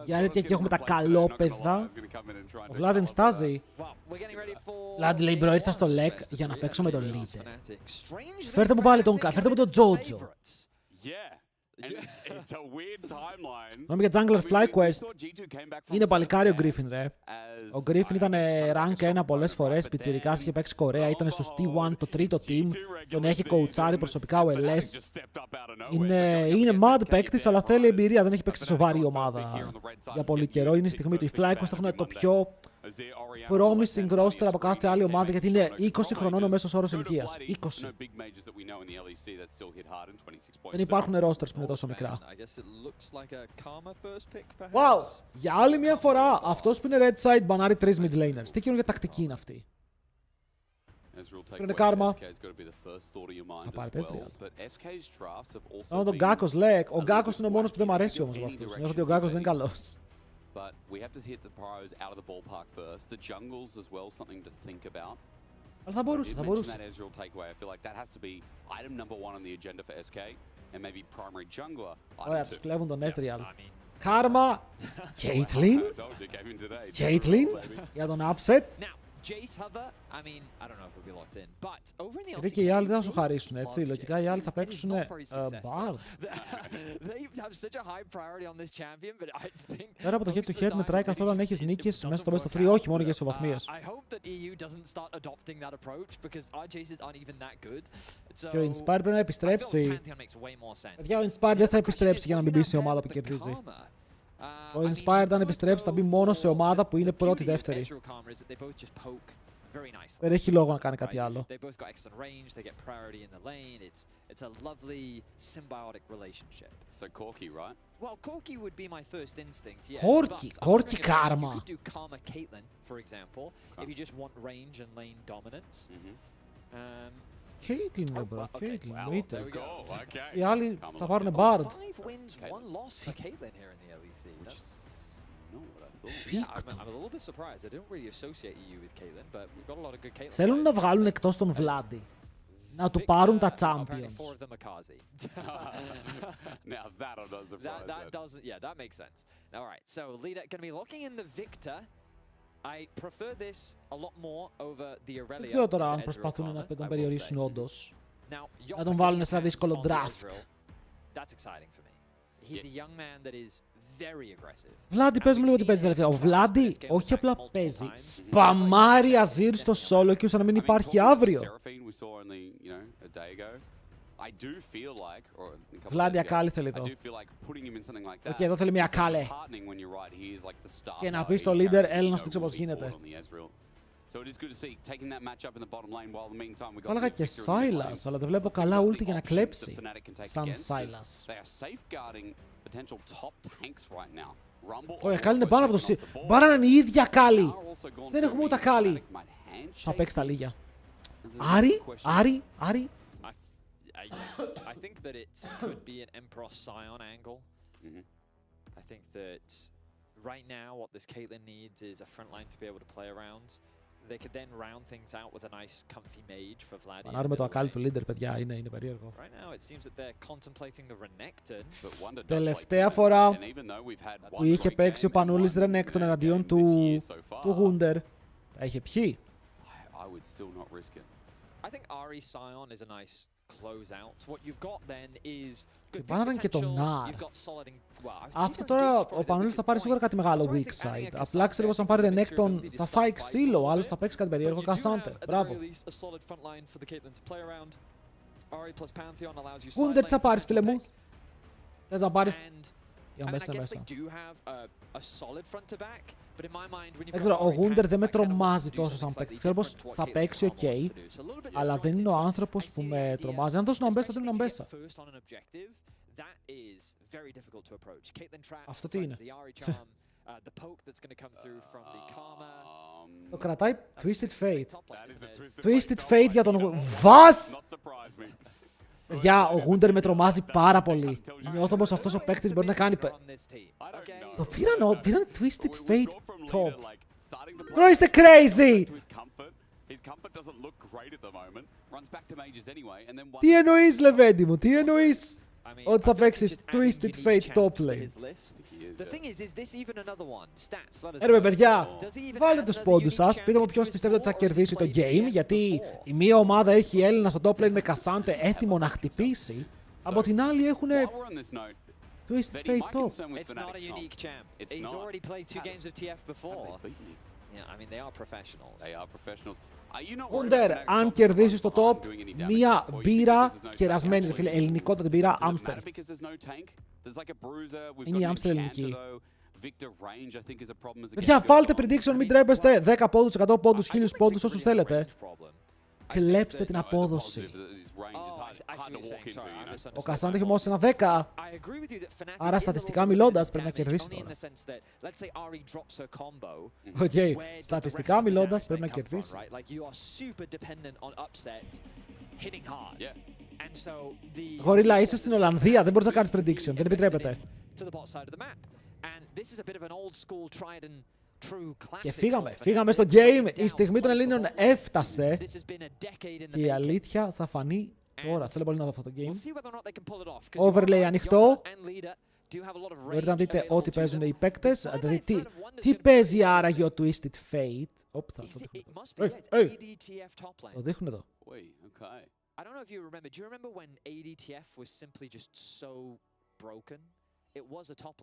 Γιατί εκεί έχουμε τα καλόπαιδα. Ο Vlad ενστάζει. Vlad λέει μπρο, ήρθα στο LEC για να παίξω με τον leader. Φέρτε μου πάλι φέρτε μου τον Jojo. Νόμι για Jungler FlyQuest. Είναι παλικάρι ο Griffin, ρε. Ο Griffin ήταν rank 1 πολλές φορές. Πιτσιρικάς, είχε παίξει Κορέα. Ήταν στο T1 το τρίτο team. Τον έχει κοουτσάρει προσωπικά ο LS. Είναι mad παίκτης, αλλά θέλει εμπειρία. Δεν έχει παίξει σοβαρή ομάδα για πολύ καιρό. Είναι η στιγμή του. Οι FlyQuest έχουν το πιο promising roster από κάθε άλλη ομάδα, γιατί είναι 20 χρονών ο μέσος όρος ηλικίας. 20. Δεν υπάρχουν rosters που είναι τόσο μικρά. Wow! Για άλλη μια φορά, αυτός που είναι red side μπανάρει 3 mid laners. Τι για τακτική είναι αυτή. Είναι κάρμα. Θα πάρετε Ezreal. Άμα τον Γκάκος λέει, ο Γκάκος είναι ο μόνος που δεν μ' αρέσει όμως από αυτούς. Νιώθω ότι ο Γκάκος δεν είναι καλός. But we have to hit the pros out of the ballpark first. The jungles as well, something to think about. Αλλά θα μπορούσε, θα μπορούσε. That Ezreal takeaway, I feel like that has to be item number 1 on the agenda for SK, and maybe primary jungler. Ωραία, τους κλέβουν τον Ezreal. Κάρμα, Caitlyn, για τον upset. Γιατί και οι άλλοι δεν θα σου χαρίσουν, έτσι. Λογικά οι άλλοι θα παίξουν Bard. Πέρα από το head to head μετράει καθόλου αν έχεις νίκες μέσα στο best of 3, όχι μόνο για ισοβαθμίες. Και ο Inspire πρέπει να επιστρέψει. Παιδιά, ο Inspire δεν θα επιστρέψει για να μην μπει σε ομάδα που κερδίζει. Ο Inspired αν επιστρέψει θα μπει μόνο σε ομάδα που είναι πρώτη-δεύτερη. Δεν έχει λόγο να κάνει κάτι άλλο. Κόρκι κάρμα. Caitlyn, ρε μπρο, Caitlyn, εννοείται. Οι άλλοι θα πάρουν Bard. Φίκτο. Θέλουν να βγάλουν εκτός τον Vladi. Να του πάρουν τα Champions. Δεν ξέρω τώρα αν προσπαθούν να τον περιορίσουν όντως. Να τον βάλουν σε ένα δύσκολο draft. Βλάντι, πες μου λίγο τι παίζει τελευταία. Ο Βλάντι όχι απλά παίζει, σπαμάρει Αζίρ στο solo queue σαν να μην υπάρχει αύριο. Βλάντι Ακάλι θέλει εδώ. Οκ, εδώ θέλει μια Ακάλε. Και να πει στο leader, έλα να σου δείξω πώς γίνεται. Θα έλεγα και Silas, αλλά δεν βλέπω καλά ulti για να κλέψει σαν Silas. Ο Ακάλι είναι πάνω από το σι... Μπάρα να είναι η ίδια Ακάλι. Δεν έχουμε ούτε Ακάλι. Θα παίξει τα λίγια. Άρη. I think that it could be an Emperor Scion angle. I think that right now what this Caitlyn needs is a front line to be able to play around. They could then round things out with a nice comfy mage for Vladi. Πανάρουμε το Ακάλι του leader, παιδιά, είναι περίεργο. Right now it seems that they're contemplating the Renekton. Τελευταία φορά που είχε παίξει ο Πανούλης Renekton εναντίον του Wunder, τα είχε πιει. I think Ari Scion is a nice close out. What you've got then is και πάναραν και τον Νάρ. Αυτό τώρα ο Πανούλης θα πάρει σίγουρα κάτι μεγάλο weak side. Απλά ξέρω πως αν πάρει Renekton θα φάει ξύλο, ο άλλος θα παίξει κάτι περίεργο Κασάντε. Μπράβο. Wunder τι θα πάρεις, φίλε μου? Θες να πάρεις... Για μέσα. Δεν ξέρω, ο Wunder δεν με τρομάζει τόσο σαν παίκτης. Ξέρω πως θα παίξει ok, αλλά δεν είναι ο άνθρωπος που με τρομάζει. Αν δώσουν αμπέσα, δεν είναι αμπέσα. Αυτό τι είναι? Το κρατάει Twisted Fate. Twisted Fate για τον... Βας! Παιδιά, ο Wunder με τρομάζει πάρα πολύ. Νιώθω πως αυτός ο παίκτης μπορεί να κάνει... Το πήραν Twisted Fate top. Bro, είστε crazy! Τι εννοείς, Λεβέντη μου, τι εννοείς? ότι θα παίξεις Twisted Fate top lane. Ρε παιδιά, βάλτε τους πόντους σας, πείτε μου ποιος πιστεύετε ότι θα κερδίσει το game, γιατί η μία ομάδα έχει Έλληνα στο top lane με Κασάντε έτοιμο να χτυπήσει, από την άλλη έχουν Twisted Fate top. It's not a unique champ. He's already played 2 games of TF before. Yeah, I mean they are professionals. They are professionals. Wonder, αν κερδίσεις το top, μία μπύρα κερασμένη, ρε φίλε, ελληνικότατη μπύρα, Άμστερ. Είναι η Άμστερ ελληνική. Παιδιά, βάλτε prediction, μην τρέπεστε, 10 πόντους, 100 πόντους, 1000 πόντους, όσους θέλετε. Κλέψτε την απόδοση. Ο Κασάντε έχει μόλις ένα 10. Άρα στατιστικά μιλώντας πρέπει να κερδίσει τώρα. Οκ, στατιστικά μιλώντας πρέπει να κερδίσει. Γορίλα, είσαι στην Ολλανδία, δεν μπορείς να κάνεις prediction, δεν επιτρέπεται. Και φύγαμε στο game, η στιγμή των Ελλήνων έφτασε και η αλήθεια θα φανεί τώρα. Θέλω πολύ να δω αυτό το game. Overlay ανοιχτό. Μπορείτε να δείτε ό,τι παίζουν οι παίκτες. Δηλαδή, τι παίζει άραγε ο Twisted Fate. Το δείχνουν εδώ. I don't know if you remember. Do you remember when ADTF was simply just so broken?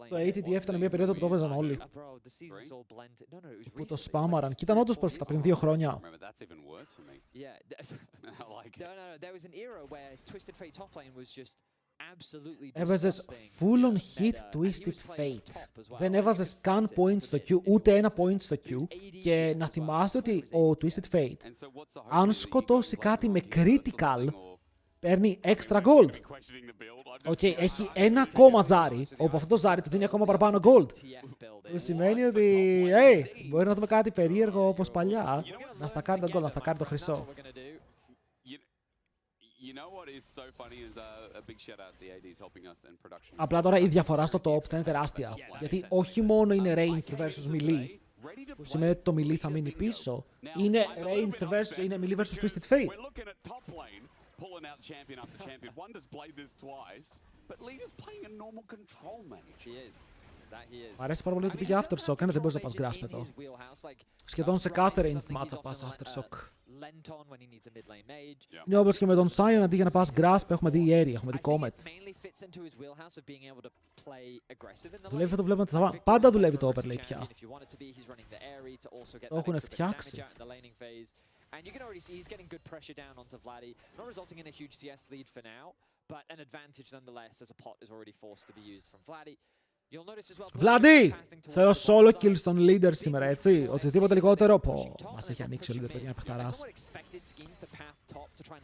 Το ATTF ήταν μια περίοδο που το έπαιζαν όλοι. Που το σπάμαραν. Και ήταν όντως πρόσφατα πριν 2 χρόνια. Έβαζες full on hit Twisted Fate. Δεν έβαζες καν point στο Q, ούτε ένα point στο Q. Και να θυμάστε ότι ο Twisted Fate, αν σκοτώσει κάτι με critical, παίρνει extra gold. Οκ, έχει ένα ακόμα ζάρι, όπου αυτό το ζάρι του δίνει ακόμα παραπάνω gold. Που σημαίνει ότι, μπορεί να δούμε κάτι περίεργο όπως παλιά. Να στακάρει το gold, να στακάρει το χρυσό. Απλά τώρα η διαφορά στο top θα είναι τεράστια. Γιατί όχι μόνο είναι ranged versus melee, που σημαίνει ότι το melee θα μείνει πίσω, είναι ranged versus, είναι melee versus Twisted Fate. Pulling out champion after champion. Wonder's played this twice, but Leader's playing a normal control mage. He is. Μ' αρέσει πάρα πολύ ότι πήγε Aftershock, δεν μπορείς να πας grasp εδώ. Σχεδόν σε κάθε ranged match θα πας Aftershock. Είναι όπως και με τον Sion, αντί για να πας grasp, έχουμε δει Area, έχουμε δει Comet. Δουλεύει αυτό, βλέπουμε τα σαβά. Πάντα δουλεύει το overlay πια. Το έχουν φτιάξει. And you can already see he's getting good pressure down onto Vladdy, not resulting in a huge CS lead for now, but an advantage nonetheless as a pot is already forced to be used from Vladdy. Βλάντι! Θέλω solo kill στον leader σήμερα, έτσι. Οτιδήποτε λιγότερο. Πω, μας έχει ανοίξει ο leader, παιδιά, να παιχταράς.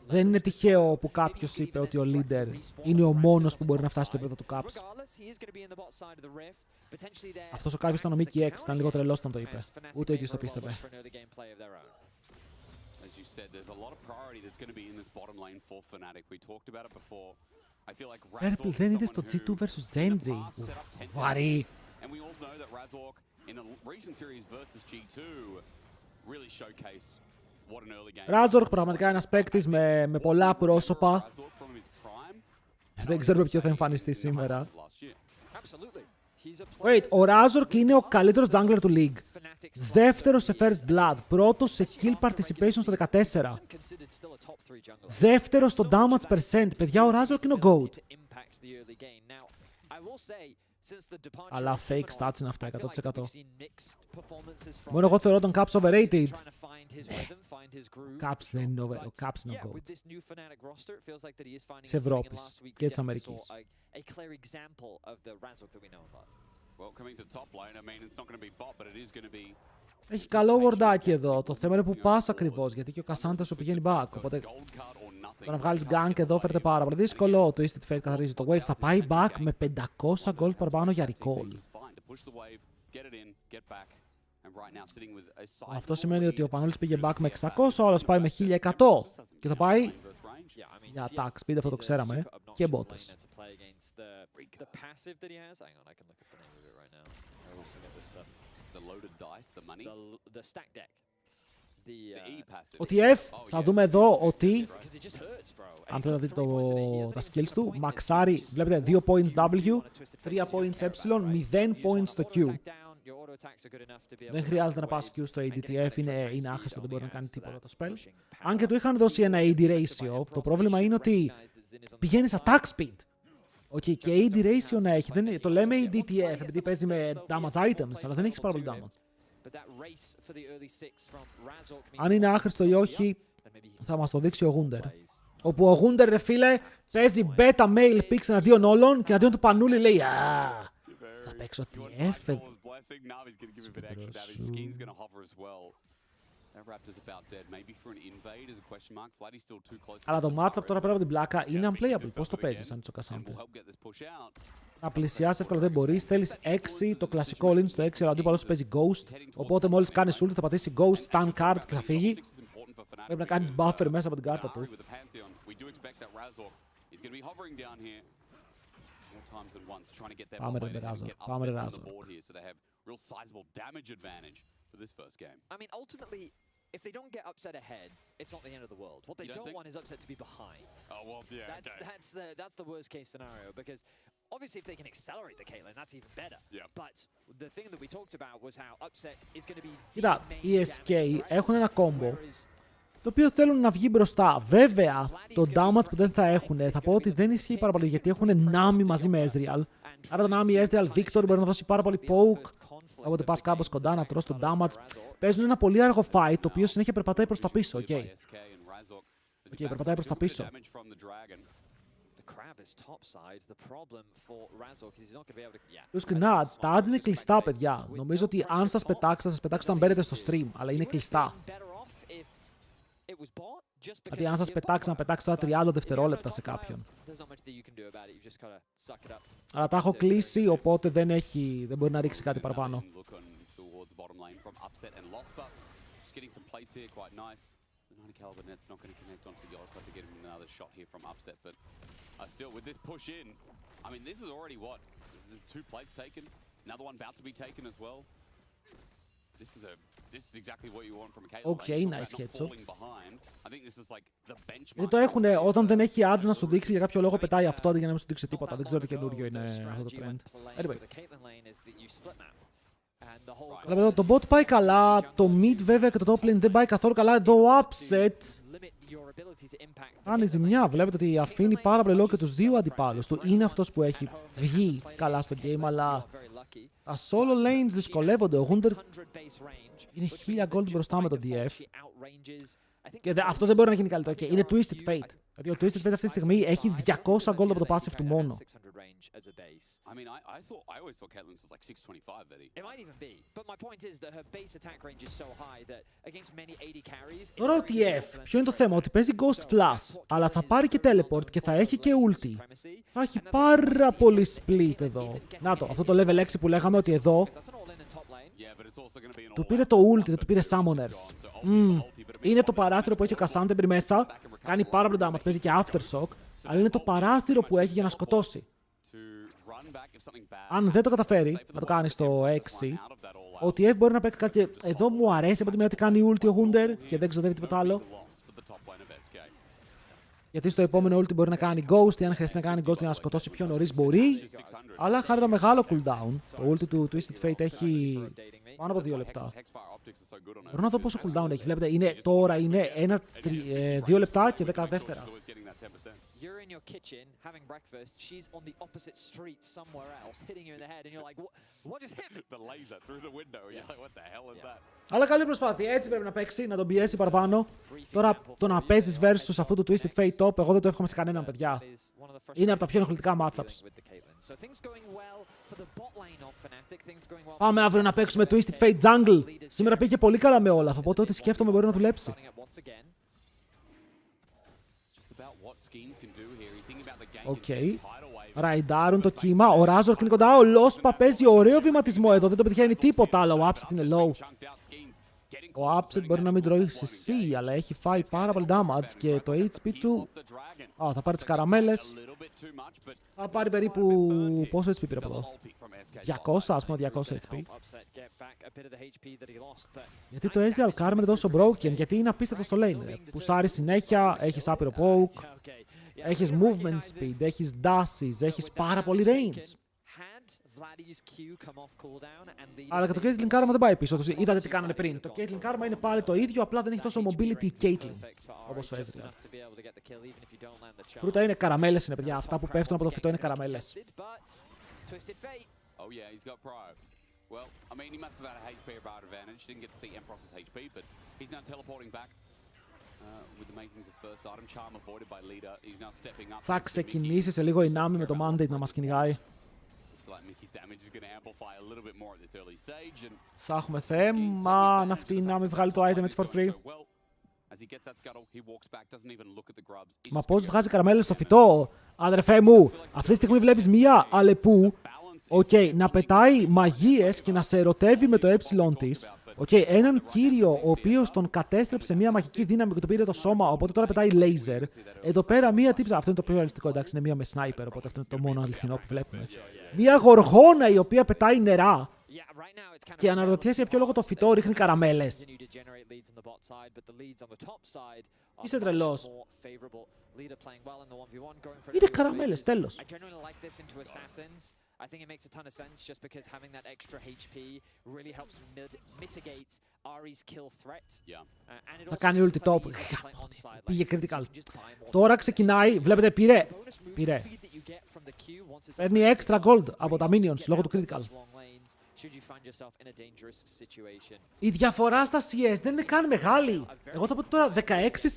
Δεν είναι τυχαίο που κάποιος είπε ότι ο leader είναι ο μόνος που μπορεί να φτάσει στο επίπεδο του Caps. Αυτός ο κάποιος ήταν ο Mickey X, ήταν λίγο τρελός όταν το είπε. Ούτε ο ίδιος το πίστευε. Purple, δεν είδες το G2 vs Zenji. Βαρύ. Razork πραγματικά ένας παίκτης με πολλά πρόσωπα. Δεν ξέρουμε ποιο θα εμφανιστεί σήμερα. Wait, ο Razork είναι ο καλύτερος jungler του League. Δεύτερος σε First Blood. Πρώτος σε kill participation στο 14. Δεύτερος στο damage percent. Παιδιά, ο Razork είναι ο GOAT. Αλλά fake stats είναι αυτά, 100%. Μόνο εγώ θεωρώ τον Caps overrated. Caps δεν είναι over, ο Caps είναι ο GOAT. Της Ευρώπης και της Αμερικής. Έχει καλό wordάκι εδώ. Το θέμα είναι που πας ακριβώς, γιατί και ο Κασάντα σου πηγαίνει back. Οπότε το να βγάλεις gank εδώ φέρεται πάρα πολύ δύσκολο. Το Twisted Fate καθαρίζει το wave. Θα πάει back με 500 gold παραπάνω για recall. Αυτό σημαίνει ότι ο Πανόλης πήγε back με 600, ο άλλος πάει με 1100. Και θα πάει για attack speed, αυτό το ξέραμε. Και μπότες. Ο TF θα δούμε εδώ ότι, αν θέλετε να δείτε τα skills του, μαξάρει, βλέπετε 2 points W, 3 points E, 0 points στο Q. Δεν χρειάζεται να πας Q στο ADTF, είναι άχρηστο, δεν μπορεί να κάνει τίποτα το spell. Αν και του είχαν δώσει ένα AD ratio, το πρόβλημα είναι ότι πηγαίνει attack speed. Okay, και AD ratio να έχει. Το λέμε ADTF επειδή παίζει με damage items, αλλά δεν έχει πάρα πολύ damage. Αν είναι άχρηστο ή όχι, θα μας το δείξει ο Wunder. Όπου ο Wunder, ρε φίλε, παίζει beta male picks εναντίον όλων και εναντίον του Πανούλη λέει θα παίξω TF. Αλλά το matchup τώρα πέρα από την πλάκα είναι unplayable. Πώς το παίζεις αν είσαι ο Κασάντε? Να πλησιάσει εύκολα δεν μπορείς. Θέλεις 6, το κλασικό all-in στο 6, αλλά ο αντίπαλος παίζει ghost. Οπότε μόλις κάνεις ult θα πατήσει ghost, stun card και θα φύγει. Πρέπει να κάνεις buffer μέσα από την κάρτα του. Πάμε ρε Razor. Πάμε ρε Razor. I mean, ultimately, if they don't get upset ahead, it's not the end of the world. What they don't want is upset to be behind. Oh well, yeah. That's the worst case scenario because obviously if they can accelerate the Caitlyn, that's even better. Yeah. But the thing that we talked about was how upset is going to be. Κοίτα, οι SK έχουν ένα combo το οποίο θέλουν να βγει μπροστά. Βέβαια, το damage που δεν θα έχουν, θα πω ότι δεν ισχύει πάρα πολύ γιατί έχουν Nami μαζί με Ezreal. Άρα το Nami Ezreal Victor μπορεί να δώσει πάρα πολύ poke. Οπότε πας κάπως κοντά να τρως το damage. Παίζουν ένα πολύ αργό fight το οποίο συνέχεια περπατάει προς τα πίσω. Okay, περπατάει προς τα πίσω. Τους Knats, τα ads είναι κλειστά, παιδιά. Νομίζω ότι αν σας πετάξει, θα σας πετάξει όταν μπαίνετε στο stream, αλλά είναι κλειστά. Δηλαδή αν σας πετάξει να πετάξει τώρα 30 δευτερόλεπτα σε κάποιον. Αλλά τα έχω κλείσει, οπότε δεν μπορεί να ρίξει κάτι παραπάνω. Okay, nice headshot. Γιατί το έχουν, όταν δεν έχει ads να σου δείξει για κάποιο λόγο πετάει αυτό αντί για να μην σου δείξει τίποτα. Δεν ξέρω τι καινούριο είναι αυτό το trend. Anyway. Αλλά το bot πάει καλά, το mid βέβαια και το top lane δεν πάει καθόλου καλά. Εδώ upset κάνει ζημιά. Βλέπετε ότι αφήνει πάρα πολύ λόγο και τους δύο αντιπάλους του. Είναι αυτός που έχει βγει καλά στο game, αλλά τα solo lanes δυσκολεύονται. Ο Wunder είναι 1000 gold μπροστά με το DF. Και αυτό δεν μπορεί να γίνει καλύτερο. Okay, είναι Twisted Fate. Δηλαδή ο Twisted Fate αυτή τη στιγμή έχει 200 gold από το passive του μόνο. Τώρα ο TF, ποιο είναι το θέμα? Ότι παίζει Ghost Flash, αλλά θα πάρει και Teleport και θα έχει και Ulti. Θα έχει πάρα πολύ split εδώ. Να το, αυτό το level 6 που λέγαμε ότι εδώ του πήρε το Ulti, δεν του πήρε Summoners. Είναι το παράθυρο που έχει ο Cassandra μέσα. Κάνει πάρα πολύ damage, παίζει και Aftershock. Αλλά είναι το παράθυρο που έχει για να σκοτώσει. Αν δεν το καταφέρει να το κάνει στο 6, ο TF μπορεί να παίξει κάτι. Εδώ μου αρέσει από τη μία ότι κάνει ulti ο Wunder και δεν ξοδεύει τίποτα άλλο. Γιατί στο επόμενο ulti μπορεί να κάνει ghost ή αν χρειαστεί να κάνει ghost για να σκοτώσει πιο νωρίς μπορεί. Αλλά χάρη ένα μεγάλο cooldown. Το ulti του Twisted Fate έχει πάνω από 2 λεπτά. Μπορώ να δω πόσο cooldown έχει. Βλέπετε, τώρα είναι 2 λεπτά και 10 δεύτερα. You're in your kitchen having breakfast. She's on the opposite street somewhere else, hitting you in the head, and you're like, "What just hit me?" The laser through the window. You're like, "What the hell is that?" Αλλά καλή προσπάθεια. Έτσι πρέπει να παίξει, να τον πιέσει παραπάνω. Τώρα το να παίζεις versus αυτού του Twisted Fate top, εγώ δεν το εύχομαι σε κανέναν, παιδιά. Είναι από τα πιο ενοχλητικά matchups. Πάμε αύριο να παίξουμε Twisted Fate Jungle. Σήμερα πήγε πολύ καλά με όλα. Οπότε ό,τι σκέφτομαι μπορεί να δουλέψει. Οκ. Ραϊντάρουν το κύμα. Ο Razor είναι κοντά. Ο Lospa παίζει ωραίο βηματισμό εδώ. Δεν το πετυχαίνει τίποτα άλλο. Ο Upset είναι low. Ο Upset μπορεί να μην τρώει σε C, αλλά έχει φάει πάρα πολύ damage και το HP του. Θα πάρει τις καραμέλες. Θα πάρει περίπου. Πόσο HP πήρε από εδώ? 200, ας πούμε, 200 HP. Γιατί το Ezreal Karma είναι τόσο broken? Γιατί είναι απίστευτο στο lane. Πουσάρει συνέχεια, έχεις άπειρο poke, έχεις movement speed, έχεις dashes, έχεις πάρα πολύ range. Αλλά και το Caitlyn Karma δεν πάει πίσω. Είδατε τι κάνανε πριν. Το Caitlyn Karma είναι πάλι το ίδιο, απλά δεν έχει τόσο mobility η Caitlyn όπως ο Ezreal. Φρούτα είναι καραμέλες, είναι παιδιά. Αυτά που πέφτουν από το φυτό είναι καραμέλες. Θα ξεκινήσει σε λίγο η Nami με το Mandate να μας κυνηγάει. Θα έχουμε θέμα αν αυτή η Nami βγάλει το item έτσι for free. Μα πώς βγάζει καραμέλες στο φυτό? Αδερφέ μου, αυτή τη στιγμή βλέπεις μία αλεπού, να πετάει μαγείες και να σε ερωτεύει με το ε της. Έναν κύριο ο οποίος τον κατέστρεψε μια μαγική δύναμη και του πήρε το σώμα, οπότε τώρα πετάει laser. Εδώ πέρα μία τύψα. Αυτό είναι το πιο ρεαλιστικό, εντάξει, είναι μία με sniper, οπότε αυτό είναι το μόνο αληθινό που βλέπουμε. Μία γοργόνα η οποία πετάει νερά. Και αναρωτιέσαι για ποιο λόγο το φυτό ρίχνει καραμέλες. Είσαι τρελός. Είναι καραμέλες, τέλος. I think it makes a ton of sense just because having that extra HP really helps mitigate Ahri's kill threat. Θα κάνει ulti top. Πήγε critical. Τώρα ξεκινάει, βλέπετε πήρε. Παίρνει extra gold από τα minions λόγω του critical. Η διαφορά στα CS δεν είναι καν μεγάλη. Εγώ θα πω τώρα 16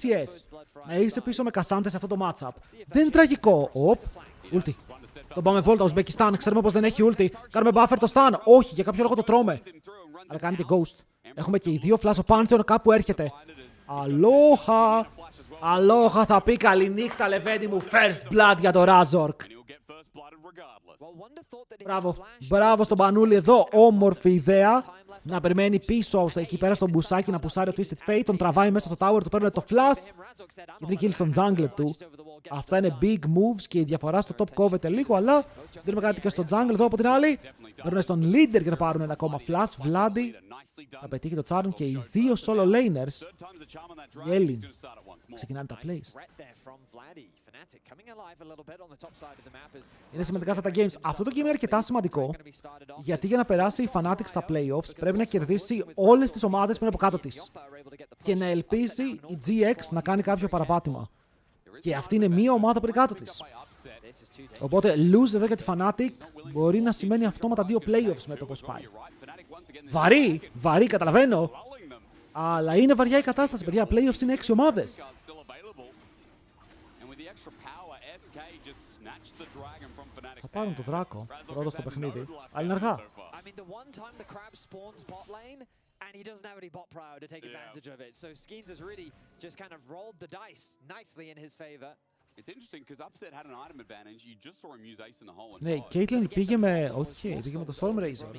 CS. Να είσαι πίσω με Cassandra σε αυτό το matchup. Δεν είναι τραγικό. Ulti. Τον πάμε βόλτα, Ουσμπεκιστάν. Ξέρουμε πως δεν έχει ulti. Κάνουμε buffer το stun. Όχι, για κάποιο λόγο το τρώμε. Αλλά κάνει και ghost. Έχουμε και οι δύο flash. Ο Pantheon κάπου έρχεται. Αλόχα. Αλόχα θα πει καληνύχτα, λεβέντη μου. First blood για το Razork. Μπράβο. Μπράβο στον Πανούλη εδώ. Όμορφη ιδέα. Να περιμένει πίσω εκεί πέρα στον μπουσάκι να πουσάρει ο Twisted Fate. Τον τραβάει μέσα στο tower, του παίρνουν το flash. Και δεν kill στον jungler του. Αυτά είναι big moves και η διαφορά στο top κόβεται λίγο, αλλά δίνουμε κάτι και στο jungle εδώ από την άλλη. Παίρνουν στον leader για να πάρουν ένα ακόμα flash. Vladi θα πετύχει το charm και οι δύο solo laners. Οι Έλλην ξεκινάνε τα plays. Είναι σημαντικά αυτά τα games. Αυτό το game είναι αρκετά σημαντικό, γιατί για να περάσει η Fnatic στα playoffs πρέπει να κερδίσει όλες τις ομάδες που είναι από κάτω της και να ελπίσει η GX να κάνει κάποιο παραπάτημα. Και αυτή είναι μία ομάδα που είναι κάτω της. Οπότε lose βέβαια για τη Fnatic μπορεί να σημαίνει αυτόματα δύο playoffs με το πώς πάει. Βαρύ, καταλαβαίνω. Αλλά είναι βαριά η κατάσταση, παιδιά. Playoffs είναι 6 ομάδες. Θα πάρουν το δράκο πρώτο στο παιχνίδι, αλλά είναι αργά. And he doesn't have any bot prio to take advantage of it. So Skeens has really just kind of rolled the dice nicely in his favor. It's interesting because Upset had an item advantage. You just saw him use ace in the hole. Ναι, η Caitlyn πήγε με το Storm Razor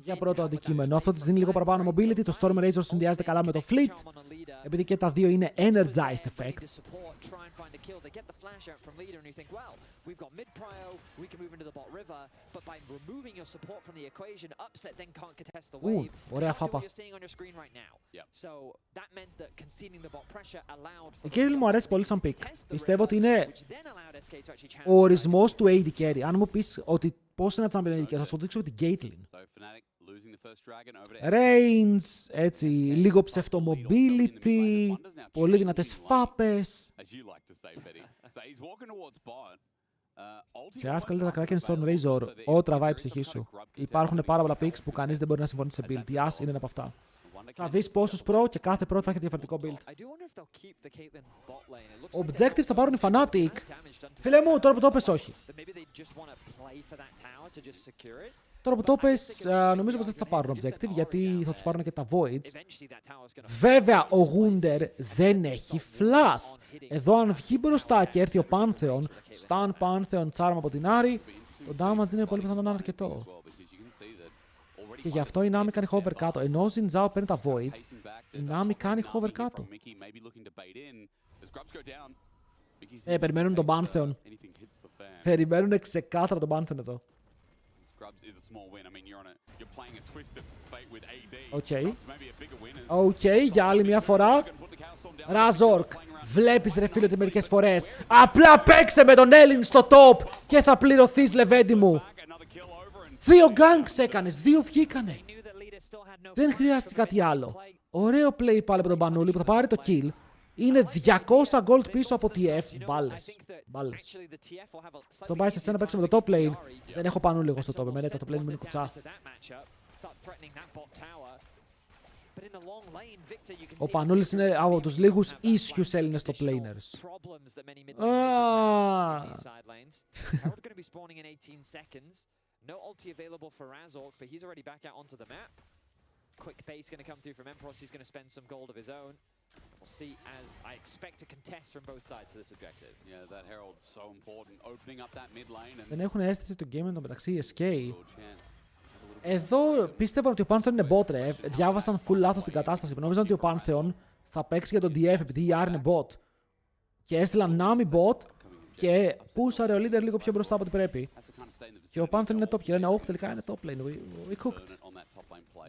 για πρώτο αντικείμενο. Αυτό της δίνει λίγο παραπάνω mobility. Το Storm Razor συνδυάζεται καλά με το Fleet, επειδή και τα δύο είναι energized effects. Ωραία φάπα. Η Caitlyn μου αρέσει πολύ σαν pick. Πιστεύω ότι είναι ο ορισμός του AD carry. Αν μου πεις ότι πώς είναι champion AD carry, θα σου δείξω την Caitlyn. Range, έτσι, λίγο ψευτο-mobility, πολύ δυνατές φάπες. Σε ας καλύτερα κράκεν Storm Razor, τραβάει η ψυχή σου. Υπάρχουν πάρα πολλά picks που κανείς δεν μπορεί να συμφωνήσει σε build. Η As είναι ένα από αυτά. Θα δεις πόσους pro και κάθε pro θα έχει διαφορετικό build. Objectives θα πάρουν οι Fnatic. Φίλε μου, τώρα που το πες όχι. Τώρα που το πες, νομίζω πως δεν θα πάρουν objective, γιατί θα τους πάρουν και τα voids. Βέβαια, ο Wunder δεν έχει flash. Εδώ αν βγει μπροστά και έρθει ο Pantheon, stun Pantheon, charm από την Ahri, το damage είναι πολύ πιθανό να είναι αρκετό. Και γι' αυτό η Nami κάνει hover κάτω. Ενώ ο Ζινζάο παίρνει τα voids, η Nami κάνει hover κάτω. Περιμένουν τον Pantheon. Περιμένουν ξεκάθαρα τον Pantheon εδώ. Οκ, για άλλη μια φορά. Ραζόρκ, βλέπεις ρε φίλε ότι μερικές φορές απλά παίξε με τον Έλλην στο top και θα πληρωθείς λεβέντη μου. 2 ganks έκανες, 2 βγήκανε. Δεν χρειάστηκε κάτι άλλο. Ωραίο play πάλι από τον Πανούλη που θα πάρει το kill. Είναι 200 gold πίσω από TF. Μπάλες. Αυτό πάει σε σένα, παίξε με το top lane. Δεν έχω Πανούλη εγώ στο top. Εμένα το top lane μου είναι κουτσά. Ο Πανούλης είναι από τους λίγους ίσιους Έλληνες top laners. No ulti available for Razork, but he's already back out onto the map. Quick base going to come through from Empress. He's going to spend some gold of his own. We'll see as I expect a contest from both sides for this objective. Yeah, that Herald's so important, opening up that mid lane. Δεν έχουν αίσθηση του game εντωμεταξύ οι SK. Εδώ πίστευα ότι ο Pantheon είναι bot ρε. Διάβασαν full λάθος την κατάσταση. Νόμιζαν ότι ο Pantheon θα παίξει για τον DF επειδή η R είναι bot. Και έστειλαν Nami bot και πούσαρε ο leader λίγο πιο μπροστά από ό,τι πρέπει. Και ο Pantheon είναι top και λένε, τελικά είναι top lane. We cooked.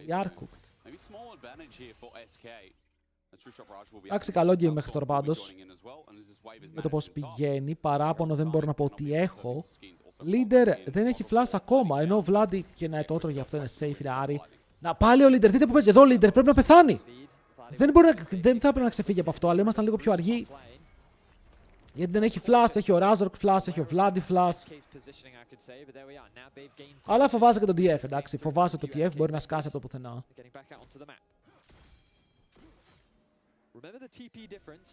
We are cooked. Εντάξει, καλό game μέχρι τώρα πάντως. Με το πώς πηγαίνει, παράπονο δεν μπορώ να πω ότι έχω. Leader δεν έχει flash ακόμα, ενώ ο Vladi και να το γι' αυτό είναι safe, είναι Άρη. Να πάλι ο Leader, δείτε που παίζει εδώ, Leader πρέπει να πεθάνει. Δεν θα πρέπει να ξεφύγει από αυτό, αλλά ήμασταν λίγο πιο αργοί. Γιατί δεν έχει flash, έχει ο Razork flash, έχει ο Vladi flash. Αλλά φοβάσαι και τον DF, εντάξει. Φοβάσαι ότι το TF μπορεί να σκάσει από το πουθενά. Remember the TP difference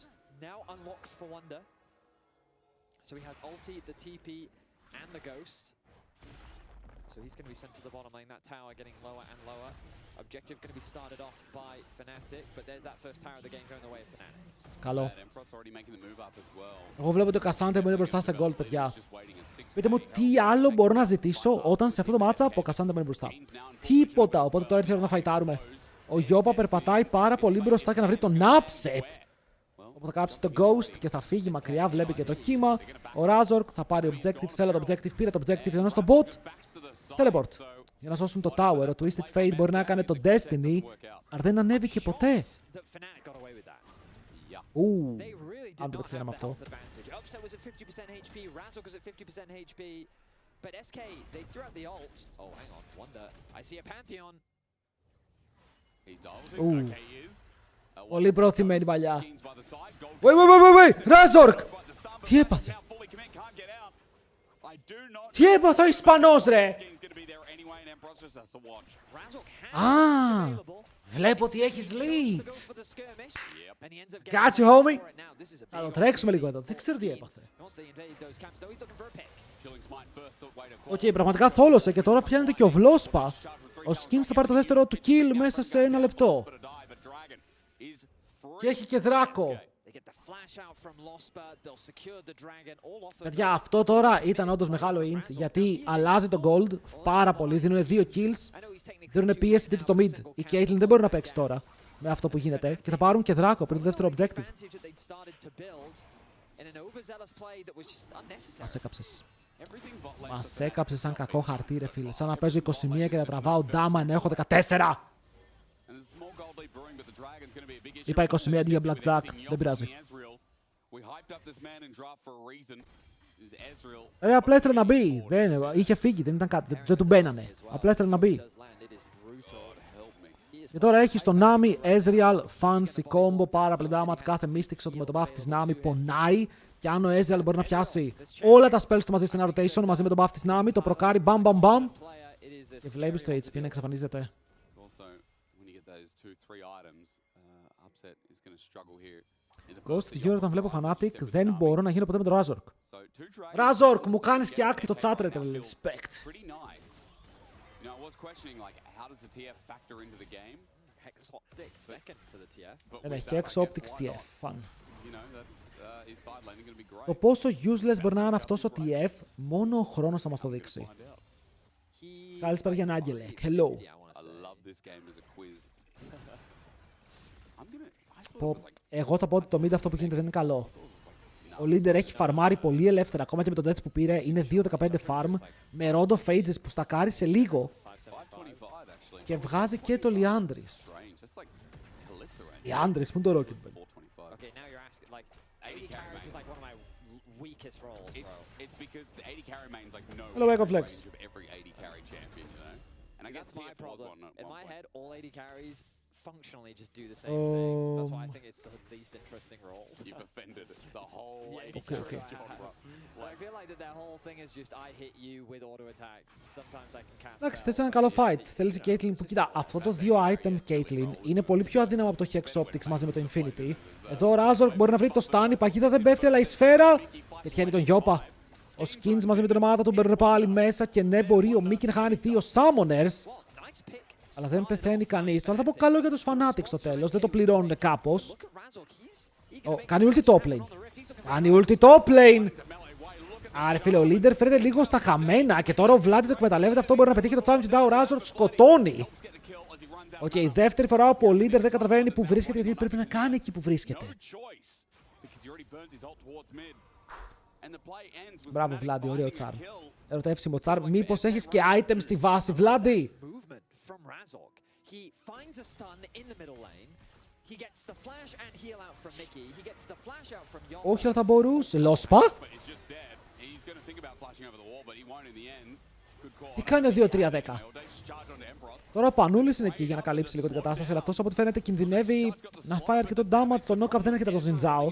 now unlocked for Wonder. So he has ulti, the TP, and the Ghost. So he's going to be sent to the bottom lane. That tower getting lower and lower. Objective going to be started off by Fnatic, but there's that first tower of the game going the way of Fnatic. Καλό. Εγώ βλέπω ότι ο Cassandra μου είναι μπροστά σε gold, παιδιά. Πείτε μου τι άλλο μπορώ να ζητήσω όταν σε αυτό το matchup ο Cassandra μου είναι μπροστά. Τίποτα. Οπότε τώρα ήρθε η ώρα να φαϊτάρουμε. Ο Γιώπα περπατάει πάρα πολύ μπροστά για να βρει τον upset. Όπου θα κάψει το Ghost και θα φύγει μακριά, βλέπει και το κύμα. Ο Razork θα πάρει objective, θέλει το objective, πήρε το objective, ενώ στο bot. Teleport. Για να σώσουν το tower. Ο Twisted Fate μπορεί να έκανε το Destiny, αλλά δεν ανέβηκε ποτέ. Αν το πετυχαίναμε αυτό. Πολύ προωθημένη παλιά. Wait, Razork! Τι έπαθε? Τι έπαθε ο Ισπανός ρε? Βλέπω ότι έχεις lead. Got you, homie. Θα το τρέξουμε λίγο εδώ. Δεν ξέρω τι έπαθε. Οκ, πραγματικά θόλωσε και τώρα πιάνεται και ο Βλόσπα. Ο Skins θα πάρει το δεύτερο του kill μέσα σε 1 λεπτό. Και έχει και Δράκο. Παιδιά, αυτό τώρα ήταν όντως μεγάλο int, γιατί αλλάζει το gold πάρα πολύ, δίνουν 2 kills, δίνουν πίεση δείτε το mid. Η Caitlyn δεν μπορεί να παίξει τώρα με αυτό που γίνεται και θα πάρουν και Δράκο πριν το δεύτερο objective. Μας έκαψες. Μας έκαψες σαν κακό χαρτί ρε φίλε, σαν να παίζω 21 και να τραβάω ντάμα ενώ έχω 14. Είπα 21 αντί για Blackjack, δεν πειράζει. Απλά ήθελε να μπει. Είχε φύγει, δεν ήταν κάτι. Δεν του μπαίνανε. Απλά ήθελε να μπει. Και τώρα έχει στο Nami, Ezreal, fancy combo, πάρα πολύ damage. Κάθε Mystic shot με το buff της Nami πονάει. Και αν ο Ezreal μπορεί να πιάσει όλα τα spells του μαζί σε ένα rotation μαζί με το buff της Nami, το προκάρει μπαμ μπαμ μπαμ. Και βλέπεις το HP να εξαφανίζεται. Ghost τη Euro όταν βλέπω Fnatic δεν μπορώ να γίνω ποτέ με τον Razork. Razork, μου κάνεις και άκτη το chat ρε, respect. Ένα Hex Optics TF, fun. Το πόσο useless μπορεί να είναι αυτός ο TF, μόνο ο χρόνος θα μας το δείξει. Καλησπέρα για Άγγελε, hello. Εγώ θα πω ότι το mid αυτό που γίνεται δεν είναι καλό. Ο leader έχει φαρμάρει πολύ ελεύθερα, ακόμα και με τον death που πήρε. Είναι 2-15 farm, με round of ages που στακάρισε λίγο. Και βγάζει και το Liandris. Liandris, πού είναι το Rocket Bell? Hello, Echo Flex. That's my problem. In my head, all AD carries functionally just do the same thing. That's why I think it's the least interesting role. You've offended the whole AD Okay. I feel like that their whole thing is just I hit you with auto attacks. And sometimes I can cast. Εντάξει, θες ένα καλό fight. Θέλεις η Caitlyn που κοίτα, αυτό το 2 item Caitlyn είναι πολύ πιο αδύναμο από το Hex Optics μαζί με το Infinity. Εδώ ο Razork μπορεί να βρει το stun, η παγίδα δεν πέφτει, αλλά η σφαίρα πετυχαίνει τον Γιώπα. Ο Skins μαζί με την ομάδα του μπαίνουν πάλι μέσα και ναι, μπορεί ο Mickey να χάνει 2 Summoners. Αλλά δεν πεθαίνει κανείς. Αλλά θα πω καλό για τους Fanatics στο τέλος. Δεν το πληρώνουν κάπως. Κάνει ulti top lane. Κάνει ulti top lane. Άρα φίλε, ο leader φέρεται λίγο στα χαμένα. Και τώρα ο Vladi το εκμεταλλεύεται. Αυτό μπορεί να πετύχει το τσάμι και ο Razork σκοτώνει. Οκ, δεύτερη φορά που ο leader δεν καταλαβαίνει που βρίσκεται, γιατί πρέπει να κάνει εκεί που βρίσκεται. Μπράβο Vladi, ωραίο τσάρμ. Ερωτεύσιμο τσάρμ. Μήπως έχεις και item στη βάση, Vladi? Όχι, αλλά θα μπορούσε. Λόσπα. Τι κάνει ο 2-3-10? Τώρα ο Πανούλης είναι εκεί για να καλύψει λίγο την κατάσταση, αλλά τόσο από ό,τι φαίνεται κινδυνεύει να φάει αρκετό damage. Το knock-up δεν έρχεται από τον Ζινζάο.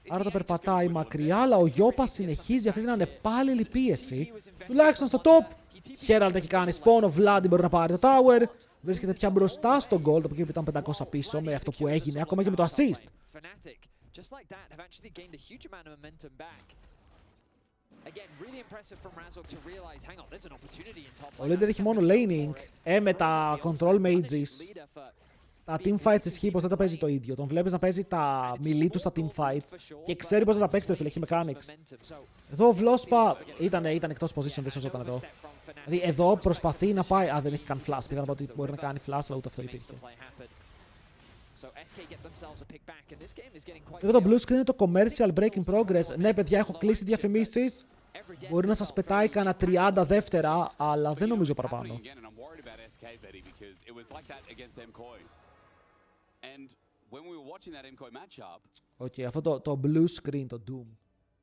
Άρα το περπατάει μακριά, αλλά ο Γιώπα συνεχίζει αυτή την ανεπάλληλη πίεση. Τουλάχιστον στο top. Χέραλντ έχει κάνει spawn, ο Vladi μπορεί να πάρει το tower. Βρίσκεται πια μπροστά στο gold, από εκεί που ήταν 500 πίσω με αυτό που έγινε, ακόμα και με το assist. Ο leader έχει μόνο laning, με τα control mages. Τα teamfights ισχύει πως δεν τα παίζει το ίδιο. Τον βλέπεις να παίζει τα melee του στα teamfights και ξέρει πως να τα παίξει, φίλε, έχει mechanics. Εδώ ο Βλόσπα ήταν εκτός position, δεν σώζονταν εδώ. Δηλαδή εδώ προσπαθεί να πάει. Α, δεν έχει καν flash. Πήγα να πω ότι μπορεί να κάνει flash, αλλά ούτε αυτό υπήρχε. Εδώ το blue screen είναι το commercial break in progress. Ναι, παιδιά, έχω κλείσει διαφημίσεις. Μπορεί να σας πετάει κανένα 30 δεύτερα, αλλά δεν νομίζω παραπάνω. Οκ, αυτό το blue screen, το Doom.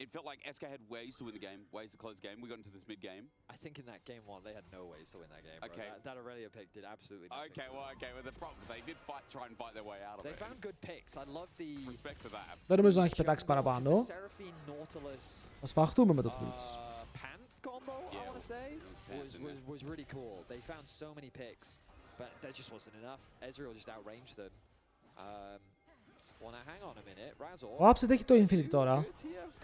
It felt like SK had ways to win the game, ways to close the game. We got into this mid game. I think in that game one, they had no ways to win that game. Okay. That Aurelia pick did absolutely nothing. Okay, well, the problem, they did try and fight their way out of it. They found good picks. I love the... Respect for that. Δεν νομίζω να έχει πετάξει παραπάνω. Θα σφαχτούμε με το Twitch. Panth combo, I want to say, was really cool. They found so many picks, but that just wasn't enough. Ezreal just outranged them. Ο Upset έχει το Infinity τώρα.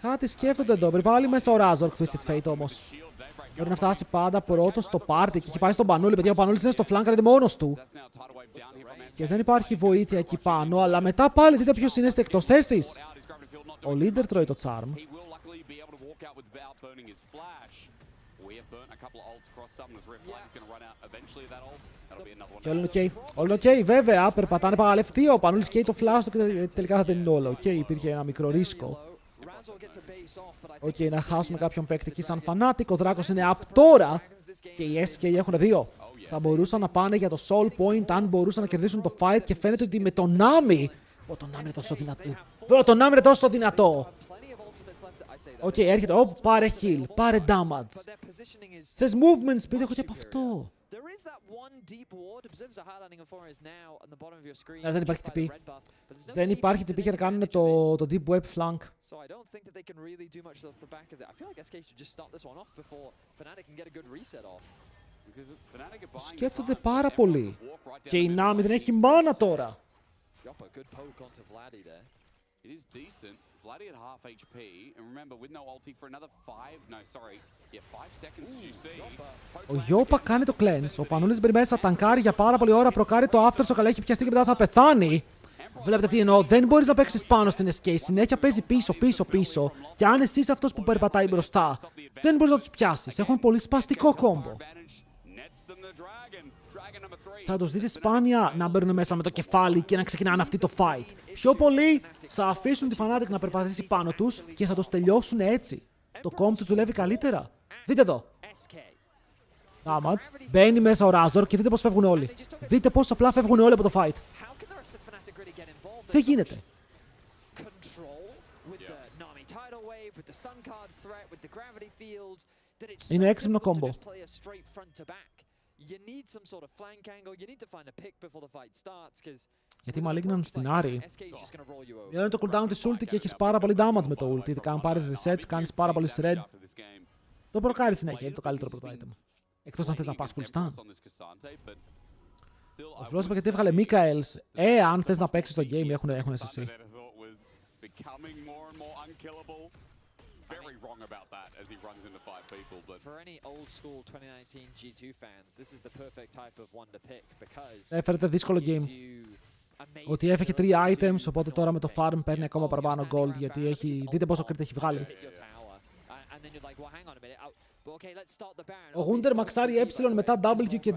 Κάτι σκέφτονται εδώ. Πάλι μέσα ο Razork, Twisted Fate όμως. Μπορεί να φτάσει πάντα πρώτος στο party και έχει πάει στον Πανούλη. Παιδιά, ο Πανούλης είναι στο flank, αλλά είναι μόνος του. Και δεν υπάρχει βοήθεια εκεί πάνω, αλλά μετά πάλι δείτε ποιος είναι εκτός θέσης. Ο leader τρώει το charm. Και όλο είναι ok. Όλο είναι ok, βέβαια. Περπατάνε παραλευτείο. Ο Πανούλης καίει το flash του και τελικά θα δεν είναι όλο. Ok, υπήρχε ένα μικρό ρίσκο. Ok, να χάσουμε κάποιον παίκτη εκεί σαν Fnatic. Ο Δράκος είναι up τώρα. Και οι SK έχουν 2. Θα μπορούσαν να πάνε για το soul point αν μπορούσαν να κερδίσουν το fight. Και φαίνεται ότι με τον Nami. Το Nami είναι τόσο δυνατό. Το Nami είναι τόσο δυνατό. Οκ, έρχεται. Ωπ, πάρε heal, πάρε damage. Θες movement speed, έχω και από αυτό. Δεν υπάρχει TP. Δεν υπάρχει TP για να κάνουν το deep web flank. Σκέφτονται πάρα πολύ. Και η Nami δεν έχει mana τώρα. Vladi at half HP, and remember, with no ulti for another 5 seconds, you see. Ο Γιώπα κάνει το cleanse. Ο Πανούλης μπαίνει μέσα, τανκάρει για πάρα πολλή ώρα, προκάρει το aftershock, αλλά έχει πιαστεί και μετά θα πεθάνει. Βλέπετε τι εννοώ, δεν μπορείς να παίξεις πάνω στην SK, συνέχεια παίζει πίσω. Και αν εσύ είσαι αυτός που περπατάει μπροστά, δεν μπορείς να τους πιάσεις. Έχουν πολύ σπαστικό κόμπο. θα τους δείτε σπάνια να μπαίνουν μέσα με το κεφάλι και να ξεκινάνε αυτή το fight. Πιο πολύ θα αφήσουν τη Fnatic να περπατήσει πάνω τους και θα τους τελειώσουν έτσι. Το comp τους δουλεύει καλύτερα. Δείτε εδώ. Damage. Μπαίνει μέσα ο Razor και δείτε πώς φεύγουν όλοι. Δείτε πώς απλά φεύγουν όλοι από το fight. Δεν γίνεται. Είναι έξυπνο combo. Γιατί Malignant στην Άρη είναι το cooldown της ulti και έχεις πάρα πολύ damage με το ulti. Ειδικά αν πάρεις resets, κάνεις πάρα πολύ shred. Το προκάρει συνέχεια, είναι το καλύτερο πρώτο item. Εκτός αν θες να πας full stun. Ο φίλος γιατί έβγαλε Mikaels. Αν θες να παίξεις το game, έχουν SSC. Έφερε δύσκολο game. Ότι έφεγε 3 items, οπότε τώρα με το farm παίρνει ακόμα παραπάνω gold. Γιατί έχει. Δείτε πόσο crit έχει βγάλει. Ο Wunder μαξάρει E μετά W και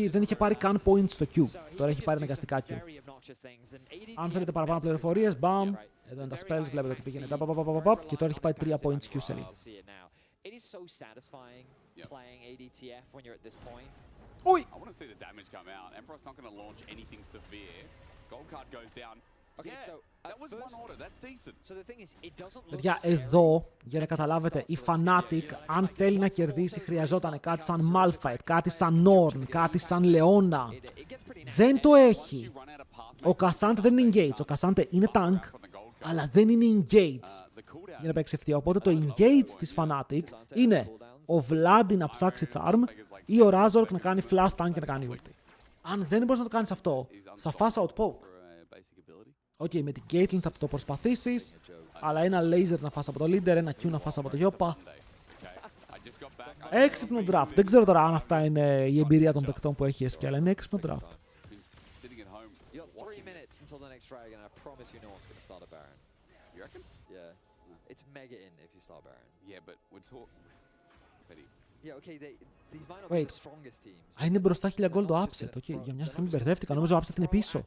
δεν είχε πάρει καν points στο Q. Τώρα έχει πάρει αναγκαστικά Q. Αν θέλετε παραπάνω πληροφορίες, μπαμ. Εδώ είναι τα spells, βλέπετε ότι πήγαινε. Και τώρα έχει πάει 3 points Q σε lead. Ui! Παιδιά, εδώ, για να καταλάβετε, η Fnatic, αν θέλει να κερδίσει, χρειαζόταν κάτι σαν Malphite, κάτι σαν Norn, κάτι σαν Leona. Δεν το έχει. Ο Cassandra δεν είναι engage. Ο Cassandra είναι tank, αλλά δεν είναι engage για να παίξει ευθεία. Οπότε το engage της Fnatic είναι ο Vladi να ψάξει charm ή ο Razork να κάνει flash tank και να κάνει ulti. Αν δεν μπορείς να το κάνεις αυτό, θα φας outpoke. Οκ, με την Caitlyn θα το προσπαθήσεις, αλλά ένα laser να φας από το leader, ένα Q να φας από το Yoppa. Έξυπνο draft. Δεν ξέρω τώρα αν αυτά είναι η εμπειρία των παικτών που έχει η SK, αλλά είναι έξυπνο draft. Wait. Είναι μπροστά 1000 gold το upset. Okay, για μια στιγμή μπερδεύτηκα. Νομίζω ο upset είναι πίσω.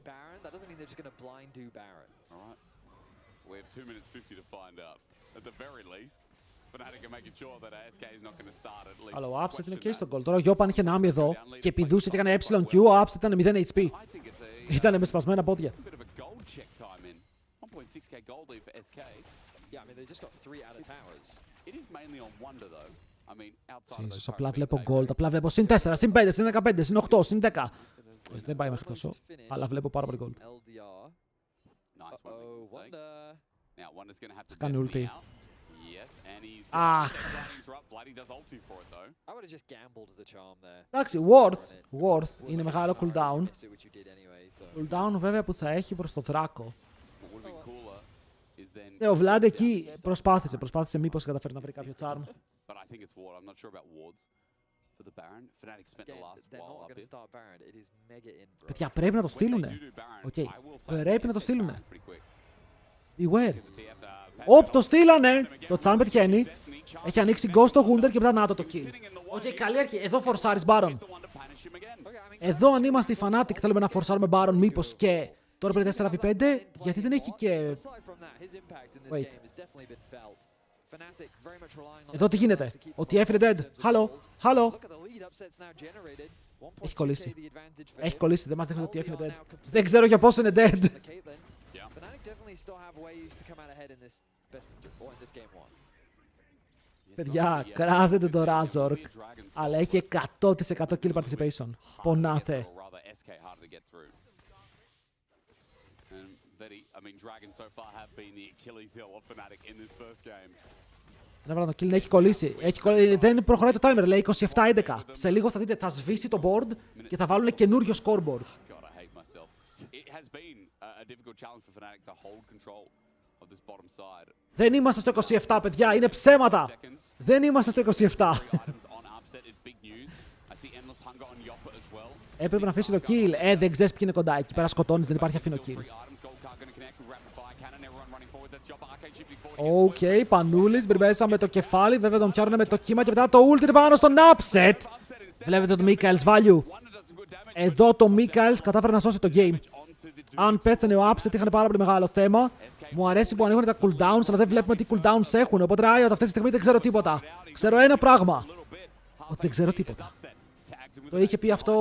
Αλλά ο upset είναι και στο gold. Τώρα ο Yoppa είχε ένα άμυ εδώ και πηδούσε και έκανε EQ. Ο upset ήταν 0 HP. Ήτανε με σπασμένα πόδια. Συνήθως απλά βλέπω gold, απλά βλέπω συν 4, συν 5, συν 15, συν 8, συν 10. Δεν πάει μέχρι τόσο, αλλά βλέπω πάρα πολύ gold. Θα κάνει ulti. Αχ. Εντάξει, worth είναι μεγάλο cooldown. Cooldown βέβαια που θα έχει προς το δράκο. Ναι, ο Vlad εκεί προσπάθησε μήπως καταφέρει να βρει κάποιο charm. Παιδιά, πρέπει να το στείλουνε. Okay. Πρέπει να το στείλουνε. Beware. Οπ, το στείλανε! Το charm πετυχαίνει. Έχει ανοίξει ghost το Wunder και μετά να το kill. Οκ, καλή αρχή. Εδώ φορσάρεις Baron. Εδώ αν είμαστε οι Fnatic θέλουμε να φορσάρουμε Baron μήπως και... Τώρα πρέπει 4v5, γιατί δεν έχει και... Wait. Εδώ τι γίνεται, ο TF είναι dead. Hello. Έχει κολλήσει, δεν μας δείχνει ότι ο TF είναι dead. Δεν ξέρω για πόσο είναι dead. Παιδιά, κράζεται το Razork, αλλά έχει 100% kill participation. Πονάτε. Να βάλω το kill, έχει κολλήσει. Δεν προχωράει το timer, λέει 27-11. Σε λίγο θα δείτε, θα σβήσει το board και θα βάλουν καινούριο scoreboard. Δεν είμαστε στο 27, παιδιά, είναι ψέματα. Δεν είμαστε στο 27. Έπρεπε να αφήσει το kill. Δεν ξέρεις ποιοι είναι κοντά. Εκεί πέρα σκοτώνεις, δεν υπάρχει αφήνω kill. Οκ, Πανούλης, μέσα με το κεφάλι. Βέβαια τον πιάνουν με το κύμα και μετά το ult είναι πάνω στον upset. Βλέπετε το Mikael's value. Εδώ το Μίκαελς κατάφερε να σώσει το game. Αν πέθανε ο Upset είχαν πάρα πολύ μεγάλο θέμα. Μου αρέσει που ανοίγουν τα cooldowns, αλλά δεν βλέπουμε τι cooldowns έχουν. Οπότε Riot αυτή τη στιγμή δεν ξέρω τίποτα. Ξέρω ένα πράγμα. Ότι δεν ξέρω τίποτα. Το είχε πει αυτό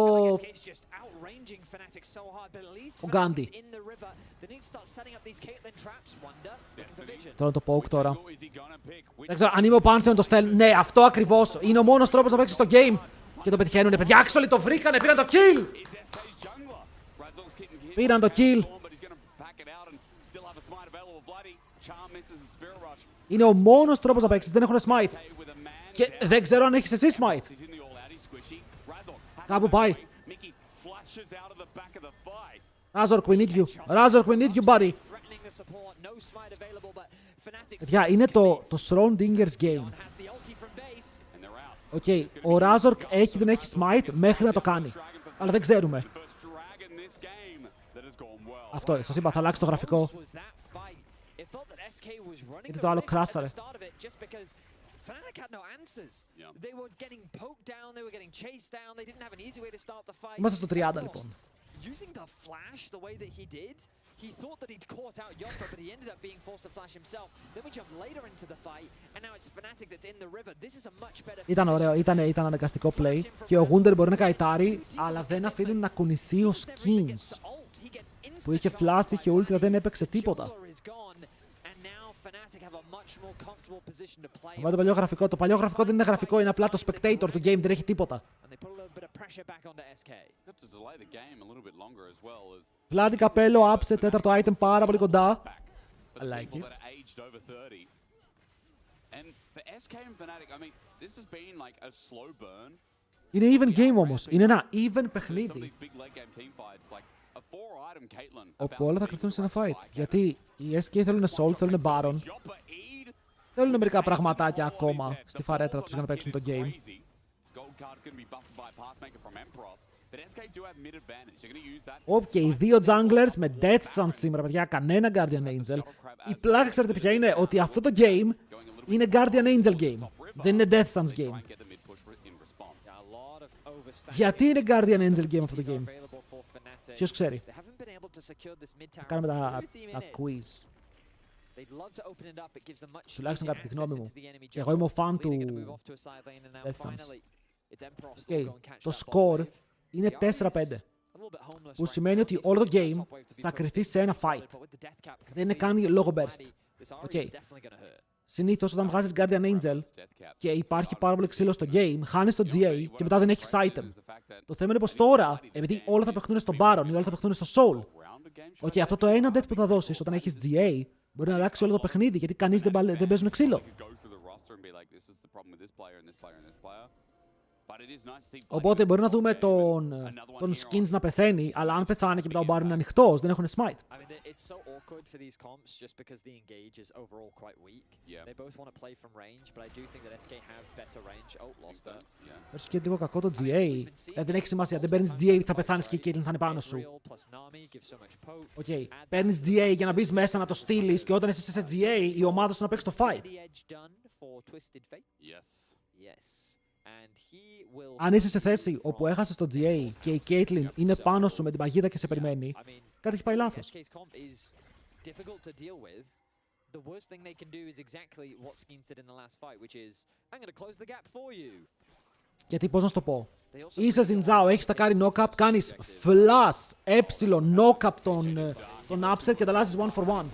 ο Γκάντι. Τώρα το poke τώρα. Δεν ξέρω, αν είμαι ο Pantheon το στέλνω. Ναι, αυτό ακριβώς. Είναι ο μόνος τρόπος να παίξεις το game. Και το πετυχαίνουνε. Παιδιά, actually το βρήκανε, πήραν το kill! Πήραν το kill. Είναι ο μόνος τρόπος να παίξεις, δεν έχουν smite. Και δεν ξέρω αν έχεις εσύ smite. Κάπου πάει. Razork, we need you. Razork, we need you, buddy. Παιδιά, είναι το Schrodinger's game. Οκ, ο Razork έχει δεν έχει smite μέχρι να το κάνει. Αλλά δεν ξέρουμε. Αυτό, σας είπα, θα αλλάξει το γραφικό. Γιατί το άλλο κράσαρε. Είμαστε στο 30 λοιπόν. Using the flash the way that he did, he thought that he'd caught out Yoppa, but he ended up being forced to flash himself. Then we jump later into the fight, and now it's Fnatic that's in the river. This is a much better. Ήταν ωραίο, ήταν αναγκαστικό play. Και ο Wunder μπορεί να καητάρει, αλλά δεν αφήνουν να κουνηθεί ο Skins. Που είχε flash, είχε ultra, δεν έπαιξε τίποτα. Το παλιό γραφικό. Το παλιό γραφικό δεν είναι γραφικό, είναι απλά το spectator του game, δεν έχει τίποτα. Βλάντι καπέλο, upset, τέταρτο item πάρα πολύ κοντά. I like it. Είναι even game όμως, είναι ένα even παιχνίδι. Όπου όλα θα κρυφθούν σε ένα fight. Γιατί οι SK θέλουν soul, θέλουν baron. Θέλουν μερικά πραγματάκια ακόμα στη φαρέτρα τους για να παίξουν το game. Και οι δύο junglers με Death Sun σήμερα, παιδιά, κανένα Guardian Angel. Η πλάκα, ξέρετε ποια είναι, ότι αυτό το game είναι Guardian Angel game. Δεν είναι Death Sun's game. Γιατί είναι Guardian Angel game αυτό το game? Ποιος ξέρει? Θα κάνουμε τα quiz. Τουλάχιστον κατά τη γνώμη μου. Και εγώ είμαι ο φαν του Death Suns. Το score είναι 4-5. Που σημαίνει ότι όλο το game θα κρυφθεί σε ένα fight. Δεν είναι καν λόγω burst. Συνήθως όταν βγάζεις Guardian Angel και υπάρχει πάρα πολύ ξύλο στο game, χάνεις το GA και μετά δεν έχεις item. Το θέμα είναι πως τώρα, επειδή όλα θα παιχτούν στο Baron ή όλα θα παιχτούν στο Soul, αυτό το ένα death που θα δώσεις όταν έχεις GA μπορεί να αλλάξει όλο το παιχνίδι, γιατί κανείς δεν παίζουν ξύλο. Οπότε μπορεί να δούμε τον Skins να πεθαίνει, αλλά αν πεθάνει και μετά ο Baron είναι ανοιχτός, δεν έχουν smite. Έρχεσαι και λίγο κακό το GA. Δεν έχει σημασία, δεν παίρνεις GA, θα πεθάνεις και η Caitlyn θα είναι πάνω σου. Παίρνεις GA για να μπεις μέσα να το στείλεις και όταν είσαι σε GA η ομάδα σου να παίξει το fight. Αν είσαι σε θέση όπου έχασες το GA και η Caitlyn είναι πάνω σου με την παγίδα και σε περιμένει, κάτι έχει πάει λάθος. Γιατί πώς να σου το πω. Είσαι Ζινζάο, έχεις τα κάνει knock-up, κάνεις flash, knock-up τον upset και τα αλλάζεις 1-for-1.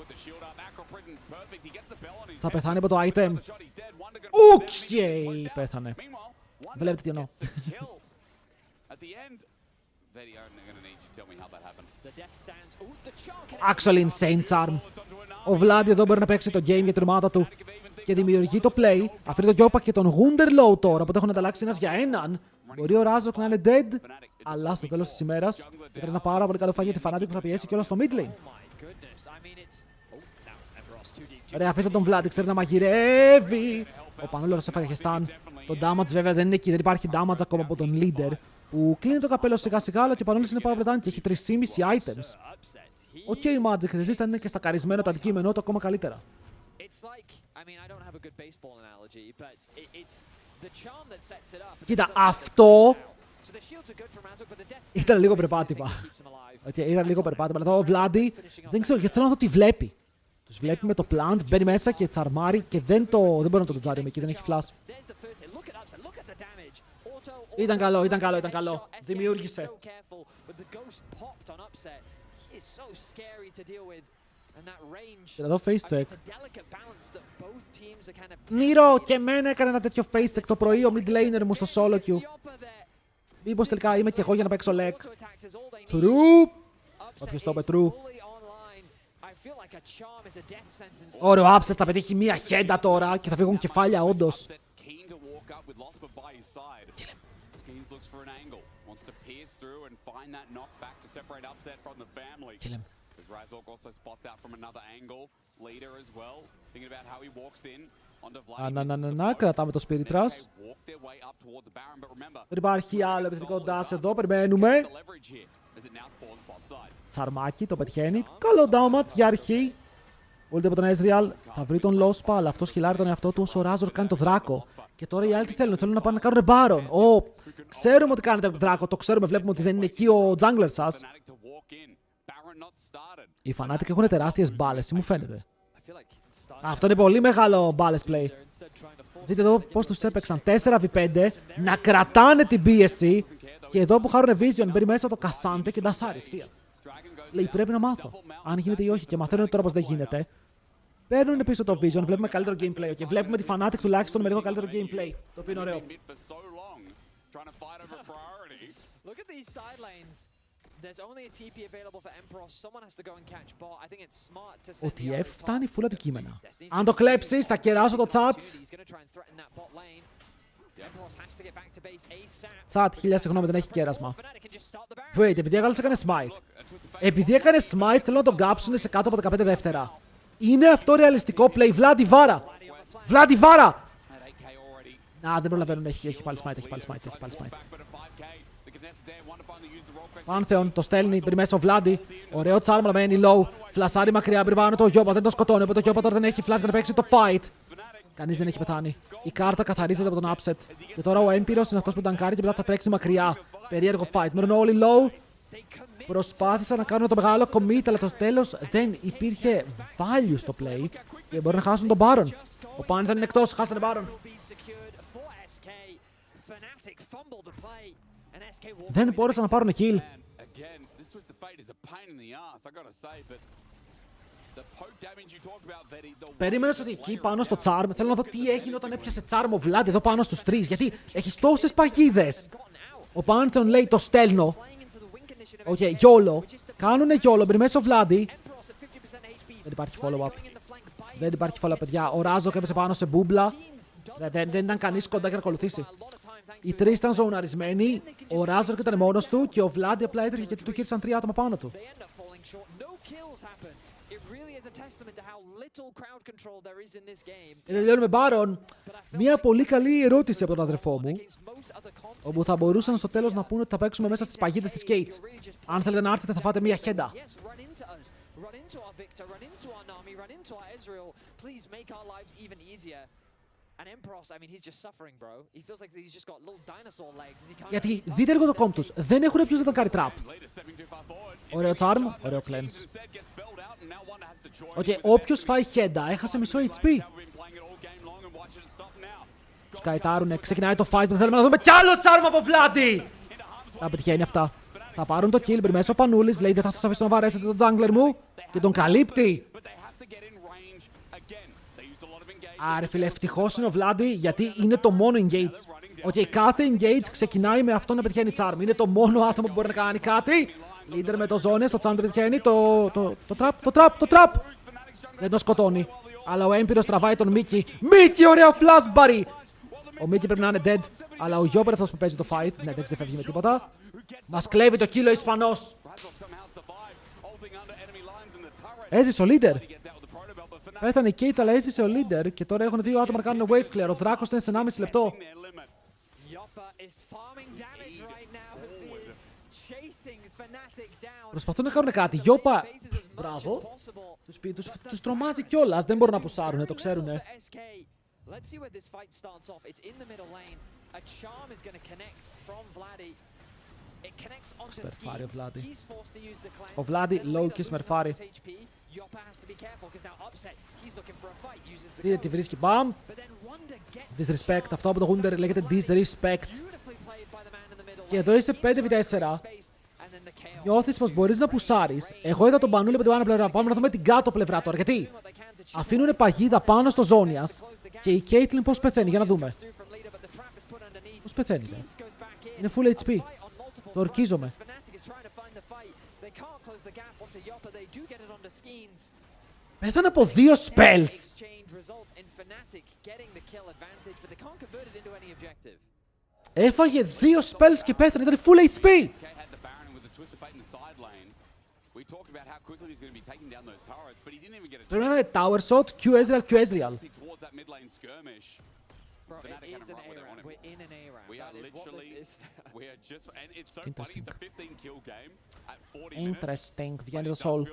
Θα πεθάνει από το item. Πέθανε. Βλέπετε τι εννοώ. Actually insane charm. Ο Βλάντι εδώ μπορεί να παίξει το game για την ομάδα του και δημιουργεί το play. Αφήνει το Yoppa και τον Wunder low τώρα, οπότε έχουν ανταλλάξει ένας για έναν. Μπορεί ο Razork να είναι dead, αλλά στο τέλος της ημέρας ήταν ένα πάρα πολύ καλό φαγί για τη Fnatic που θα πιέσει κιόλας στο mid lane. Ρε, αφήστε τον Vlad, ξέρει να μαγειρεύει. Ο Πανούλωρος έφαγε στάν. Το damage βέβαια δεν είναι εκεί, δεν υπάρχει damage ακόμα από τον leader. Που κλείνει το καπέλο σιγά σιγά, αλλά και ο Πανούλωρος είναι πάρα πολύ και έχει 3,5 items. Η Magic Resistant είναι και στακαρισμένο το αντικείμενό του ακόμα καλύτερα. Κοίτα, αυτό Ήταν λίγο περπάτημα. Ήταν λίγο περπάτημα. Εδώ ο Βλάντι δεν ξέρω γιατί θέλω να δω τι βλέπει. Τους βλέπει με το plant, μπαίνει μέσα και τσαρμάρει και δεν μπορεί να το ντουτζάρει εκεί, δεν έχει flash. Ήταν καλό, ήταν καλό, ήταν καλό. Δημιούργησε. Και εδώ face check. Νίρο, και εμένα έκανε ένα τέτοιο face check το πρωί ο mid laner μου στο solo queue. Μήπως τελικά είμαι κι εγώ για να παίξω leg. True. Όποιος το είπε true. Ωραίο upset, θα πετύχει μία χέντα τώρα και θα φύγουν κεφάλια όντως. Kill him. Να, κρατάμε το Spirit Rush. Δεν υπάρχει άλλο επιθετικό dash εδώ, περιμένουμε. Τσαρμάκι, το πετυχαίνει. Καλό damage για αρχή. Όλτε από τον Ezreal θα βρει τον Lospa, αλλά αυτός χιλάρει τον εαυτό του όσο ο Razor κάνει το δράκο. Και τώρα οι άλλοι τι θέλουν, θέλουν να πάνε να κάνουν Baron. Ξέρουμε ότι κάνετε δράκο, το ξέρουμε, βλέπουμε ότι δεν είναι εκεί ο jungler σας. Οι Fnatic έχουν τεράστιες μπάλες, μου φαίνεται. Αυτό είναι πολύ μεγάλο μπάλες play. Δείτε εδώ πώς τους έπαιξαν 4v5, να κρατάνε την πίεση. Και εδώ που χάρουν Vision μπαίνει μέσα το Cassandre και ντασάρει ευθεία. Λέει πρέπει να μάθω αν γίνεται ή όχι και μαθαίνουν τώρα πως δεν γίνεται. Παίρνουν πίσω το Vision, βλέπουμε καλύτερο gameplay και βλέπουμε τη Fnatic τουλάχιστον με λίγο καλύτερο gameplay. Το οποίο είναι ωραίο. Ο TF φτάνει full αντικείμενα. Αν το κλέψεις θα κεράσω το chat. Chat, χίλια συγγνώμη, δεν έχει κέρασμα. Wait, επειδή έκανε smite. Επειδή έκανε smite θέλω να τον κάψουν σε κάτω από 15 δεύτερα. Είναι αυτό ρεαλιστικό play? Βλάντι βάρα! Βλάντι βάρα! Να, δεν προλαβαίνουν, έχει πάλι smite, έχει πάλι smite. Πάνθεον, το στέλνει, πριν μέσα ο Βλάντι. Ωραίο τσάρμα, μένει low. Φλασάρει μακριά, πριν πάνω το Γιώπα, δεν το σκοτώνει. Οπότε το Γιώπα τώρα δεν έχει flash για να παίξει το fight. Κανείς δεν έχει πεθάνει. Η κάρτα καθαρίζεται από τον upset. Και τώρα ο έμπειρος είναι αυτός που ταγκάρει και μετά θα τρέξει μακριά. Περίεργο fight. Μένουν όλοι low. Προσπάθησαν να κάνουν το μεγάλο commit, αλλά στο τέλος δεν υπήρχε value στο play. Και μπορεί να χάσουν τον Baron. Ο Panther είναι εκτός, χάσανε Baron. Δεν μπόρεσαν να πάρουν kill. Περίμενες ότι εκεί πάνω στο charm, θέλω να δω τι έγινε όταν έπιασε charm ο Vlad εδώ πάνω στους τρεις, γιατί έχεις τόσες παγίδες. Ο Pantheon λέει το στέλνω. Οκ, YOLO. Κάνουνε YOLO, πριν μέσα ο Vlad. Δεν υπάρχει follow-up. Δεν υπάρχει follow-up, παιδιά. Ο Razor έπεσε πάνω σε μπούμπλα. Δεν ήταν κανείς κοντά για να ακολουθήσει. Οι τρεις ήταν ζωουναρισμένοι. Ο Razor ήταν μόνος του και ο Vlad απλά έτρεχε γιατί του γύρισαν 3 άτομα πάνω του. Τελειώνουμε Baron. Μια πολύ καλή ερώτηση από τον αδερφό μου, όπου θα μπορούσαν στο τέλος να πούνε ότι θα παίξουμε μέσα στις παγίδες της Kate. Αν θέλετε να έρθετε θα φάτε μια χέντα. Γιατί δείτε λίγο το κόμπ τους. Δεν έχουν ποιος να τον κάνει trap. Ωραίο charm, ωραίο cleanse. Οκ, όποιος φάει χέντα έχασε μισό HP. Τους καετάρουνε, ξεκινάει το fight, δεν θέλουμε να δούμε κι άλλο charm από Vladi. Θα πετυχαίνει αυτά. Θα πάρουν το kill πριν μέσα ο Πανούλης, λέει δεν θα σας αφήσω να βαρέσετε τον jungler μου. Και τον καλύπτει. Άρε φίλε, ευτυχώς είναι ο Vladi γιατί είναι το μόνο engage. Οκ, κάθε engage ξεκινάει με αυτό να πετυχαίνει charm. Είναι το μόνο άτομο που μπορεί να κάνει κάτι. Leader με το zones, το charm δεν πετυχαίνει. Το trap. Δεν το σκοτώνει. Αλλά ο έμπειρος τραβάει τον Mickey. Mickey, ωραίο flash, buddy! Ο Mickey πρέπει να είναι dead. Αλλά ο Γιώπερ είναι αυτός που παίζει το fight. Ναι, δεν ξεφεύγει με τίποτα. Μας κλέβει το κύλο Ισπανός. Έζησε ο leader. Πέθανε η Kate, αλλά έζησε ο leader. Και τώρα έχουν 2 άτομα να κάνουν wave clear. Ο Δράκος είναι σε 1,5 λεπτό. Προσπαθούν να κάνουν κάτι. Γιώπα. Μπράβο. Τους τρομάζει κιόλας. Δεν μπορούν να πουσάρουνε, το ξέρουνε. Σμερφάρει ο Βλάντι. Ο Βλάντι, low και σμερφάρει. Δείτε τι βρίσκει, μπαμ. Disrespect, αυτό από το Wunder λέγεται disrespect. Και εδώ είσαι 5v4. Νιώθεις πως μπορείς να πουσάρεις. Εγώ είδα τον Πανούλη από την πάνω πλευρά. Πάμε να δούμε την κάτω πλευρά τώρα. Γιατί αφήνουνε παγίδα πάνω στο Ζώνιας. Και η Caitlyn πώς πεθαίνει, για να δούμε. Πώς πεθαίνει, δε. Είναι full HP. Το ορκίζομαι. Πέθανε από 2 spells. Έφαγε 2 spells και πέθανε. Ήταν full HP. Πρέπει να είναι tower shot, Q Ezreal, Q Ezreal. Interesting. Interesting. Βγαίνει το soul.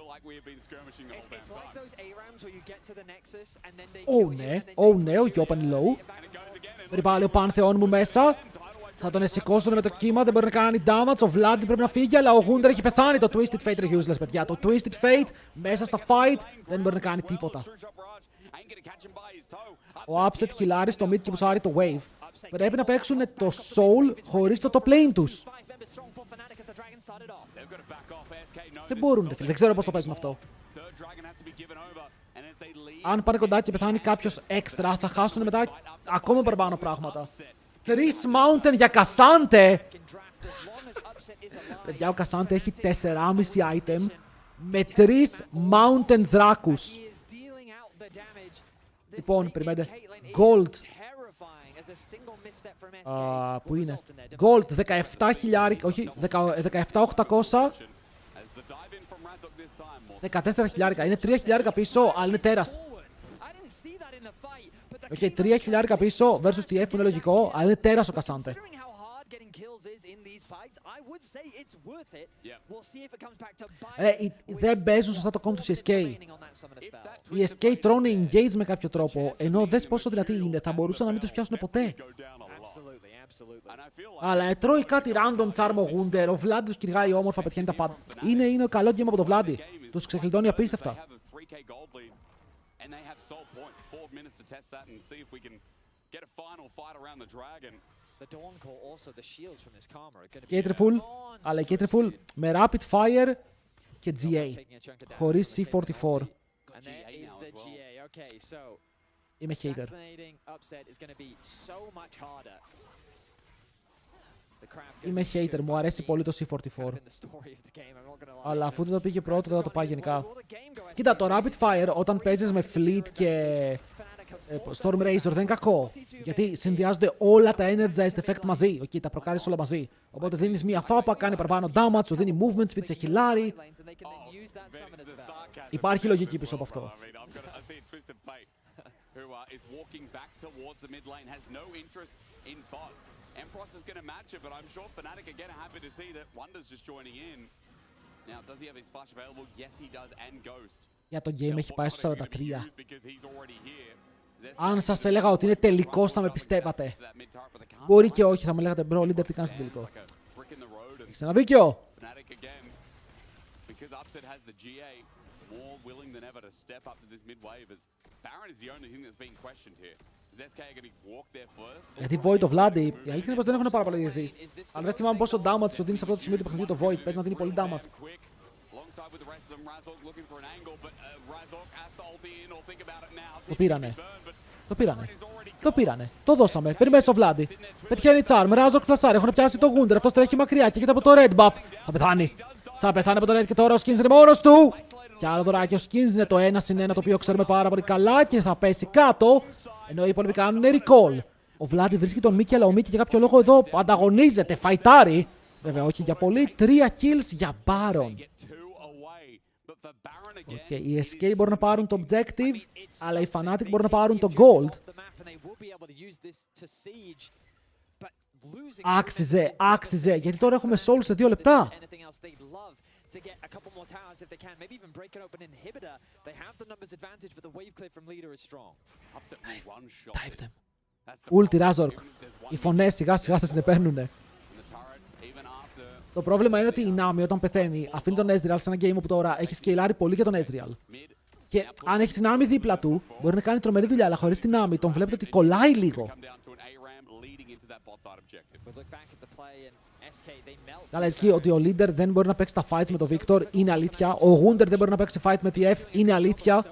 Oh ναι, ο Γιώπαν είναι low. Δεν πάλι ο Πάνθεον μου μέσα. Θα τον σηκώσουν με το κύμα, δεν μπορεί να κάνει damage. Ο Vlad πρέπει να φύγει, αλλά ο Wunder έχει πεθάνει. Το Twisted Fate είναι useless, παιδιά. Το Twisted Fate μέσα στα fight δεν μπορεί να κάνει τίποτα. Ο Upset χιλάρει στο mid και πουσάρει το wave. Πρέπει να παίξουν το soul χωρίς το top lane τους. Δεν μπορούν, δεν ξέρω πώς το παίζουν αυτό. Αν πάνε κοντά και πεθάνει κάποιος έξτρα, θα χάσουν μετά ακόμα παραπάνω πράγματα. 3 mountain για Κασάντε! Παιδιά, ο Κασάντε έχει 4,5 item με 3 mountain δράκους. Λοιπόν, περιμένετε. Gold. Πού είναι? Gold, 17.000, όχι, 17.800. 14.000, είναι 3.000 πίσω, αλλά είναι τέρας. Οκ, 3.000 πίσω versus TF που είναι λογικό, αλλά είναι τέρας ο Κασάντε. Δεν παίζουν σωστά το κόμμα τους οι SK. Οι SK τρώνε engage με κάποιο τρόπο, ενώ δες πόσο δυνατοί είναι, θα μπορούσαν να μην τους πιάσουν ποτέ. Αλλά τρώει κάτι random charm ο Wunder, ο Vlad τους κυνηγάει όμορφα, πετυχαίνει τα πάντα. Είναι καλό game από το Vlad, τους ξεκλειδώνει απίστευτα. Caterful, αλλά η Caterful με rapid fire και GA, χωρίς C44. Είμαι hater. Είμαι hater, μου αρέσει πολύ το C44. Αλλά αφού δεν το πήγε πρώτο, δεν θα το πάει γενικά. Κοίτα, το rapid fire όταν παίζεις με fleet και Storm Razor δεν είναι κακό. Γιατί συνδυάζονται όλα τα energized effect μαζί. Okay, τα προκάρεις όλα μαζί. Οπότε δίνεις μια φάπα, κάνει παραπάνω damage, σου δίνει movement speed, σε χιλάρι. Υπάρχει λογική πίσω από αυτό. Για το game έχει πάει στο 43. Αν σας έλεγα ότι είναι τελικός θα με πιστεύατε. Μπορεί και όχι, θα με λέγατε bro, leader τι κάνεις στο τελικό. Έχεις ένα δίκιο. Γιατί Void το Vlad, η αλήθεια είναι πως δεν έχουν πάρα πολύ resist. Αλλά δεν θυμάμαι πόσο damage σου δίνει σε αυτό το σημείο του παιχνιδιού το Void. Παίζει να δίνει πολύ damage. Το πήρανε. Το πήρανε. Το πήρανε. Το δώσαμε. Περιμένει στο Vlad. Πετυχαίνει Charm. Razork φλασάρει. Έχουν πιάσει το Wunder. Αυτός τρέχει μακριά και έχετε από το Red buff. Θα πεθάνει. Θα πεθάνει από το Red και τώρα ο Skins είναι μόνος του. Και άλλο δωράκι. Ο Skins είναι το 1-1 το οποίο ξέρουμε πάρα πολύ καλά και θα πέσει κάτω. Ενώ οι υπόλοιποι κάνουν recall. Ο Vlad βρίσκει τον Mickey, αλλά ο Mickey για κάποιο λόγο εδώ ανταγωνίζεται. Φαϊτάρει. Βέβαια όχι για πολύ. 3 kills για Baron. Okay, οι SK μπορούν να πάρουν το objective, αλλά οι Fnatic μπορούν να πάρουν το gold. Άξιζε, γιατί τώρα έχουμε soul σε 2 λεπτά. Dive them. Ulti Razork. Οι φωνές σιγά σιγά σας συνεπαίρνουνε. Το πρόβλημα είναι ότι η Nami όταν πεθαίνει αφήνει τον Ezreal σε ένα game όπου τώρα έχει σκεϊλάρει πολύ για τον Ezreal. Και αν έχει την Nami δίπλα του, μπορεί να κάνει τρομερή δουλειά, αλλά χωρίς την Nami τον βλέπετε ότι κολλάει λίγο. Αλλά ισχύει ότι ο Leader δεν μπορεί να παίξει τα fights με τον Victor, είναι αλήθεια. Ο Wunder δεν μπορεί να παίξει fight με τη F, είναι αλήθεια.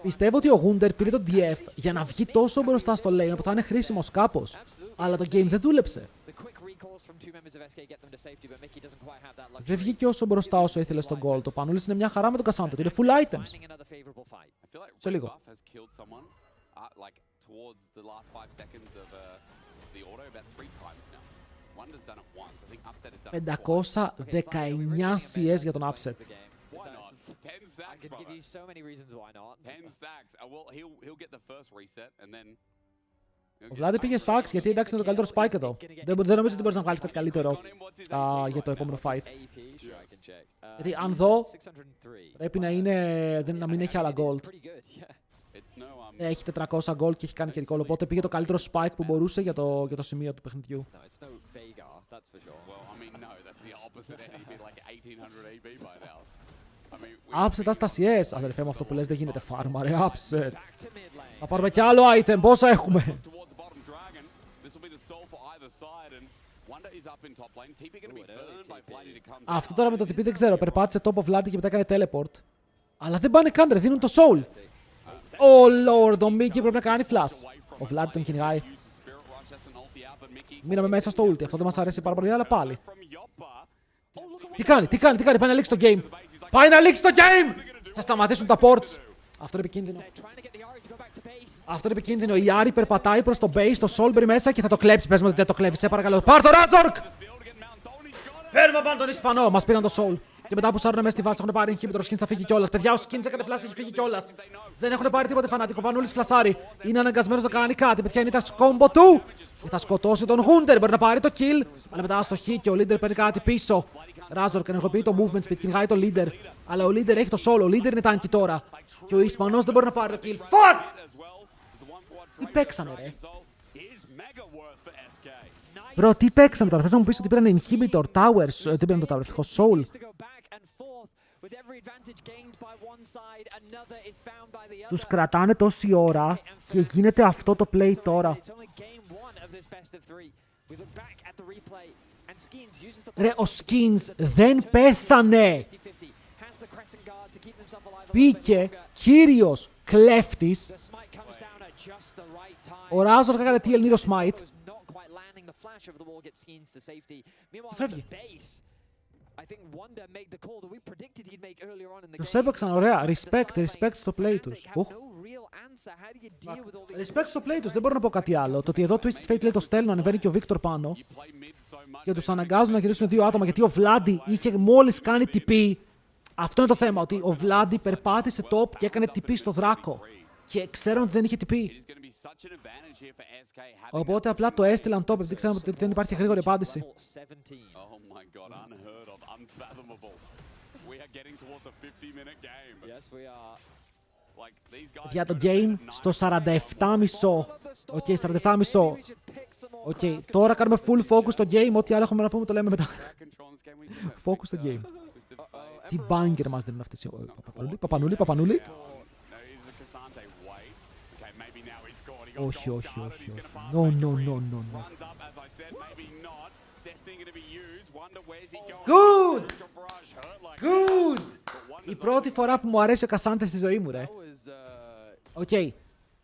Πιστεύω ότι ο Wunder πήρε τον DF για να βγει τόσο μπροστά στο lane που θα είναι χρήσιμος κάπως. Αλλά το game δεν δούλεψε. Δεν βγήκε όσο μπροστά όσο ήθελε στον goal. Το Πανούλης είναι μια χαρά με τον Cassandra. Είναι full items. Σε λίγο. 519 CS για τον upset. I could give you so many reasons why not. 10 stacks. Well, he'll get the first reset and then. Ο Βλάδι πήγε stacks γιατί εντάξει είναι το καλύτερο spike εδώ. Δεν νομίζω ότι μπορείς να βγάλεις κάτι καλύτερο για το επόμενο fight. Γιατί αν δω, πρέπει να είναι, να μην έχει άλλα gold. Έχει 400 gold και έχει κάνει και recall, οπότε πήγε το καλύτερο spike που μπορούσε για το σημείο του παιχνιδιού. Upset στα CS, αδερφέ μου, αυτό που λες δεν γίνεται φάρμα, ρε, upset. Θα πάρουμε κι άλλο item, πόσα έχουμε. Αυτό τώρα με το TP δεν ξέρω, περπάτησε top of Vlad και μετά έκανε teleport. Αλλά δεν πάνε καν, ρε, δίνουν το soul. Oh lord, ο Mickey πρέπει να κάνει flash. Ο Vlad τον κυνηγάει. Μείναμε μέσα στο ulti, αυτό δεν μας αρέσει πάρα πολύ, αλλά πάλι. Τι κάνει, πάει να λήξει το game. Πάει να λήξει το game! Θα σταματήσουν τα ports. Αυτό είναι επικίνδυνο. Αυτό είναι επικίνδυνο. Η Άρη περπατάει προς το base, το Solberry μέσα και θα το κλέψει. Πες μου ότι δεν το κλέβει, σε παρακαλώ. Πάρ' το Razork! Παίρνουμε πάνω τον Ισπανό, μας πήραν το Soul. Και μετά που σάρουν μέσα στη βάση έχουν πάρει inhibitor, ο Skins θα φύγει κιόλας. Παιδιά, ο Skins έκανε flash, έχει φύγει κιόλας. Δεν έχουν πάρει τίποτε φανάτικο. Πανούλης φλασάρει. Είναι αναγκασμένος να κάνει κάτι. Παιδιά, είναι τα combo του. Και θα σκοτώσει τον Hunter. Μπορεί να πάρει το kill. Αλλά μετά στο χ και ο Leader παίρνει κάτι πίσω. Razork ενεργοποιεί το movement speed, κυνηγάει το Leader. Αλλά ο Leader έχει το solo. Ο Leader είναι tanky τώρα. Και ο Ισπανός δεν μπορεί να πάρει το kill. Fuck! Τι παίξανε, ρε. Bro, τι παίξανε τώρα. Θες να μου πεις ότι πήραν inhibitor, towers. Δεν πήραν το tower, ευτυχώς soul. Τους κρατάνε τόση ώρα και γίνεται αυτό το play τώρα. Ρε, ο Skins δεν πέθανε. Μπήκε κύριος κλέφτης. Ο Razork έκανε TL Nero Smite. Φεύγει. Τους έπαιξαν ωραία. Respect στο play τους. Respect στο play τους. Δεν μπορώ να πω κάτι άλλο. Το ότι εδώ Twisted Fate λέει το στέλνω, ανεβαίνει και ο Victor πάνω και τους αναγκάζουν να γυρίσουν δύο άτομα γιατί ο Vladi είχε μόλις κάνει TP. Αυτό είναι το θέμα. Ότι ο Vladi περπάτησε top και έκανε TP στο Δράκο. Και ξέρουν ότι δεν είχε TP. Οπότε απλά το έστειλαν top επειδή ξέρουν ότι δεν υπάρχει γρήγορη απάντηση. Για το game στο 47,5. Οκ, 47,5. Οκ, τώρα κάνουμε full focus στο game. Ό,τι άλλο έχουμε να πούμε το λέμε μετά. Focus στο game. Τι banger μας δίνουν αυτές οι... Παπανούλη. Όχι. No. Good! Η πρώτη φορά που μου αρέσει ο Cassandra στη ζωή μου, ρε. Οκ.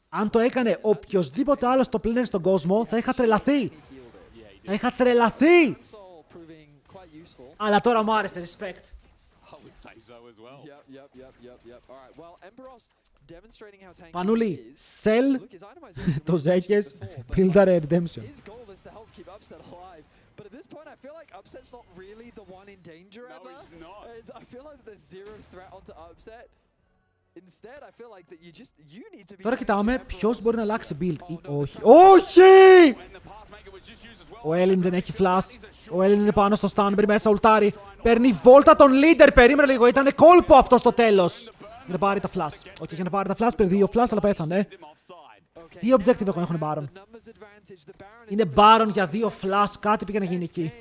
Αν το έκανε οποιοσδήποτε άλλος στο player στον κόσμο, θα είχα τρελαθεί. Αλλά τώρα μου άρεσε, respect. Πανούλη, sell το Ζέκες, build a redemption. But at this point, I feel like Upset's not really the one in danger ever. No, he's not. I feel like there's zero threat onto Upset. Instead, I feel like that you need to be... Τώρα κοιτάμε ποιος μπορεί να αλλάξει build. Όχι! Ο Έλλην δεν έχει flash. Ο Έλλην είναι πάνω στο stun, μπαίνει μέσα ουλτάρι. Παίρνει βόλτα τον leader, περίμενε λίγο. Ήτανε κόλπο αυτό στο τέλος. Για να πάρει τα flash. Όχι, για να πάρει τα flash, πήρε δύο flash, αλλά πέθανε. Τι objective έχουν Baron. Είναι Baron για 2 flash, κάτι πήγε να γίνει εκεί.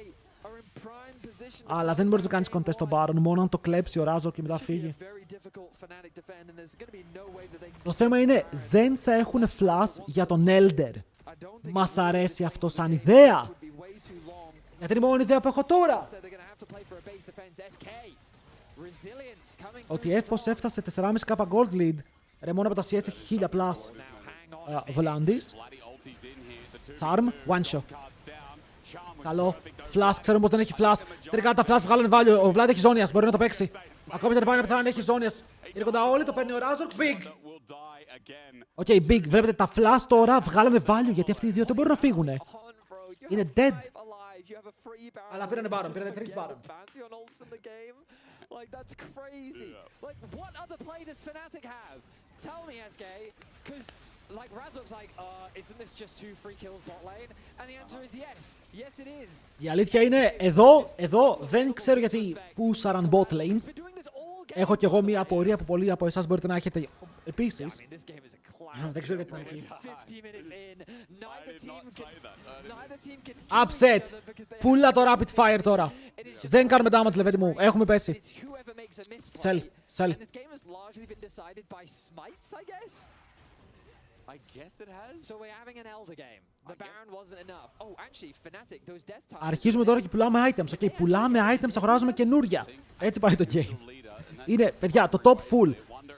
Αλλά δεν μπορείς να κάνεις contest στον Baron, μόνο αν το κλέψει ο Razork και μετά φύγει. Το θέμα είναι, δεν θα έχουν flash για τον Elder. Μας αρέσει αυτό σαν ιδέα. Γιατί είναι η μόνη ιδέα που έχω τώρα. Ότι Εύπος έφτασε 4,5k gold lead. Ρε, μόνο από τα CS έχει 1000 plus. Volandis. Charm, one shot. Καλό. Flash, ξέρουμε πως δεν έχει flash. Τελικά τα flash βγάλανε value. Ο Vlad έχει ζώνιας, μπορεί να το παίξει. Ακόμη και αν πάει να πεθάνει, έχει ζώνιας. Είναι κοντά όλοι, το παίρνει ο Razork. Big! Οκ, big. Βλέπετε τα flash τώρα βγάλανε value γιατί αυτοί οι δύο δεν μπορούν να φύγουνε. Είναι dead. Αλλά πήρανε Baron, πήρανε 3 Baron. Like, that's crazy. Like, what other play does Fnatic have? Tell me, SK. Because, like, Razork's like, isn't this just 2 free kills bot lane? And the answer is yes. Yes, it is. Η αλήθεια είναι, εδώ δεν ξέρω γιατί πούσαραν bot lane. Έχω κι εγώ μία απορία που πολλοί από εσάς μπορείτε να έχετε επίσης. Δεν ξέρω γιατί είναι εκεί. Upset. Πούλα το rapid fire τώρα. Δεν κάνουμε damage, λεβέντη μου. Έχουμε πέσει. Sell. Αρχίζουμε τώρα και πουλάμε items. Okay, πουλάμε items, αγοράζουμε καινούρια. Έτσι πάει το game. Είναι, παιδιά, το top full.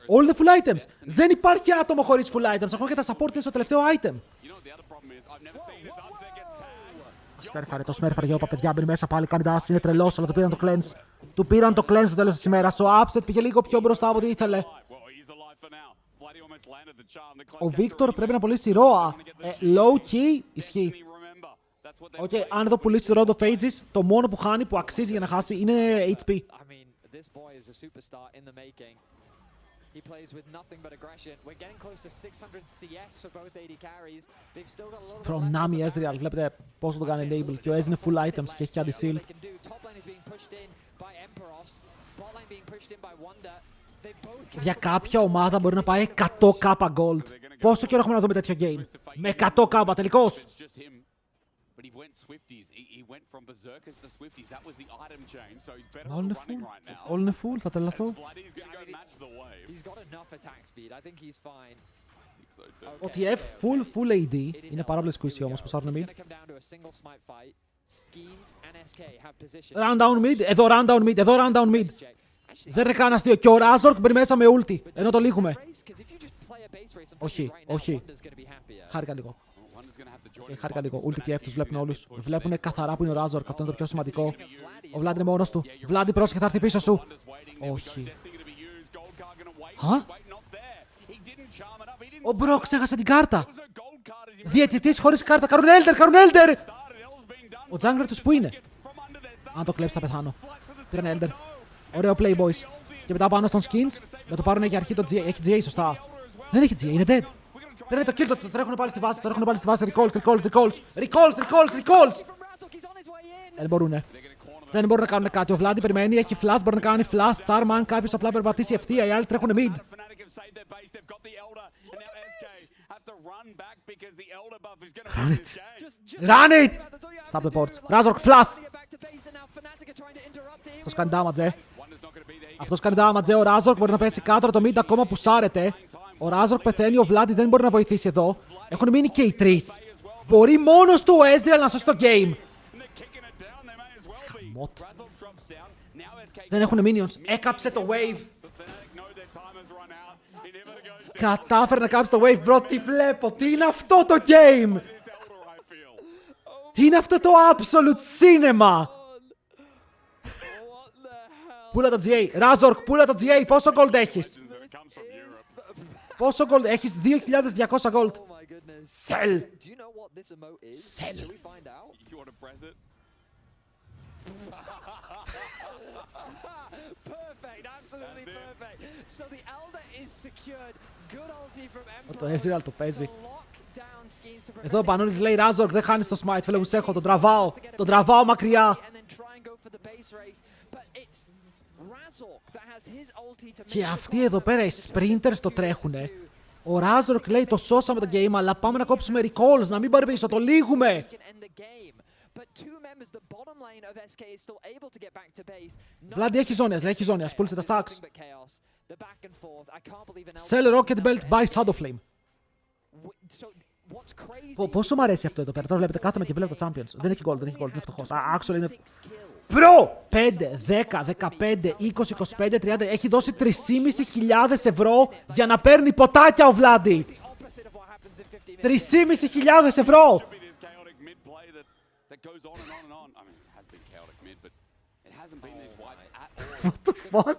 All the full items. Δεν υπάρχει άτομο χωρίς full items. Ακόμα και τα support είναι στο τελευταίο item. Το Smurfer Γιώπα, παιδιά, μπαίνει μέσα πάλι, κάνει dash, είναι τρελός, αλλά του πήραν το cleanse. Του πήραν το cleanse στο τέλος της ημέρας. Ο Upset πήγε λίγο πιο μπροστά από ό,τι ήθελε. Ο Victor πρέπει να πουλήσει ροα. Low key, ισχύει. Okay, αν εδώ πουλήσει το Road of Ages, το μόνο που χάνει, που αξίζει για να χάσει, είναι HP. He plays with nothing but aggression. We're getting close to 600 CS for both AD carries. They've still got a lot of From Nami Ezreal, βλέπετε πόσο το κάνει enable και ο Ez είναι full items και έχει και anti-shield. Για κάποια ομάδα μπορεί να πάει 100k gold. Πόσο καιρό έχουμε να δούμε τέτοιο game? Με 100k τελικώς. All είναι full, θα τρελαθώ. Ότι F full AD είναι πάρα πολύ squishy όμως που σάρουν mid. Round down mid, εδώ round down mid. Δεν είναι κανένας δύο και ο Razork μπαίνει μέσα με ulti, ενώ το λύγουμε. Όχι. Χάρηκα λίγο. Χάρηκα λίγο. Ulti TF τους βλέπουν όλους. Βλέπουν καθαρά που είναι ο Razork, αυτό είναι το πιο σημαντικό. Ο Vlad είναι μόνος του. Vlad, πρόσεχε, θα έρθει πίσω σου. Όχι. Ο Μπρο ξέχασε την κάρτα. Διαιτητής χωρίς κάρτα. Κάνουν Elder. Ο jungler τους που είναι? Αν το κλέψει θα πεθάνω. Πήραν Elder. Ωραίο play boys. Και μετά πάνω στον skins. Να το πάρουν για αρχή το GA. Έχει GA σωστά. Δεν έχει GA, είναι dead. Πήρανε το kill, το τρέχουν πάλι στη βάση. Recalls. Δεν μπορούνε. Δεν μπορούν να κάνουν κάτι. Ο Vlad περιμένει, έχει flash, μπορεί να κάνει flash, charm, αν κάποιος απλά περπατήσει ευθεία, οι άλλοι τρέχουν mid. Run it! Stop the ports. Razork, flash! Αυτός κάνει damage, ο Razork μπορεί να πέσει κάτω, το mid ακόμα πουσάρεται. Ο Razork πεθαίνει, ο Vlad δεν μπορεί να βοηθήσει εδώ. Έχουν μείνει και οι τρεις. Μπορεί μόνος του ο Ezreal να σώσει το game. Δεν έχουν minions. Έκαψε το wave. Κατάφερε να κάψει το wave, bro. Τι βλέπω. Τι είναι αυτό το game. Τι είναι αυτό το absolute cinema. Πούλα το GA. Razork, πούλα το GA. Πόσο gold έχεις? Πόσο gold? Έχεις 2.200 gold. Sell. Το Ezreal το παίζει. Εδώ ο Πανούλης λέει Razork δεν χάνεις το smite. Φίλε μου σε έχω, τον τραβάω μακριά. Και αυτοί εδώ πέρα οι sprinters το τρέχουνε. Ο Razork λέει το σώσαμε το game, αλλά πάμε να κόψουμε recalls, να μην πάρει πίσω, το λύγουμε. Βλάντι έχει ζώνες, λέει έχει ζώνες, πούλησε τα stacks. Sell Rocket Belt, buy Shadow Flame. Πόσο μου αρέσει αυτό εδώ πέρα, τώρα βλέπετε κάθομαι και βλέπω τα Champions. Δεν έχει gold, δεν έχει gold, είναι φτωχός. Actually είναι... Bro! 5, 10, 15, 20, 25, 30. Έχει δώσει 3.500 ευρώ για να παίρνει ποτάκια ο Βλάντι. 3.500 ευρώ! What the fuck?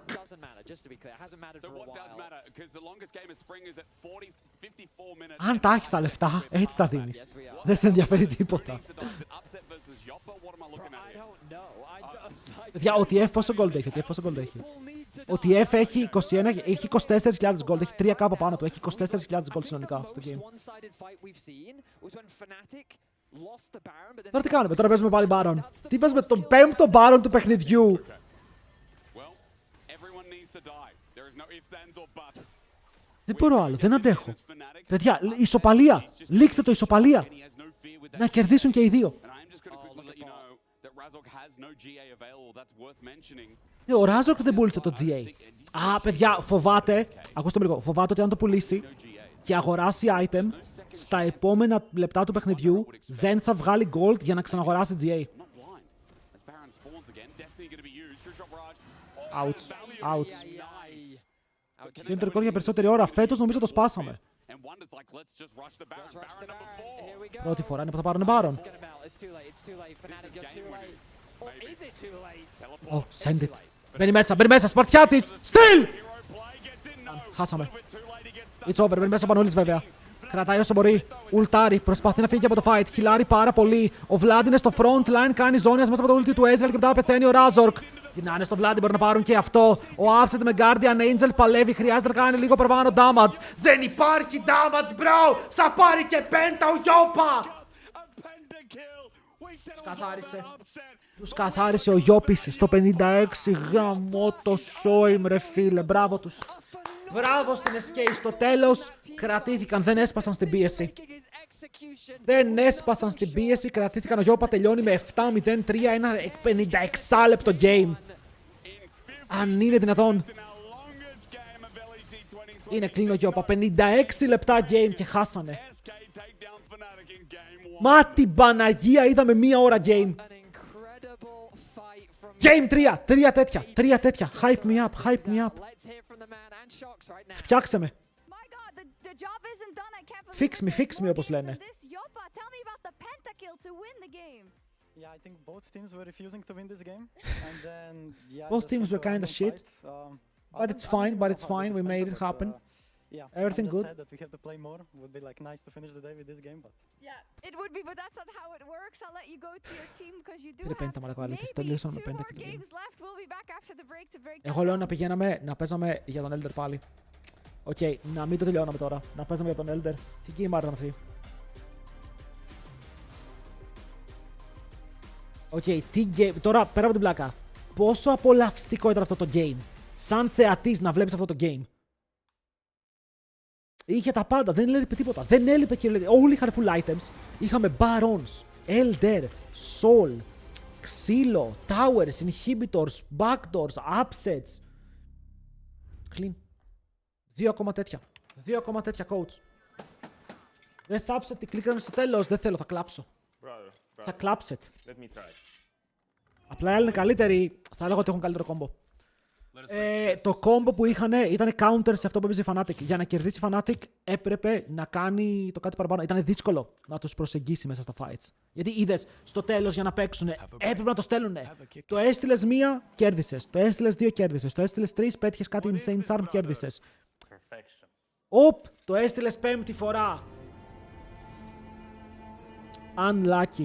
Αν τα έχεις τα λεφτά, έτσι τα δίνεις. Δεν σε ενδιαφέρει τίποτα. Παιδιά, ο TF πόσο gold έχει, ο TF έχει 21, έχει 24.000 gold, έχει 3k πάνω του, έχει 24.000 gold συνολικά στο game. Τώρα τι κάνουμε, τώρα παίζουμε πάλι Baron. Τι παίζουμε, τον 5ο Baron του παιχνιδιού. Δεν μπορώ άλλο, δεν αντέχω. Παιδιά, ισοπαλία, λήξτε το ισοπαλία. Να κερδίσουν και οι δύο. Ο Razork δεν πούλησε το GA. Α, παιδιά, φοβάται, ακούστε με λίγο, φοβάται ότι αν το πουλήσει και αγοράσει item, στα επόμενα λεπτά του παιχνιδιού δεν θα βγάλει gold για να ξαναγοράσει GA. Ouch. Είναι το ρεκόρ για περισσότερη ώρα. Φέτος νομίζω το σπάσαμε. Πρώτη φορά είναι που θα πάρουν Baron. Oh, send it. Μπαίνει μέσα, Σπαρτιάτης. Still! Χάσαμε. It's over, μπαίνει μέσα Πανούλης βέβαια. Κρατάει όσο μπορεί. Ουλτάρι, προσπαθεί να φύγει από το fight. Χιλάρει πάρα πολύ. Ο Vlad είναι στο front line, κάνει ζώνιας μέσα από το ulti του Ezreal και μετά πεθαίνει ο Razork. Γυρνάνε στο Vlad, μπορεί να πάρουν και αυτό. Ο Upset με Guardian Angel παλεύει, χρειάζεται να κάνει λίγο παραπάνω damage. Δεν υπάρχει damage, bro! Θα πάρει και πέντα ο Γιώπα! Τους καθάρισε ο Γιώπης στο 56. Γαμώ το σόιμ ρε φίλε, μπράβο τους. Μπράβο στην SK, στο τέλος κρατήθηκαν, δεν έσπασαν στην πίεση. Κρατήθηκαν, ο Γιώπα τελειώνει με 7-0-3, ένα 56 λεπτό game. Αν είναι δυνατόν. Είναι clean ο Γιώπα, 56 λεπτά game και χάσανε. Μα την Παναγία, είδαμε μία ώρα game. Game 3, τρία τέτοια. Hype me up. Φτιάξε με. Fix me όπως λένε. Both teams were kind of shit. But it's fine, we made it happen. Everything good. Πήρε πέντα μαλακαλίτης, τελείωσαν με πέντα και το game. Εγώ λέω να παίζαμε για τον Elder πάλι. Οκ, να μην το τελειώναμε τώρα, να παίζαμε για τον Elder. Τι game ήταν αυτή. Οκ, τι game, τώρα πέρα από την πλάκα. Πόσο απολαυστικό ήταν αυτό το game. Σαν θεατής να βλέπεις αυτό το game. Είχε τα πάντα, δεν έλειπε τίποτα. Δεν έλειπε και όλοι είχαν full items. Είχαμε barons, elder, soul, ξύλο, towers, inhibitors, backdoors, upsets. Clean. Δύο ακόμα τέτοια coach. Δεν upset, τι κλίκαμε στο τέλος. Δεν θέλω, θα κλάψω. Θα κλάψετε. Απλά οι άλλοι είναι καλύτεροι. Θα έλεγα ότι έχουν καλύτερο κόμπο. Το combo που είχαν ήταν counter σε αυτό που έπαιζε η Fnatic. Για να κερδίσει η Fnatic έπρεπε να κάνει το κάτι παραπάνω. Ήταν δύσκολο να τους προσεγγίσει μέσα στα fights. Γιατί είδες στο τέλος για να παίξουν έπρεπε να το στέλνουνε. Το έστειλες μία, κέρδισες. Το έστειλες δύο, κέρδισες. Το έστειλες τρεις, πέτυχες κάτι insane charm, κέρδισες. Το έστειλες πέμπτη φορά. Unlucky.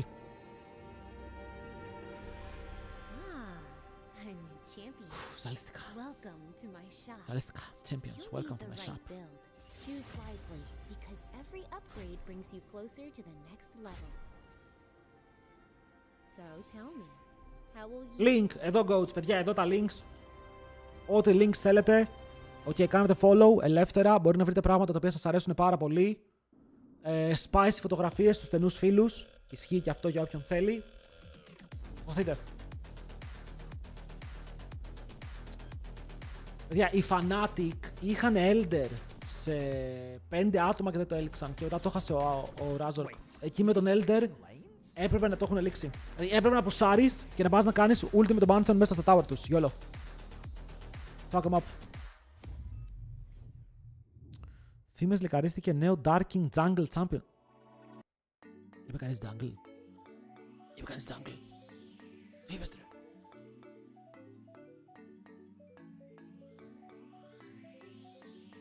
Ζαλίστηκα. Champions, welcome to my shop. Choose wisely, because every upgrade brings you closer to the next level. So tell me, how will you... Link, εδώ goats, παιδιά, εδώ τα links. Ό,τι links θέλετε Οκ, κάνετε follow ελεύθερα. Μπορεί να βρείτε πράγματα τα οποία σας αρέσουν πάρα πολύ. Spicy φωτογραφίες στους στενούς φίλους. Ισχύει και αυτό για όποιον θέλει. Οθείτε. Παιδιά, οι Fnatic είχαν Elder σε 5 άτομα και δεν το έληξαν. Και μετά το έχασε ο Razor. Εκεί με τον Elder έπρεπε να το έχουν ελήξει. Δηλαδή έπρεπε να πουσάρεις και να πας να κάνεις ulti με τον Pantheon μέσα στα tower τους. YOLO. Fuck em up. Φήμες λικαρίστηκε νέο Darking Jungle Champion. Είπε κανείς Jungle. Είπε κανείς Jungle. Τι είπες τρε.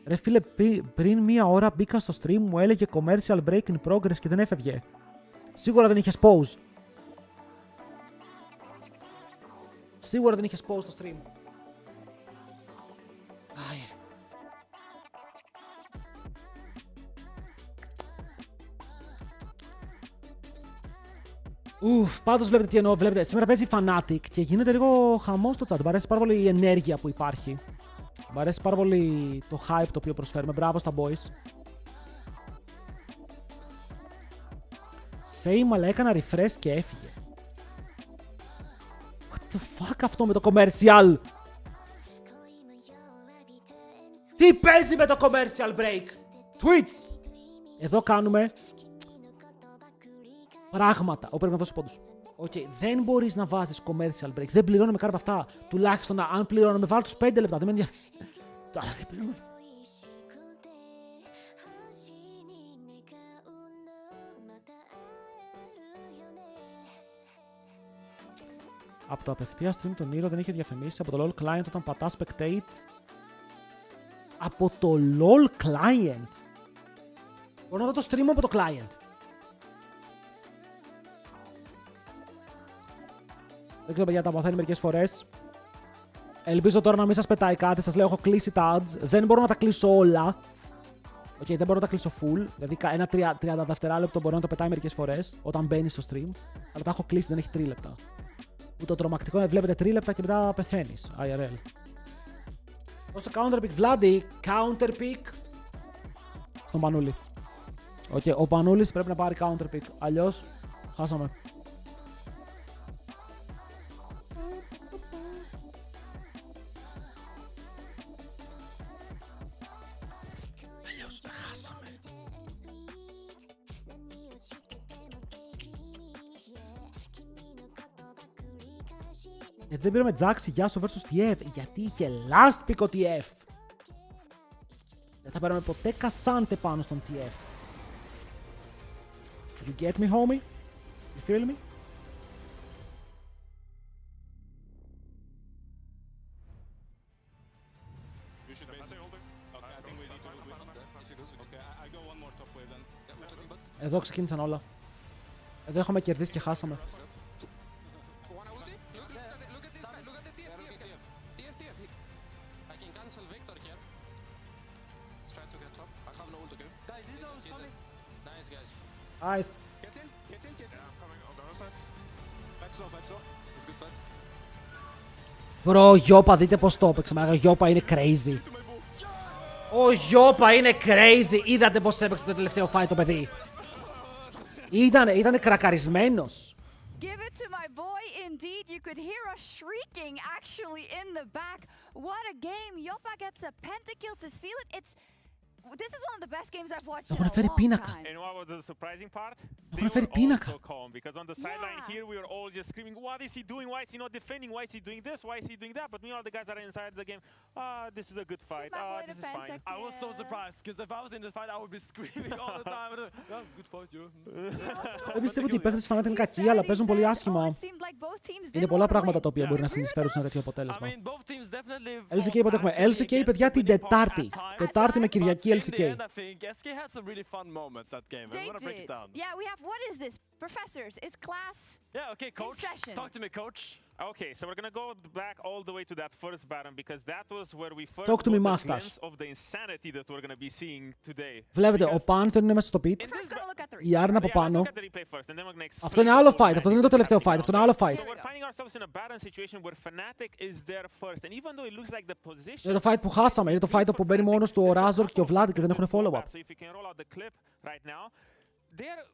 Ρε φίλε, πριν μία ώρα μπήκα στο stream, μου έλεγε commercial break in progress και δεν έφευγε. Σίγουρα δεν είχες pause. Σίγουρα δεν είχες pause στο stream. Πάντως βλέπετε τι εννοώ. Βλέπετε, σήμερα παίζει Fnatic και γίνεται λίγο χαμός στο chat. Μ' αρέσει πάρα πολύ η ενέργεια που υπάρχει. Μ' αρέσει πάρα πολύ το hype το οποίο προσφέρουμε. Μπράβο στα boys. Same, αλλά έκανα refresh και έφυγε. What the fuck αυτό με το commercial. Τι παίζει με το commercial break. Twitch. Εδώ κάνουμε πράγματα. Πρέπει να δώσει πόντους. Okay, δεν μπορείς να βάζεις commercial breaks. Δεν πληρώνουμε κάρτα από αυτά. Τουλάχιστον αν πληρώνουμε, βάλω τους 5 λεπτά. Δεν με ενδιαφέρει. Τώρα δεν πληρώνουμε. Από το απευθεία stream τον Ήρο δεν είχε διαφημίσει. Από το LOL client όταν πατάς spectate. Από το LOL client. Μπορώ να δω το stream από το client. Δεν ξέρω παιδιά, τα μαθαίνει μερικές φορές. Ελπίζω τώρα να μην σας πετάει κάτι. Σας λέω, έχω κλείσει τα ads. Δεν μπορώ να τα κλείσω όλα. Δεν μπορώ να τα κλείσω full. Δηλαδή ένα 30 δευτεράλεπτο μπορώ να το πετάει μερικές φορές όταν μπαίνει στο stream. Αλλά τα έχω κλείσει, δεν έχει 3 λεπτά. Που το τρομακτικό είναι βλέπετε 3 λεπτά και μετά πεθαίνεις. IRL. Όσο counter pick, Vladi, counter pick. Στον Πανούλη. Ο Πανούλης πρέπει να πάρει counter pick. Αλλιώς χάσαμε. Γιατί δεν πήραμε Τζάξι Γιάσο vs TF. Γιατί είχε last pick ο TF. Δεν θα πέραμε ποτέ Κασάντε πάνω στον TF. You get me, homie? You feel me? Εδώ ξεκίνησαν όλα. Εδώ έχουμε κερδίσει και χάσαμε. Nice. Bro, ο Γιώπα, δείτε πως το έπαιξε. Ο Γιώπα είναι crazy. Ο Γιώπα είναι crazy. Είδατε πως έπαιξε το τελευταίο fight το παιδί. Ήτανε κρακαρισμένος. Give it to my boy, indeed. You could hear us shrieking actually in the back. What a game. Yopa gets a pentakill to seal it. This is one of the best games I've watched in a long time. And what was the surprising part? They were also calm because on the sideline here we were all just screaming, "What is he doing? Why is he not defending? Why is he doing this? Why is he doing that?" But meanwhile, the guys are inside the game. This is a good fight. This is fine. I was so surprised because if I was in this fight, I would be screaming all the time. Good fight, Δεν πιστεύω ότι οι παίκτες Fnatic είναι κακοί, αλλά παίζουν πολύ άσχημα. Είναι πολλά πράγματα τα οποία μπορεί να συνεισφέρουν σε ένα τέτοιο αποτέλεσμα. LCK είπατε έχουμε. LCK παιδιά την Τετάρτη. Τετάρτη με Κυριακή LCK. SK had some really fun moments that game. I want to break it down. Yeah, we have, what is this? Professors, it's class. Yeah, okay, coach. Talk to me, coach. Okay, so we're gonna go back all the way to that first Baron because that was where we first Talk to me, got the Masters. glimpse of the insanity that we're gonna be seeing today. Βλέπετε, ο Because Panther είναι μέσα στο pit. in this First, gotta look at the Η Άρνα από let's πάνω. look at the replay first, and then we're gonna Αυτό είναι explain άλλο the whole fight. Αυτό δεν είναι το magic τελευταίο that's fight. Αυτό είναι happening άλλο down fight. there. So we're finding ourselves in a Baron situation where Fnatic is there first, and even though it looks like the position. Είναι το fight που χάσαμε. Είναι το fight όπου μπαίνει μόνος του ο Razor και ο Vlad και δεν έχουν follow-up. So if you can roll out the clip right now, they're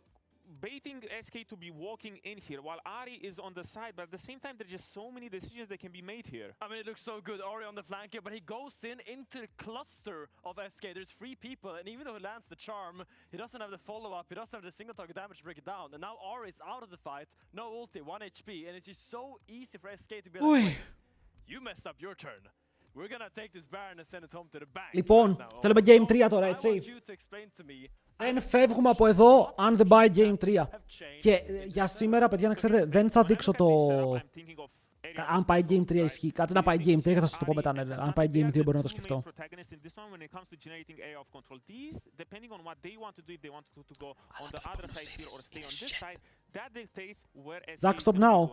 baiting SK to be walking in here while Ari is on the side, but at the same time there's just so many decisions that can be made here. I mean, it looks so good. Ori on the flank here, but he goes in into the cluster of SK. There's 3 people, and even though he lands the charm, he doesn't have the follow-up, he doesn't have the single target damage to break it down. And now Ori is out of the fight, no ulti, 1 HP, and it's just so easy for SK to be like, wait, you messed up your turn. We're gonna take this Baron and send it home to the bank. Λοιπόν, θέλουμε Game 3 τώρα, I έτσι. want you to explain to me. Δεν φεύγουμε από εδώ αν δεν πάει Game 3. Και για σήμερα, παιδιά, να ξέρετε, δεν θα δείξω το. Αν πάει Game 3 ισχύει. Κάτσε να πάει Game 3 και θα σας το πω μετά. Ναι. Αν πάει Game 2 μπορώ να το σκεφτώ. Zack, stop now.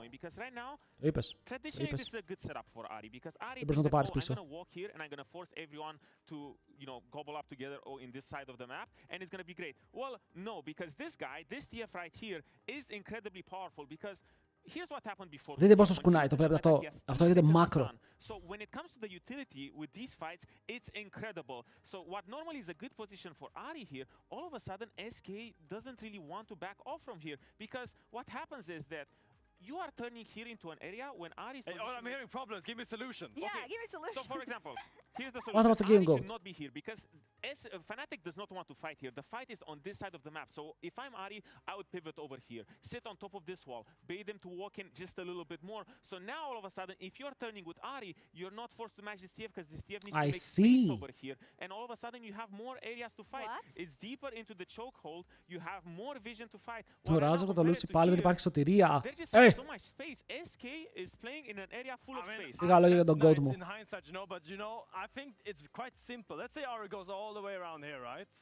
Το είπες. Το είπες. Δεν μπορείς να το πάρεις πίσω. Gobble up together in this side of the map, and it's going to be great. Well, no, because this guy, this TF right here, is incredibly powerful because here's what happened before. Δείτε πόσο σκουνάει, το βλέπετε αυτό. Αυτό λέγεται μάκρο. So when it comes to the utility with these fights, it's incredible. So what normally is a good position for Ari here, all of a sudden SK doesn't really want to back off from here because what happens is that you are turning here into an area when Ari's Hey, I'm hearing problems. Give me solutions. Yeah, give me solutions. So for example, here's the What about solution. the game Ari goal? should not be here because Fnatic does not want to fight here. The fight is on this side of the map. So if I'm Ari, I would pivot over here, sit on top of this wall, bait them to walk in just a little bit more. So now all of a sudden, if you're turning with Ari, you're not forced to match this TF because this TF needs to make space over here. And all of a sudden, you have more areas to fight. What? It's deeper into the chokehold. You have more vision to fight. Το Razor θα το λούσει πάλι, δεν υπάρχει σωτηρία. There's just so much space. SK is playing in an area full of space. Λίγα λόγια για τον That's goat nice μου. in hindsight, you know, but you know, I think it's quite simple. Let's say Ari goes all the way around here, right?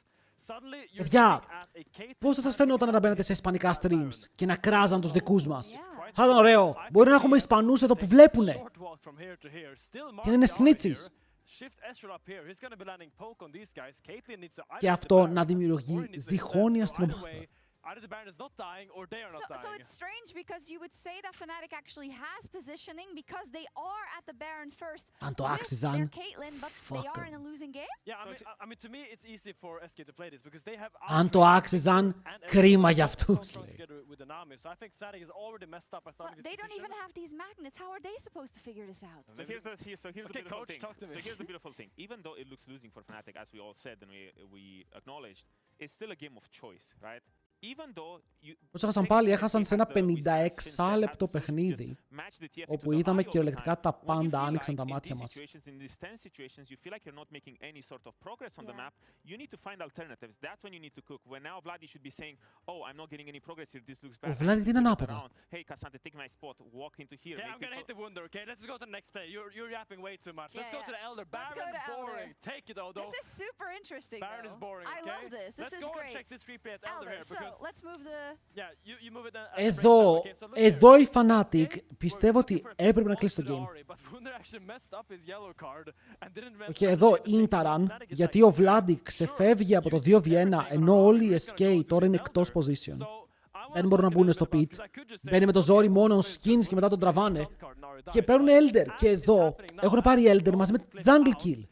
Suddenly you're Παιδιά, looking at a Caitlyn πώς θα σας φαινόταν να μπαίνετε σε ισπανικά streams και να κράζαν τους δικούς μας. Yeah. Θα ήταν ωραίο. Μπορεί να έχουμε Ισπανούς εδώ που βλέπουνε. short walk from here to here. Still Και να είναι Mark Ari snitches. here. Shift Ezreal up here. He's going to be landing poke on these guys. Caitlyn needs to Και either αυτό hit the να Baron δημιουργεί or he needs to διχόνοια hit στην them. So either ομάδα. way, either the Baron is not dying or they are not So dying. it's strange because you would say that Fnatic actually has positioning because they are at the Baron first. Αν το with άξιζαν, their Caitlyn, but they fuck are 'em. in a losing game. Yeah, I mean, to me, it's easy for SK to play this because they have. Αν το άξιζαν, κρίμα για αυτούς. Together with the Nami, so I think Fnatic is already messed up by starting But this they don't position. even have these magnets. How are they supposed to figure this out? So here's the Okay, beautiful coach, thing. talk to me. So here's the beautiful thing. Even though it looks losing for Fnatic, as we all said and we acknowledged, it's still a game of choice, right? Πώς έχασαν πάλι, έχασαν σε ένα 56 λεπτό παιχνίδι, όπου είδαμε κυριολεκτικά τα πάντα, άνοιξαν τα μάτια μας. Ο Βλάδι τι είναι ανάποδα. Εδώ η Fnatic πιστεύω ότι έπρεπε να κλείσει το game. Και εδώ Intaran, γιατί ο Vladi ξεφεύγει από το 2v1 ενώ όλοι οι SK τώρα είναι εκτός position. Δεν μπορούν να μπουν στο pit. Μπαίνει με το ζόρι μόνο skins και μετά τον τραβάνε. Και παίρνουν Elder. Και εδώ έχουν πάρει Elder μαζί με Jungle Kill.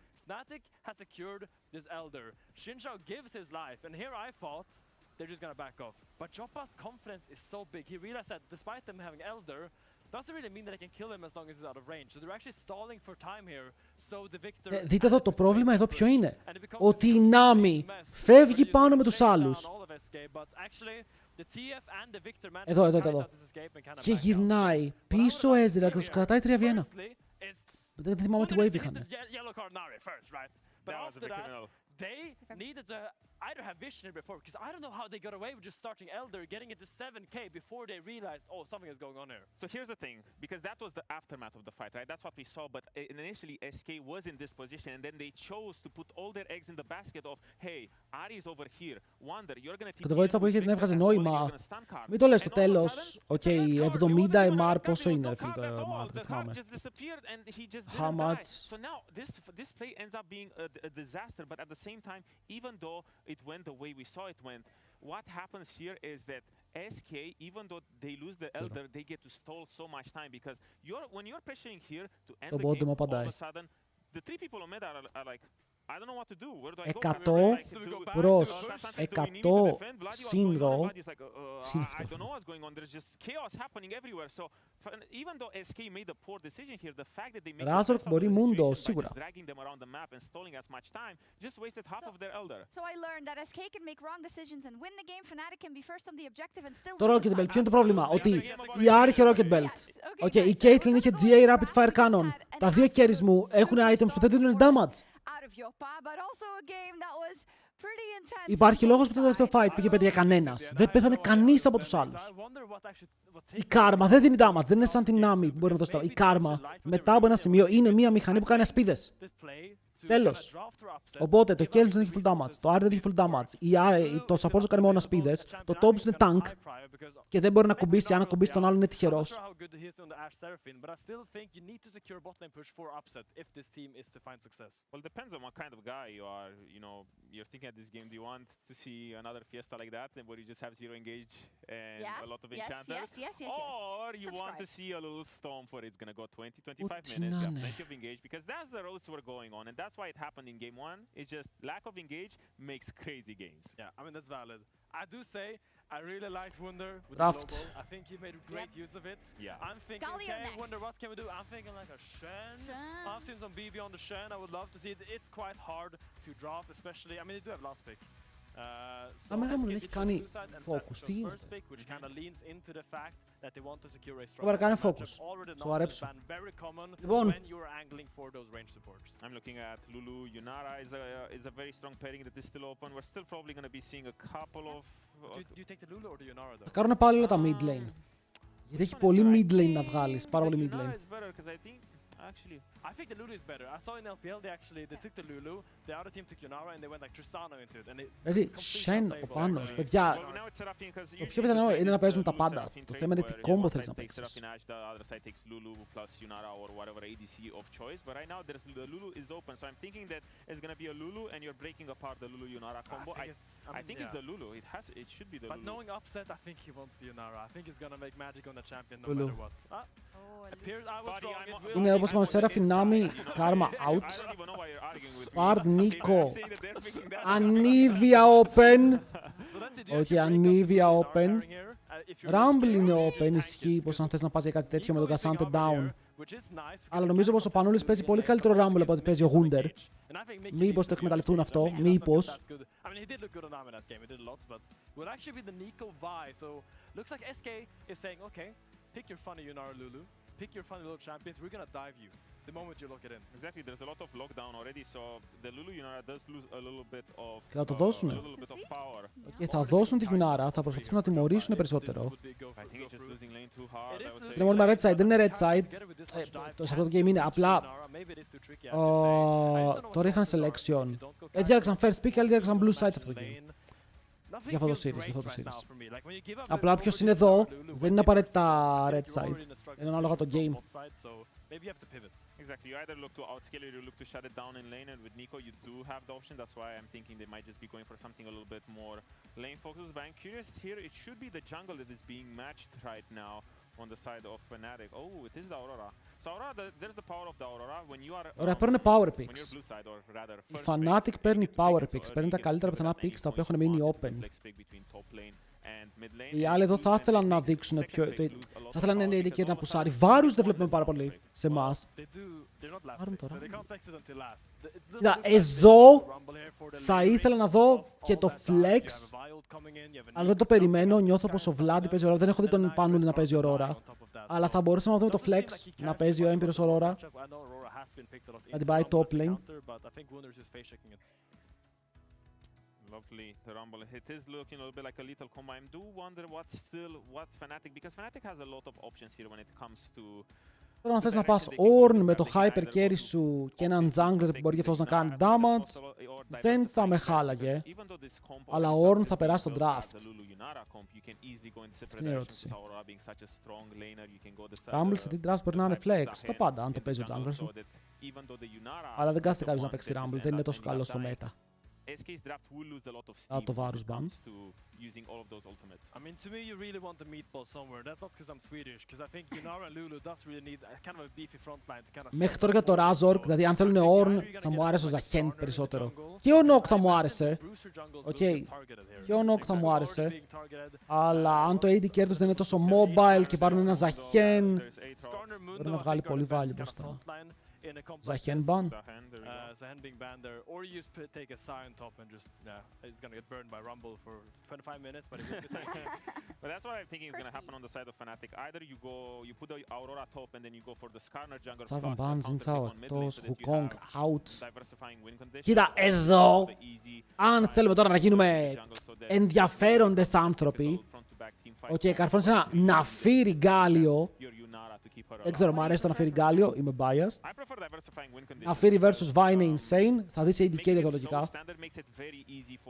They're just gonna back off. But Joppa's confidence is so big. He realized that despite them having Elder, doesn't really mean that they can kill him as long as he's out of range. So they're actually stalling for time here. So the victor. Δείτε εδώ το πρόβλημα εδώ ποιο είναι. Ότι η Nami φεύγει πάνω με τους άλλους. Εδώ. Και γυρνάει πίσω ο Ezreal και τους κρατάει 3v1. Δεν θυμάμαι τι wave είχαν. They needed to I don't have vision here before, because I don't know how they got away with just starting Elder, getting it to 7k before they realized, oh, something is going on here. So here's the thing, because that was the aftermath of the fight, right? That's what we saw, but initially SK was in this position, and then they chose to put all their eggs in the basket of, hey, Ari's over here, Wonder, you're gonna Και το βοήθησα που είχε την έβγαζε νόημα. Μην το λες στο τέλος. Οκ, 70 MR πόσο είναι, ρε φίλε, το MR, δεν θυμάμαι. How much? So now this play ends up being a disaster, but at the same time, even though it went the way we saw it went, what happens here is that SK, even though they lose the Elder, they get to stall so much time, because when you're pressuring here to end the game, all of a sudden, the 3 people on mid are like, I don't know what to do. Where do I go? 100 προς 100 σύνδρο. I don't know what's going on. There's just chaos happening everywhere. So even though SK made a poor decision here, the fact that they made Razork μπορεί Mundo, σίγουρα. dragging them around the map and stalling as much time just wasted half of their Elder. So I learned that SK can make wrong decisions and win the game. Fnatic can be first on the objective and still Το lose Rocket the Belt, fight. ποιο είναι το πρόβλημα? Ότι η Ari είχε Rocket Belt. Οκ, η Caitlyn είχε GA Rapid Fire Cannon. Τα δύο carries μου έχουν items που δεν δίνουν damage. Υπάρχει λόγος που το δεύτερο fight πήγε πέτει για κανένας. Δεν πέθανε κανείς από τους άλλους. Η Karma δεν δίνει damage, δεν είναι σαν την Nami που μπορεί να δώσει damage. Η Karma μετά από ένα σημείο είναι μια μηχανή που κάνει ασπίδες. Τέλος. Οπότε το Kells δεν έχει full damage, το Ari δεν έχει full damage, το support κάνει μόνο ασπίδες, το Tops είναι tank και δεν μπορεί να κουμπίσει, αν κουμπίσει τον άλλο είναι τυχερός. Well, depends on what kind of guy you are. You know, you're thinking at this game, do you want to see another Fiesta like that, where you just have 0 engage and a lot of enchanters? Yes. Or you want to see a little storm for it's gonna go 20, 25 minutes, you have plenty of engage, because that's the roads we're going on, and that's why it happened in game 1. It's just lack of engage makes crazy games. Yeah, I mean, that's valid. I do say, I really liked Wunder with Draft. the global. I think he made great use of it. Yeah. I'm thinking, Galio okay, next. Wunder, what can we do? I'm thinking like a Shen. I've seen some BB on the Shen. I would love to see it. It's quite hard to draft, especially. I mean, they do have last pick. So Αμένα μου δεν SK έχει chose κάνει blue side and focus. chose Τι first γίνεται? pick, which kind of leans into the fact that they want to secure a strong Τώρα κάνε matchup. focus. Already Σου not αρέψου. ban, very common Λοιπόν. when you're angling for those range supports. I'm looking at Lulu. Yunara is a very strong pairing that is still open. We're still probably going to be seeing a couple of... Do you take the Lulu or the Yunara though? Θα κάνουν πάλι όλα τα mid lane. Γιατί έχει πολύ mid lane να βγάλεις, πάρα πολύ mid lane. I think the Lulu is better. I saw in LPL they took the Lulu, the other team took Yunara and they went like Tristana into it. And it Έτσι, Shen ο Πάνος, παιδιά, το πιο πιθανό είναι να παίζουν τα πάντα. Το θέμα είναι τι κόμπο θέλεις να παίξεις. But knowing upset, I think he wants the Yunara. I think he's gonna make magic on the champion no Lulu. matter what. Appears I was wrong. Είναι όπως είπαμε, Seraphine, Nami, Karma out. Spard, Nico. Anivia open. Όχι, Anivia open. Rumble είναι open, ισχύει πως αν θες να πας για κάτι τέτοιο με τον Cassante down. Αλλά νομίζω πως ο Πανούλης παίζει πολύ καλύτερο Rumble από ότι παίζει ο Wunder. Μήπως το εκμεταλλευτούν αυτό, μήπως. Pick your funny Yunara Lulu, pick your funny little champions, we're gonna dive you the moment you lock it in. Exactly, there's a lot of lockdown already, so the Lulu Yunara does lose a little bit of Και θα το δώσουνε. power. Και θα δώσουν τη Yunara, θα προσπαθήσουν να τιμωρήσουν περισσότερο. Είναι μόνο red side, δεν είναι red side. Σε αυτό το game είναι απλά. Τώρα είχαν selection. Διάλεξαν first pick, άλλοι διάλεξαν blue side σε αυτό το game. Για αυτό το series, Απλά ποιος είναι εδώ, δεν είναι απαραίτητα red side. Είναι ανάλογα το game. Exactly, you either look to outscale it or you look to shut it down in lane, and with Nico you do have the option. That's why I'm thinking they might just be going for something a little bit more lane focused. But I'm curious here, it should be the jungle that is being matched right now on the side of Fnatic. Oh, it is the Aurora. So Aurora, there's the power of the Aurora when you are Ωραία, παίρνουν power when picks. you're blue side, or rather Η first Fnatic pick, παίρνει you get to power pick it, picks, so παίρνει τα early καλύτερα game πιθανά point picks τα οποία one έχουν μείνει to open. flex pick between top lane and mid lane. Οι άλλοι εδώ θα ήθελαν να δείξουν πιο. Θα ήθελαν να είναι ειδικοί να πουσάρει. Βάρους δεν βλέπουμε πάρα πολύ σε εμάς. Πάρουν τώρα. Εδώ θα ήθελα να δω και το flex. Αλλά δεν το περιμένω. Νιώθω πως ο Vlad παίζει Aurora. Δεν έχω δει τον Πανούλη να παίζει Aurora. Αλλά θα μπορούσαμε να δούμε το flex να παίζει ο έμπειρος Aurora. Να την πάει top lane. Lovely, the rumble. It is looking a little bit like a little combo. I do wonder what Fnatic, because Fnatic has a lot of options here when it comes to. Τώρα αν θες να πας Ornn με το hyper carry σου και έναν jungler που μπορεί και αυτός να κάνει damage, δεν θα με χάλαγε. Αλλά ο Ornn θα περάσει το draft. Αυτή είναι η ερώτηση. Rumble σε τι draft μπορεί να είναι flex, τα πάντα, αν το παίζει ο jungler σου. Αλλά δεν κάθεται κάποιος να παίξει Rumble, δεν είναι τόσο καλό στο meta. SK's draft will lose a lot of steam steam when it comes to using all of those ultimates. I mean, to me, you really want the meatball somewhere. That's not because I'm Swedish, because I think Yunara and Lulu does really need kind of a beefy front line to kind of. Μέχρι τώρα για το Razork, δηλαδή αν θέλουν Ornn, θα μου άρεσε ο Zahen περισσότερο. Και ο Nock θα μου άρεσε. Οκ. Και ο Nock θα μου άρεσε. Αλλά αν το AD carry τους δεν είναι τόσο mobile και πάρουν ένα Zahen, μπορεί να βγάλει πολύ value μπροστά. Zahen ban? Zahen being banned there, or you just take a Sion top and just, he's gonna get burned by Rumble for 25 minutes, but he will be taken. But that's what I'm thinking is gonna happen on the side of Fnatic. Either you put the Aurora top and then you go for the Skarner jungle. Sarvan ban, Zinzao εκτός, Wukong out. Κοίτα, εδώ, αν θέλουμε τώρα να γίνουμε ενδιαφέροντες άνθρωποι, καρφώνεις ένα ναφύρι γκάλιο. Δεν ξέρω, μου αρέσει το ναφύρι γκάλιο, είμαι biased. Ναφύρι versus Vi είναι insane, θα δεις AD carry εδώ λογικά.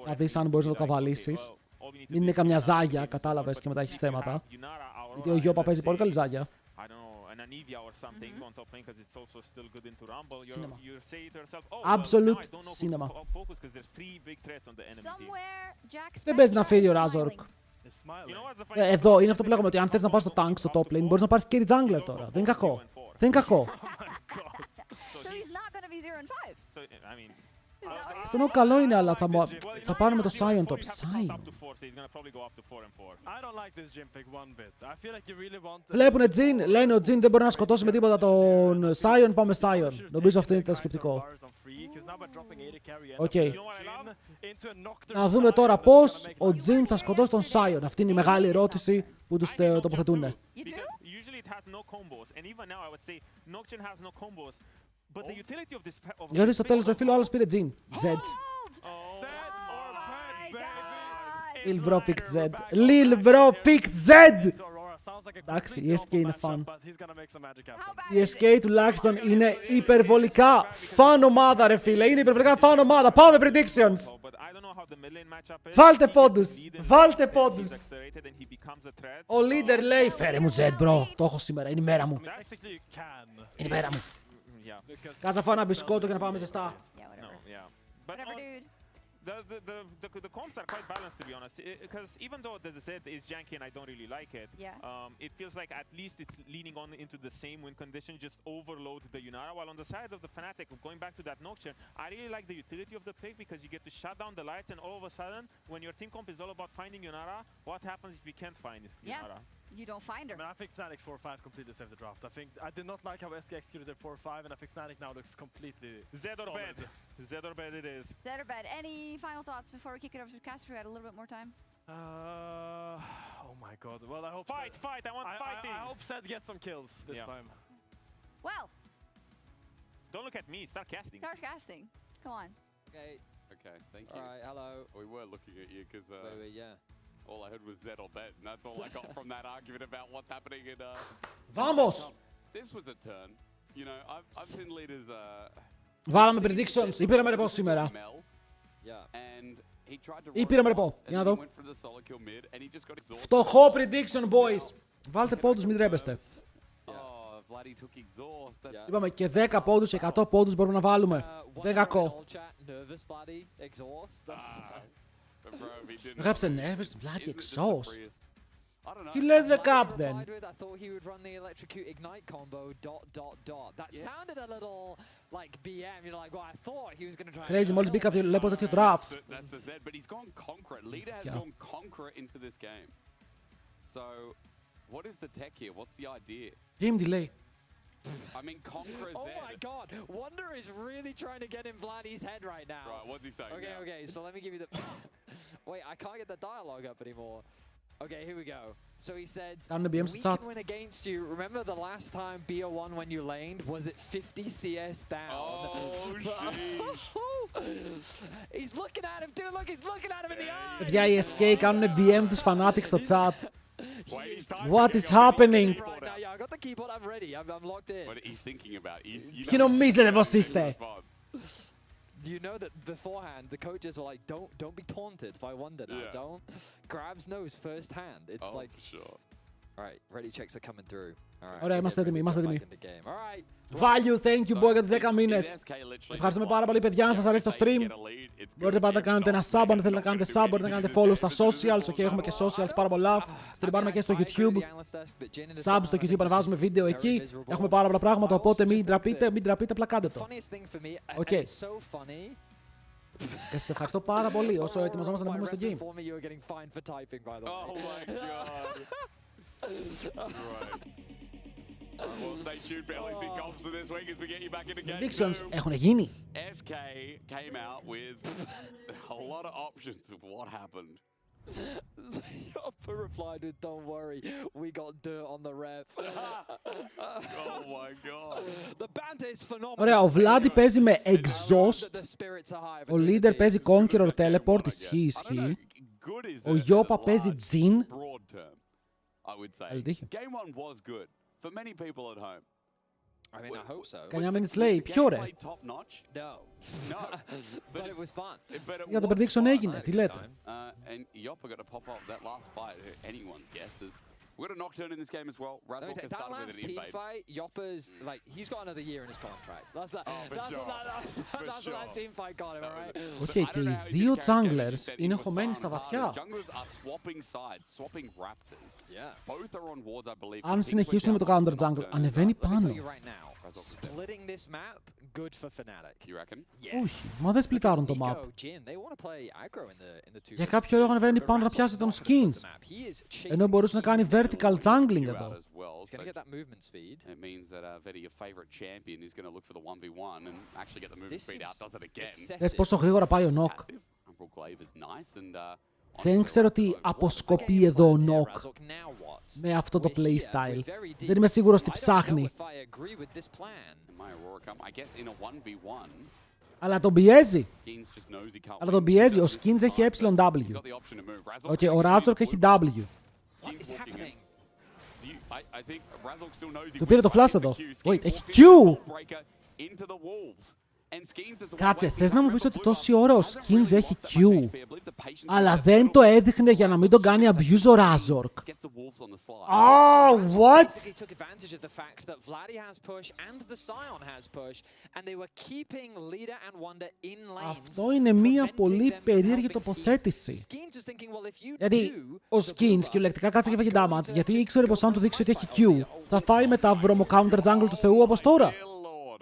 Θα δεις αν μπορείς να το καβαλήσεις. Μην είναι καμιά ζάγια, κατάλαβες, και μετά έχεις θέματα. Γιατί ο Γιώπα παίζει πολύ καλή ζάγια. Absolute cinema. Δεν παίζει να φύγει ο Razork. Εδώ είναι αυτό που λέγαμε, ότι αν θες να πας στο tank, στο top lane, μπορείς να πάρεις carry jungler τώρα. Δεν είναι κακό. Δεν είναι κακό. Αυτό είναι καλό είναι, αλλά θα πάρουμε το Sion top. Sion. Βλέπουνε Jhin, λένε ο Jhin δεν μπορεί να σκοτώσει με τίποτα τον Sion, πάμε Sion. Νομίζω αυτό είναι το σκεπτικό. Οκ. Να δούμε τώρα πώς ο Jhin θα σκοτώσει τον Sion. Αυτή είναι η μεγάλη ερώτηση που τους τοποθετούνε. Γιατί στο τέλος του φίλου ο άλλος πήρε Jhin. Z. Lil Bro picked Z. Lil Bro picked Z! Εντάξει, η SK είναι fun. Η SK τουλάχιστον είναι υπερβολικά fun ομάδα ρε φίλε. Είναι υπερβολικά fun ομάδα. Πάμε predictions! Βάλτε πόντους! Βάλτε πόντους! Ο leader λέει φέρε μου Z bro. Το έχω σήμερα. Είναι η μέρα μου. Είναι η μέρα μου. Κάτσε να φάω ένα μπισκότο και να πάμε ζεστά. The comps are quite balanced, to be honest, because even though the Z is janky and I don't really like it, it feels like at least it's leaning on into the same win condition, just overload the Yunara, while on the side of the Fnatic, going back to that Nocturne, I really like the utility of the pick because you get to shut down the lights, and all of a sudden, when your team comp is all about finding Yunara, what happens if you can't find Yunara? You don't find her. I mean, I think Fnatic's 4-5 completely saved the draft. I did not like how SK executed their 4-5, and I think Fnatic now looks completely Z or bed. Z or bed it is. Z or bed. Any final thoughts before we kick it over to Caster? We had a little bit more time. Oh my god. Well, I hope fight. I want fighting. I hope Zed gets some kills this time. Well. Don't look at me. Start casting. Start casting. Come on. Okay. Okay, thank you. All right, hello. We were looking at you because yeah. all I heard was Z or bet, and that's all I got from that argument about what's happening in. Vamos! This was a turn. You know, I've seen leaders. Βάλαμε predictions. Ή πήραμε ρεπό σήμερα. Ή πήραμε ρεπό. Για να δω. Φτωχό prediction, boys. Βάλτε πόντους, μην τρέπεστε. Είπαμε και 10 πόντους και 100 πόντους μπορούμε να βάλουμε. Δεν κακό. Γράψε nervous bloody exhaust. Τι λες ρε Captain? Crazy, μόλις μπήκα βλέπω τέτοιο draft. Game delay. I mean, Conqueror Z. Oh my god, Wonder is really trying to get in Vladdy's head right now. Right, what's he saying now? Okay, so let me give you the... Wait, I can't get the dialogue up anymore. Okay, here we go. So he said, Κάνουν BM στο we chat. can win against you. Remember the last time BO won when you laned? Was it 50 CS down? Oh, sheesh. He's looking at him, dude. Look, he's looking at him in the eye. Παιδιά, οι SK κάνουν BM τους fanatics στο chat. Wait, he's typing What it. is happening? Right now, yeah, I got the keyboard. I'm ready. I'm locked in. What he's thinking about. You Τι νομίζετε πως είστε? You know that beforehand the coaches were like, don't be taunted by Wonder now. Yeah. Don't. Grabs knows firsthand. It's Oh, like, for sure. all right, ready checks are coming through. All right. Ωραία, είμαστε έτοιμοι, είμαστε έτοιμοι. All right. Value, thank you boy για τους 10 μήνες. Ευχαριστούμε πάρα πολύ παιδιά, αν σας αρέσει το stream. Μπορείτε πάντα να κάνετε ένα sub, αν θέλετε να κάνετε sub, μπορείτε να κάνετε follow στα socials. Ok, έχουμε και socials πάρα πολλά. Streamάρουμε και στο YouTube. Sub στο YouTube, ανεβάζουμε βίντεο εκεί. Έχουμε πάρα πολλά πράγματα, οπότε μην ντραπείτε, απλά κάντε το. Ok. Και σε ευχαριστώ πάρα πολύ όσο ετοιμαζόμαστε να μπούμε στο game. Oh my god. Right. Well, stay tuned for LEC comps for this week as we get you back into game. Predictions έχουν γίνει. SK came out with a lot of options of what happened. Yopper replied with, don't worry, we got dirt on the ref. Oh my god. The banter is phenomenal. Ωραία, ο Βλάντι παίζει με exhaust. Ο leader παίζει conqueror teleport, ισχύει. Ο Γιώπα παίζει Jin. Καλή τύχη. Game 1 was good for many people at home. I mean, I hope so. 9 minutes λέει, ποιο ρε? No. But it was fun. Για το prediction έγινε, τι λέτε? And Yoppa got to pop off that last fight. Anyone's guess is we got a nocturne in this game as well. Razork has That started with last an team invade. fight, Yoppa's like he's got another year in his contract. That's that. That's what that team fight got him, alright. Οκ, και οι δύο junglers είναι χωμένοι στα βαθιά. Junglers are swapping sides, swapping raptors. Yeah. Both are on wards, I believe. Αν συνεχίσουν με το counter jungle, ανεβαίνει πάνω. Splitting this map, good for Fnatic. You reckon? Όχι, μα δεν σπλιτάρουν το map. Για κάποιο λόγο ανεβαίνει πάνω να πιάσει τον skins. Ενώ μπορούσε να κάνει vertical jungling εδώ. He's gonna get that movement speed. It means that Vedi, your favorite champion, is going to look for the 1v1 and actually get the movement speed out. Does it again? Δες πόσο γρήγορα πάει ο Nock. Δεν ξέρω τι αποσκοπεί εδώ ο Nock με αυτό το playstyle. Δεν είμαι σίγουρος τι ψάχνει. Αλλά τον πιέζει. Αλλά τον πιέζει. Ο Skins έχει EW. Οκ, ο Razork έχει W. Του πήρε το flash εδώ. Wait, έχει Q! Κάτσε, θες να μου πεις ότι τόση ώρα ο Skins έχει Q, αλλά δεν το έδειχνε για να μην τον κάνει abuse ο Razork. Oh, what? Αυτό είναι μία πολύ περίεργη τοποθέτηση. Γιατί ο Skins κυριολεκτικά κάτσε και φάγει damage, γιατί ήξερε πως αν του δείξει ότι έχει Q, θα φάει με τα βρωμο counter jungle του Θεού όπως τώρα.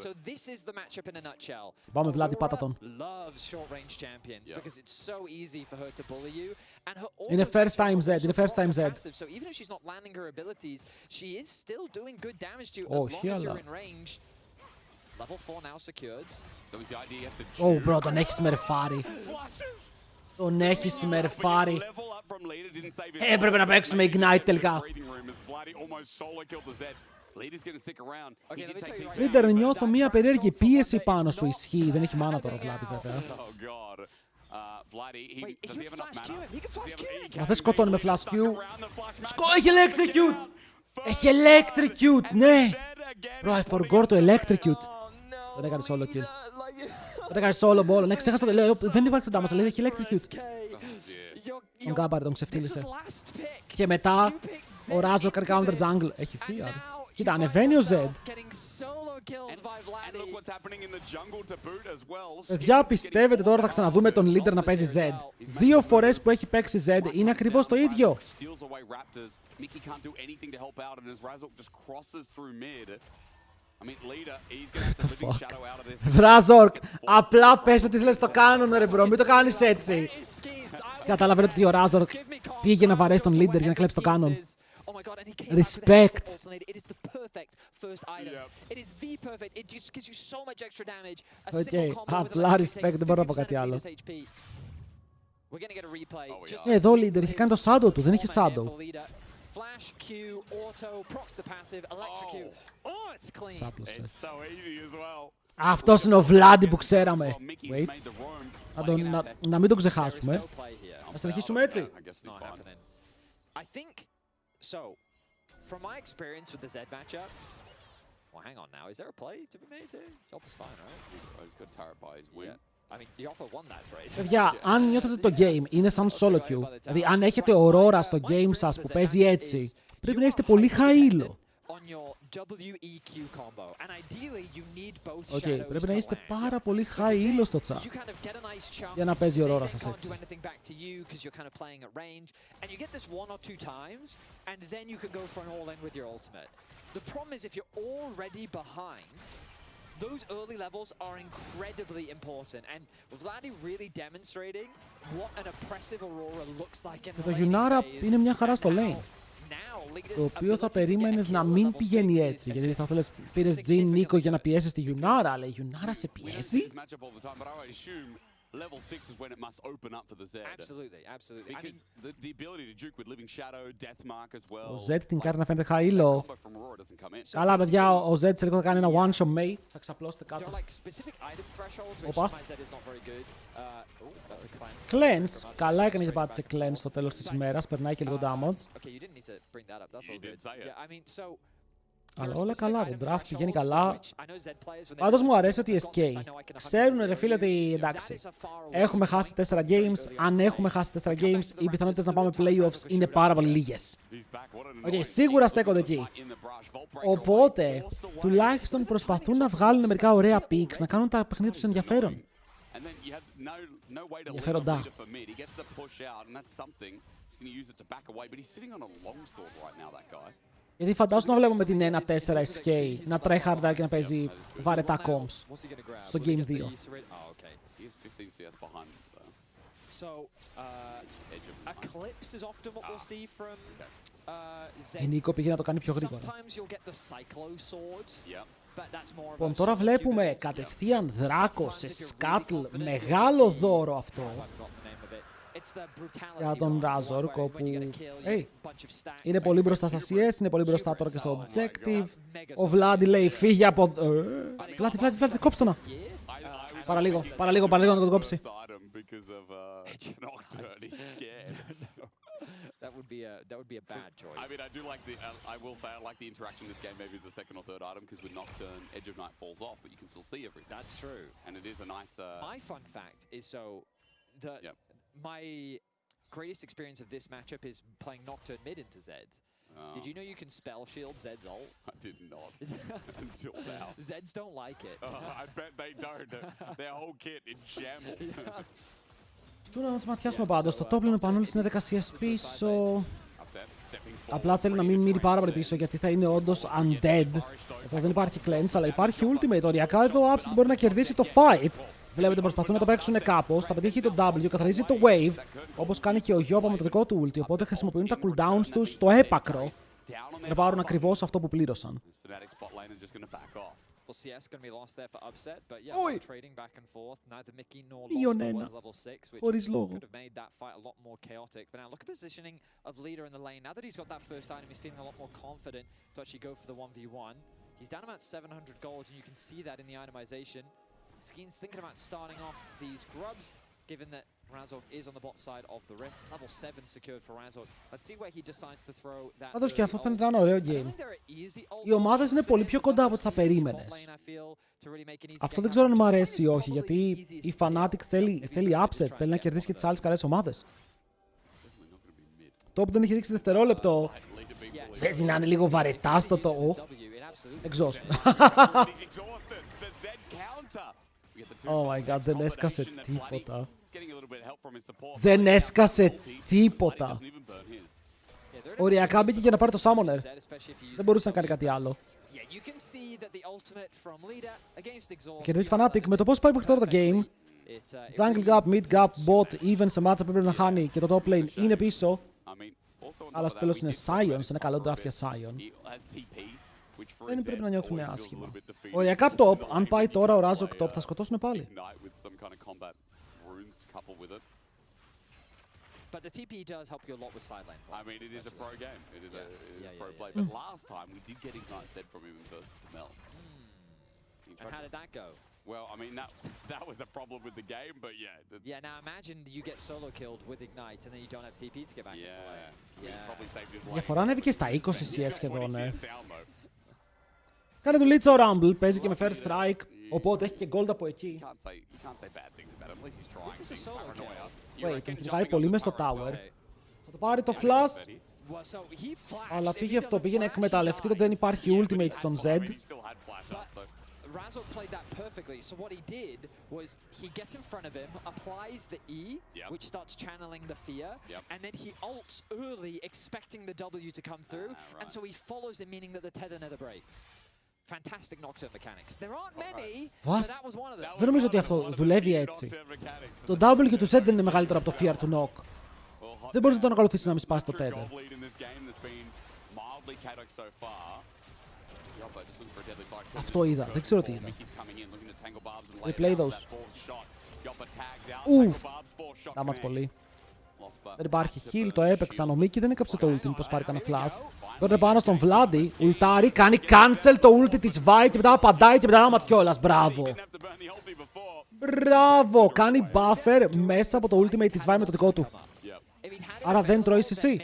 So this is the matchup in a nutshell. Πάμε Βλάντι, πάτα τον. Loves short range champions because it's so easy for her to bully you and her Είναι first time Z, είναι first time Z. So even if she's not landing her abilities, she is still doing good damage to you as long as you're in range. Level 4 now secured. Oh bro, τον έχει смерφάρει. Τον έχει смерφάρει. Έπρεπε να παίξουμε Ignite τελικά. Leader, νιώθω μία περίεργη πίεση πάνω σου. Ισχύει, δεν έχει μάνα τώρα Βλάντι βέβαια. Μα δεν σκοτώνει με flash Q. Έχει electrocute! Έχει electrocute, ναι! Bro, I forgot το electrocute. Δεν έκανε solo kill. Δεν έκανε solo ball. Ναι, ξέχασα το λέω. Δεν υπάρχει το damage, λέει έχει electrocute. Τον κάμπαρε, τον ξεφτύλισε. Και μετά ο Razork κάνει counter jungle. Έχει fear. Κοίτα, ανεβαίνει ο Z. Παιδιά, πιστεύετε τώρα θα ξαναδούμε τον leader να παίζει Z? 2 φορές που έχει παίξει Z είναι ακριβώς το ίδιο. Razork, απλά πες ότι θέλεις το κάνουν ρε μπρο, μην το κάνεις έτσι. Καταλαβαίνετε ότι ο Razork πήγε να βαρέσει τον leader για να κλέψει το κάνον. Respect. Οκ, απλά respect, δεν μπορώ να πω κάτι άλλο. We're gonna get a replay. Εδώ ο leader είχε κάνει το shadow του, δεν είχε shadow. Flash Q, auto, procs the passive, electric Q. Oh, it's clean. Σάπλωσε. It's so easy as well. Αυτός είναι ο Βλάντι που ξέραμε. Wait. Να μην το ξεχάσουμε. Να συνεχίσουμε έτσι. I think so. From my experience with the Z matchup, well, hang on now. Is there a play to be made here? Yoppa's fine, right? He's got turret by his win. I mean, Yoppa won that trade. Παιδιά, αν νιώθετε το game είναι σαν solo queue, δηλαδή αν έχετε Aurora στο game σας που παίζει έτσι, πρέπει να είστε πολύ high-elo. Οκ, πρέπει να είστε πάρα πολύ high-elo στο chat για να παίζει Aurora σας έτσι. The problem is if you're already behind, those early levels are incredibly important, and Vladi really demonstrating what an oppressive Aurora looks like in Το the lane Yunara phase. είναι μια χαρά στο lane, Now, το οποίο θα περίμενες να μην πηγαίνει έτσι, γιατί θα θέλεις πήρες Jin Νίκο για να πιέσεις τη Yunara, αλλά η Yunara σε πιέζει. Level 6 is when it must open up for the Z. Absolutely, absolutely. I Because mean, the ability to juke with Living Shadow, Deathmark as well. Ο Z την κάνει να φαίνεται high-elo. Combo from Aurora doesn't come in. Καλά παιδιά, ο Z σε λίγο θα κάνει ένα one-shot May, θα ξαπλώσετε there are κάτω. like specific item thresholds which Opa. my Z is not very good. That's a cleanse. Cleanse, καλά έκανε και πάτησε Cleanse στο τέλος της ημέρας, περνάει και λίγο damage. Okay, you didn't need to bring that up. That's all You did good. say it. Yeah, I mean, so Αλλά όλα καλά, το draft πηγαίνει καλά. Πάντως μου αρέσει ότι οι SK ξέρουν ρε φίλε ότι εντάξει, έχουμε χάσει 4 games, αν έχουμε χάσει 4 games, οι πιθανότητες να πάμε playoffs είναι πάρα πολύ λίγες. Okay, σίγουρα στέκονται εκεί. Οπότε, τουλάχιστον προσπαθούν να βγάλουν μερικά ωραία picks, να κάνουν τα παιχνίδια τους ενδιαφέρον. Ενδιαφέροντα. Γιατί φαντάζομαι να βλέπουμε την 1-4 SK να tryhard και να παίζει βαρετά comms στο Game 2. Η Νίκο πήγε να το κάνει πιο γρήγορα. Λοιπόν, τώρα βλέπουμε κατευθείαν δράκο σε Scuttle, μεγάλο δώρο αυτό. Για τον Razork, όπου είναι πολύ μπροστά στα CS, είναι πολύ μπροστά τώρα και στο Objective. Ο Vladi λέει φύγε από... Vladi, κόψτε το να. Παραλίγο να το κόψει. That would be a bad choice. I mean, I do like the. I will say I like the interaction in this game. Maybe it's the second or third item because with Nocturne, Edge of Night falls off, but you can still see everything. That's true. And it is a nice. My fun fact is my greatest experience of this matchup is playing Nocturne mid into Z. Did you know you can spell shield Zed's ult? I did not until now. Zeds don't like it. I bet they don't. Their whole kit in shambles. Τώρα να τους ματιάσουμε πάντως. Το top lane ο Πανούλης είναι 10 CS πίσω. Απλά θέλει να μην μείνει πάρα πολύ πίσω γιατί θα είναι όντως undead. Εδώ δεν υπάρχει cleanse, αλλά υπάρχει ultimate. Οριακά εδώ ο Upset μπορεί να κερδίσει το fight. Βλέπετε προσπαθούν να το παίξουν κάπως. Θα πετύχει το W, καθαρίζει το wave. Όπως κάνει και ο Yoppa με το δικό του ulti. Οπότε χρησιμοποιούν τα cooldowns τους στο έπακρο. Να πάρουν ακριβώς αυτό που πλήρωσαν. Well, CS going to be lost there for upset, but yeah, trading back and forth. Neither Mickey nor Lost level 6, which could have made that fight a lot more chaotic. But now look at positioning of leader in the lane. Now that he's got that first item, he's feeling a lot more confident to actually go for the 1v1. He's down about 700 gold, and you can see that in the itemization. Skeen's thinking about starting off these grubs, given that Razork is on the bot side of the rift. Level 7 secured for Razork. Let's see where he decides to throw that. Πάντως και αυτό φαίνεται ένα ωραίο game. Οι ομάδες είναι πολύ πιο κοντά από ό,τι θα περίμενες. Αυτό δεν ξέρω αν μου αρέσει ή όχι, γιατί η Fnatic θέλει upsets, θέλει να κερδίσει και τις άλλες καλές ομάδες. Το που δεν έχει δείξει δευτερόλεπτο. Παίζει να είναι λίγο βαρετά στο το. Exhaust. Oh my god, δεν έσκασε τίποτα. Δεν έσκασε τίποτα. Οριακά μπήκε για να πάρει το Summoner. Δεν μπορούσε να κάνει κάτι άλλο. Κερδίζει Fnatic με το πώς πάει μέχρι τώρα το game. Jungle gap, mid gap, bot, even σε μάτσα πρέπει να χάνει και το top lane είναι πίσω. Αλλά στο τέλος είναι Sion, σε ένα καλό draft για Sion. Δεν πρέπει να νιώθουν άσχημα. Οριακά top, αν πάει τώρα ο Razork top θα σκοτώσουν πάλι. But the TP does help you a lot with side lane plays. I mean, it is a pro game. It is a pro play. yeah. But last time, we did get Ignite said from him versus the Mel. And how did that go? Well, I mean, that was a problem with the game, but yeah. Yeah, now imagine you get solo killed with Ignite and then you don't have TP to get back into lane. Probably saved his Η life. διαφορά ανέβηκε στα 20 CS σχεδόν. Down, though. Κάνει δουλίτσα ο Rumble, παίζει και με first strike, οπότε έχει και gold από εκεί. You can't say bad things about him. At least he's trying. This is a solo kill. Wait, τον κυνηγάει πολύ μες στο tower. Θα το πάρει το flash, Well, so he flashed. αλλά If he πήγε doesn't αυτό, πήγε να flash, he εκμεταλλευτεί το dies. δεν υπάρχει ultimate στον I Z. mean, he still had flash up, so. Razo played that perfectly. So what he did was he gets in front of him, applies the E, which starts channeling the fear, and then he ults early, expecting the W to come through, and so he follows it, meaning that the tether never breaks. Fantastic Nocturne mechanics. There aren't many, but that was one of them. Δεν νομίζω ότι αυτό δουλεύει έτσι. Το W του Z δεν είναι μεγαλύτερο από το fear του Nock. Δεν μπορείς να τον ακολουθήσεις να μην σπάσει το tether. Αυτό είδα, δεν ξέρω τι είδα. Replay those. Ουφ, damage πολύ. Δεν υπάρχει heal, το έπαιξαν. Ο Mickey δεν έκαψε το ulti, μήπως πάρει κανένα flash. Παίρνει πάνω στον Vladi, ουλτάρει, κάνει cancel το ulti της Vi και μετά απαντάει και μετά damage κιόλας. Μπράβο. Μπράβο, κάνει buffer μέσα από το ultimate της Vi με το δικό του. Άρα δεν τρώει CC.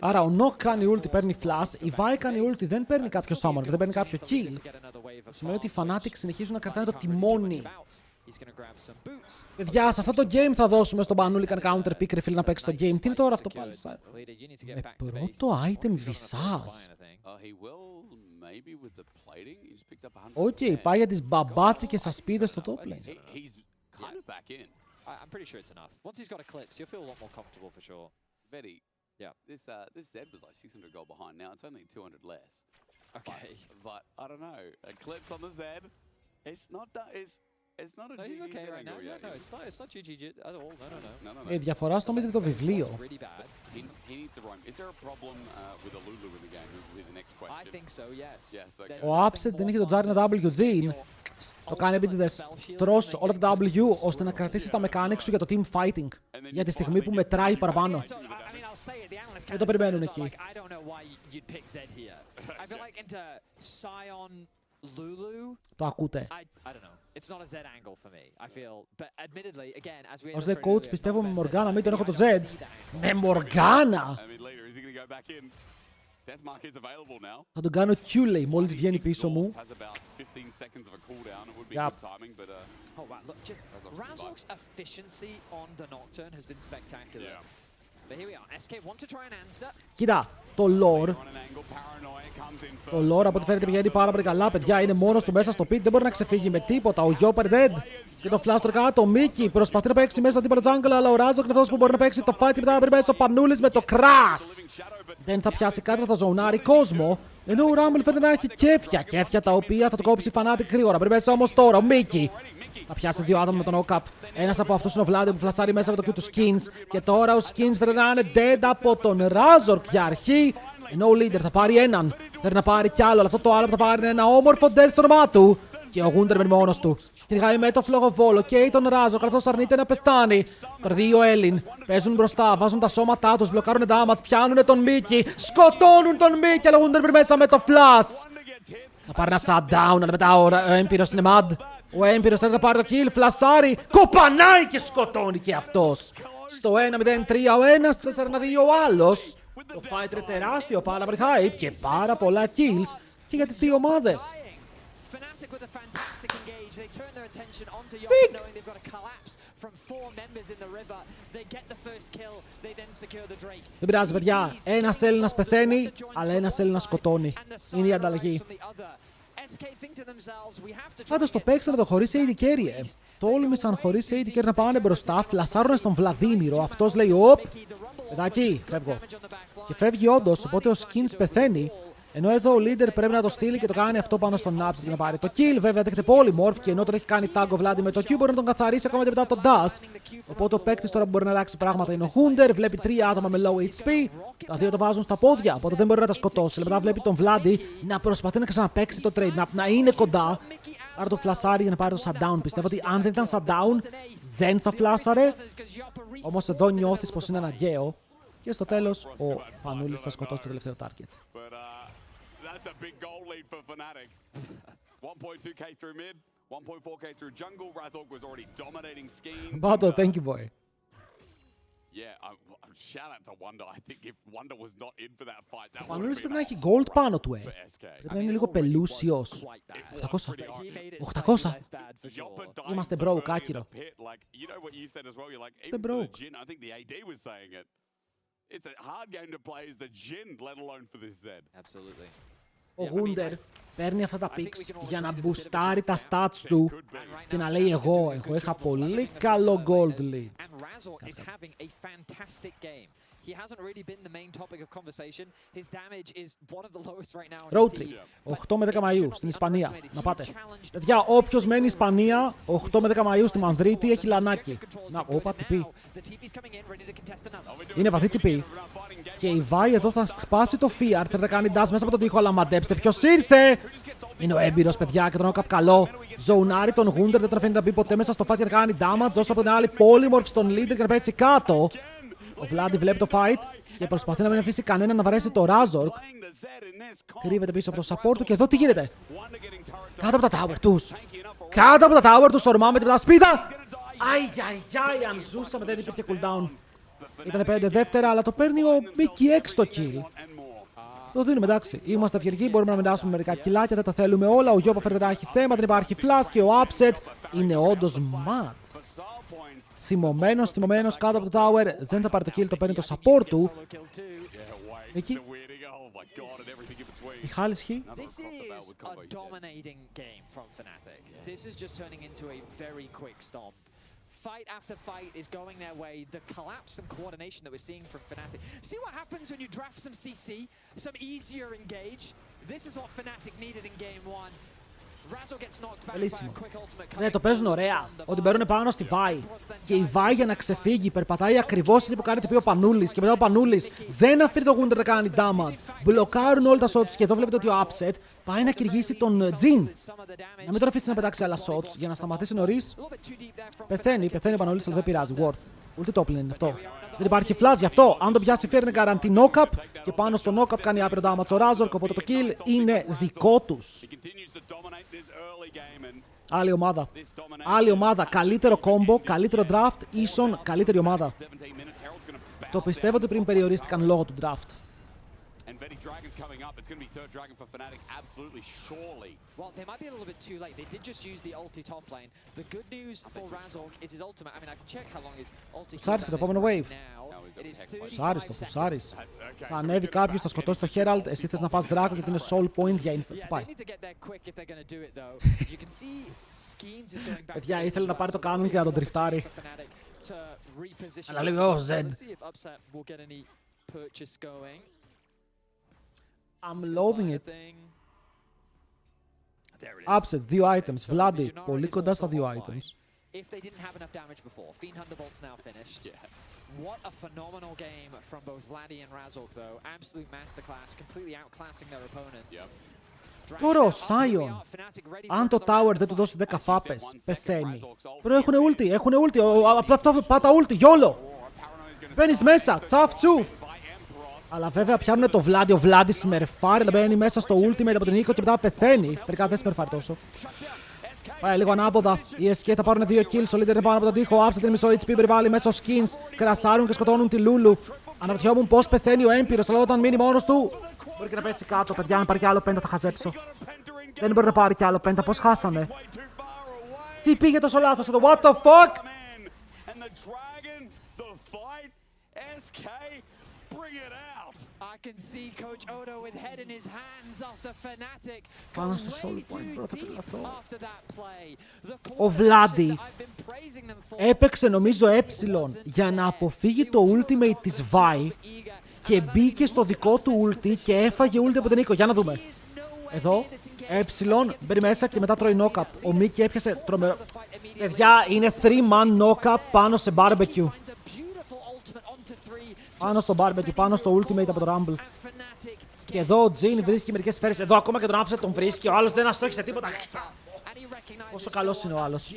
Άρα ο Nock κάνει ulti, παίρνει flash, η Vi κάνει ulti, δεν παίρνει κάποιο summon, δεν παίρνει κάποιο kill. Σημαίνει ότι οι Fnatic συνεχίζουν να κρατάνε το τιμόνι. Παιδιά, σε αυτό το game θα δώσουμε στον Πανούλη καν counter pick ρε φίλε να παίξει το game. Τι είναι τώρα αυτό πάλι? Με πρώτο item Visage. Οκ, πάει για τις μπαμπάτσικες ασπίδες στο top lane. I'm pretty sure it's enough. Once he's got Eclipse, he'll feel a lot more comfortable for sure. Betty, this Zed was like 600 gold behind. Now it's only 200 less. Okay. But I don't know. Eclipse on the Zed. It's not a No, he's GG okay Zed right now. angle yet. No, it's not GG at all. No. Η διαφορά στο mid είναι το βιβλίο. Really bad. He needs to roam. Is there a problem with a Lulu in the game? Will be the next question. I think so, yes. Yes, okay. Ο Upset δεν είχε τον Τζάρι ένα WG. Το κάνει επίτηδες. Τρως όλα τα W ώστε να κρατήσεις τα mechanics σου για το team fighting. Για τη στιγμή που μετράει παραπάνω. Δεν το περιμένουν εκεί. Το ακούτε. Ως δε coach πιστεύω με Morgana, μην τον έχω το Z. Με Morgana! Θα τον κάνω Q, λέει, μόλις βγαίνει πίσω μου. Yep. Razork's efficiency on the Nocturne has been spectacular. But here we are. SK want to try and answer. Κοίτα, το lore. Το lore από ό,τι φαίνεται πηγαίνει πάρα πολύ καλά, παιδιά. Είναι μόνος του μέσα στο pit, δεν μπορεί να ξεφύγει με τίποτα. Ο Yopper dead. Και το flash κάτω, ο Mickey προσπαθεί να παίξει μέσα στο τίποτα jungle, αλλά ο Razork είναι αυτός που μπορεί να παίξει το fight και μετά να βρει μέσα ο Πανούλης με το crash. Δεν θα πιάσει κάτι, θα το ζωνάρει κόσμο. Ενώ ο Rumble φαίνεται να έχει κέφια. Κέφια τα οποία θα το κόψει Fnatic γρήγορα. Βρει μέσα όμως τώρα ο Mickey. Θα πιάσει δύο άτομα με τον knock-up. Ένας από αυτούς είναι ο Vladi που φλασάρει μέσα με το Q του Skins. Και τώρα ο Skins φαίνεται να είναι dead από τον Razork για αρχή. Ενώ ο Leader θα πάρει έναν. Θέλει να πάρει κι άλλο, αλλά αυτό το άλλο που θα πάρει είναι ένα όμορφο death στο όνομά του. Και ο Gunter μένει μόνος του. Κυνηγάει με το φλογοβόλο και τον Razork, καθώς αρνείται να πεθάνει. Τώρα δύο Έλλην παίζουν μπροστά, βάζουν τα σώματά τους, μπλοκάρουν damage, πιάνουν τον Mickey, σκοτώνουν τον Mickey, αλλά ο Gunter μένει μέσα με το flash. Θα πάρει ένα shutdown, αλλά μετά ο έμπειρος είναι mad. Ο έμπειρος θέλει να πάρει το kill, φλασάρει, κοπανάει και σκοτώνει και αυτός. Στο 1-0-3 ο ένας, 4-2 ο άλλος. Το fight είναι τεράστιο, πάρα πολύ hype και πάρα πολλά kills και για τις δύο ομάδες. Fnatic with a fantastic engage. They turn their attention onto Yopper, knowing they've got a collapse from 4 members in the river. They get the first kill. They then secure the Drake. Δεν πειράζει, παιδιά. Ένας Έλληνας πεθαίνει, αλλά ένας Έλληνας σκοτώνει. Είναι η ανταλλαγή. Πάντως το παίξανε το χωρίς AD carry. Τόλμησαν χωρίς AD carry να πάνε μπροστά, φλασάρουν στον Βλαδίμηρο. Αυτός λέει, «Οπ, παιδάκι, φεύγω». Και φεύγει όντως, οπότε ο Skins πεθαίνει. Ενώ εδώ ο leader πρέπει να το στείλει και το κάνει αυτό πάνω στον Upset για να πάρει το kill. Βέβαια δέχεται polymorph και ενώ τον έχει κάνει tag ο Vladi με το Q μπορεί να τον καθαρίσει ακόμα και μετά το dash. Οπότε ο παίκτης τώρα που μπορεί να αλλάξει πράγματα είναι ο Hunder. Βλέπει 3 άτομα με low HP. Τα 2 το βάζουν στα πόδια, οπότε δεν μπορεί να τα σκοτώσει. Μετά βλέπει τον Vladi να προσπαθεί να ξαναπαίξει το trade, να είναι κοντά. Άρα το φλασάρει για να πάρει το shutdown. Πιστεύω ότι αν δεν ήταν shutdown δεν θα φλάσαρε. Όμως εδώ νιώθεις πως είναι αναγκαίο. Και στο τέλος ο Πανούλης θα σκοτώσει το τελευταίο target. That's a big goal lead for Fnatic. 1.2k through mid, 1.4k through jungle. Razork was already dominating schemes. Bato, thank you boy. Yeah, shout out to Wonder. I think if Wonder was not in for that fight, that Ο Πανούλης πρέπει να έχει gold πάνω του, Πρέπει να είναι λίγο πελούσιος. 800. 800. Είμαστε broke, άκυρο. Είστε broke. I think the AD was saying it. It's a hard game to play as the Jin, let alone for this Zed. Absolutely. Ο Wunder παίρνει αυτά τα picks για να μπουστάρει τα stats του και να λέει εγώ είχα πολύ καλό gold lead. He hasn't really been the main topic of conversation. His damage is one of the lowest right now. Road trip. 8 με 10 Μαΐου στην Ισπανία. Να πάτε. Παιδιά, όποιος μένει Ισπανία, 8 με 10 Μαΐου στη Μανδρίτη έχει λανάκι. Να, όπα, τι πει. Είναι βαθύ τι πει. Και η Βάη εδώ θα σπάσει το Fear. Θέλετε να κάνει dash μέσα από τον τοίχο, αλλά μαντέψτε ποιος ήρθε. Είναι ο έμπειρος, παιδιά, και τον knock-up καλό. Ζωνάρει τον Wunder, δεν τον αφήνει να μπει ποτέ μέσα στο fight για να κάνει damage. Όσο από την άλλη, polymorph στον leader και να πέσει κάτω. Ο Vladi βλέπει το fight και προσπαθεί να μην αφήσει κανένα να βαρέσει το Razork. Κρύβεται πίσω από το support του και εδώ τι γίνεται. Κάτω από τα tower τους. Κάτω από τα tower τους ορμάμε την σπίδα. Αϊ, αν ζούσαμε δεν υπήρχε cooldown. Ήταν 5 δεύτερα, αλλά το παίρνει ο Mickey X το kill. Το δίνουμε, εντάξει. Είμαστε ευγενικοί, μπορούμε να μοιράσουμε μερικά κιλάκια, δεν τα θέλουμε όλα. Ο Γιώπα φαίνεται να έχει θέμα, δεν υπάρχει flash και ο Upset είναι όντως mad. Θυμωμένος κάτω από το tower, δεν θα πάρει το kill, το παίρνει το support του. Εκεί. Μιχάλης Χ. This is a dominating game from Fnatic. This is just turning into a very quick stomp. Fight after fight is going their way. The collapse and coordination that we're seeing from Fnatic. See what happens when you draft some CC, some easier engage. This is what Fnatic needed in game 1. Ναι, το παίζουν ωραία. Ότι μπαίνουν πάνω στη Βάη. Και η Βάη για να ξεφύγει περπατάει ακριβώς εκεί που κάνει το πει ο Πανούλης. Και μετά ο Πανούλης δεν αφήνει το Wunder να κάνει damage. Μπλοκάρουν όλα τα shots και εδώ βλέπετε ότι ο Upset πάει να κυνηγήσει τον Jin. Να μην τον αφήσει να πετάξει άλλα shots για να σταματήσει νωρίς. Πεθαίνει ο Πανούλης, αλλά δεν πειράζει. Worth. Ούτε το είναι αυτό. Δεν υπάρχει flash γι' αυτό. Αν το πιάσει φέρνει guarantee knock-up και πάνω στο knock-up κάνει άπειρο damage ο Razork, οπότε το kill είναι δικό τους. Άλλη ομάδα. Καλύτερο combo, καλύτερο draft, ίσον καλύτερη ομάδα. Το πιστεύω ότι πριν περιορίστηκαν λόγω του draft. Coming up, it's going to be third dragon for Fnatic, absolutely, surely. Well, they might be a little bit too late. They did just use the ulti top lane. The good news for Razork is his ultimate. I mean, I can check how long his ulti Φουσάρις και το επόμενο wave. Φουσάρις. Θα ανέβει κάποιος, θα σκοτώσει το Herald. Εσύ θες να πας Draco γιατί είναι soul point για info. Πάει. Παιδιά, ήθελε να πάρει το κάνουν και να τον τριφτάρει. Αλλά λέει, oh, Zed. I'm loving it. Upset, 2 items. Vladi, πολύ κοντά στα 2 items. If they didn't have enough damage before, Fiend Hunter Bolt's now finished. What a phenomenal game from both Vladi and Razork, though. Absolute masterclass, completely outclassing their opponents. Τώρα ο Sion, αν το tower δεν του δώσει 10 φάπες, πεθαίνει. Pero έχουν ulti, απλά αυτό πάτα ulti, YOLO. Μπαίνεις μέσα, τσαφ τσουφ. Αλλά βέβαια πιάνουν το Vladi, ο Vladi σμερφάρει, αλλά μπαίνει μέσα στο ultimate από την Eco και μετά πεθαίνει. Τελικά δεν σμερφάρει τόσο. Πάει λίγο ανάποδα. Οι SK θα πάρουν 2 kills, ο leader είναι πάνω από τον τοίχο. Upset είναι μισό HP, περιβάλλει μέσω skins. Κρασάρουν και σκοτώνουν τη Lulu. Αναρωτιόμουν πώς πεθαίνει ο έμπειρος, αλλά όταν μείνει μόνος του. Μπορεί και να πέσει κάτω, παιδιά. Αν πάρει κι άλλο 5 θα χαζέψω. Δεν μπορεί να πάρει κι άλλο 5, πώς χάσαμε. Τι πήγε τόσο λάθος εδώ, what the fuck! I can see Coach Odo with head in his hands after Fnatic. Πάνω στο soul point, πρώτα και αυτό. Ο Vladi έπαιξε νομίζω για να αποφύγει το ultimate της Vi και μπήκε στο δικό του ulti και έφαγε ulti από την Νίκο. Για να δούμε. Εδώ, μπαίνει μέσα και μετά τρώει knock-up. Ο Μίκη έπιασε τρομερό. Παιδιά, είναι 3-man knock-up πάνω σε barbecue. Πάνω στο barbecue, πάνω στο ultimate από το Rumble. Και εδώ ο Τζιν βρίσκει μερικές σφαίρες. Εδώ ακόμα και τον Upset τον βρίσκει. Ο άλλος δεν αστόχησε τίποτα. Πόσο καλός είναι ο άλλος.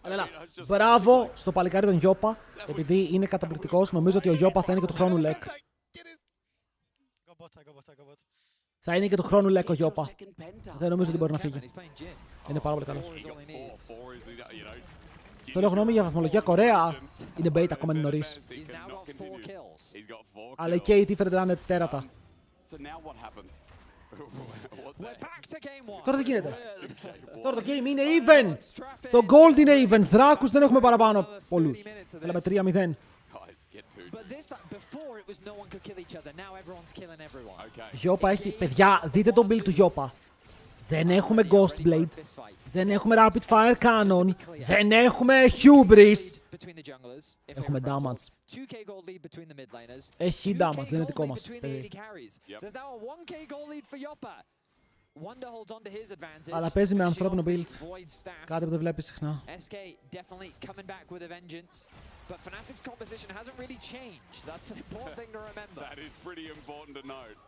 Αλλά μπράβο στο παλικάρι τον Γιώπα, επειδή είναι καταπληκτικός. Νομίζω ότι ο Γιώπα θα είναι και του χρόνου Λεκ. Θα είναι και του χρόνου Λεκ ο Γιώπα. Δεν νομίζω ότι μπορεί να φύγει. Είναι πάρα πολύ καλός. Θέλω γνώμη για βαθμολογία Κορέα. Είναι bait, ακόμα είναι νωρίς. Αλλά η KT φαίνεται να είναι τέρατα. Τώρα τι γίνεται. Τώρα το game είναι even. Το gold είναι even. Δράκους δεν έχουμε παραπάνω. Πολλούς. Θέλαμε 3-0. Γιώπα έχει... Παιδιά, δείτε τον build του Γιώπα. Δεν έχουμε Ghost Blade. Δεν έχουμε Rapid Fire Cannon. Δεν έχουμε Hubris. Έχουμε damage. Έχει damage, δεν είναι δικό μας. Αλλά παίζει με ανθρώπινο build. Κάτι που δεν βλέπει συχνά. But Fnatic's composition hasn't really changed. That's an important thing to remember. That is pretty important to note.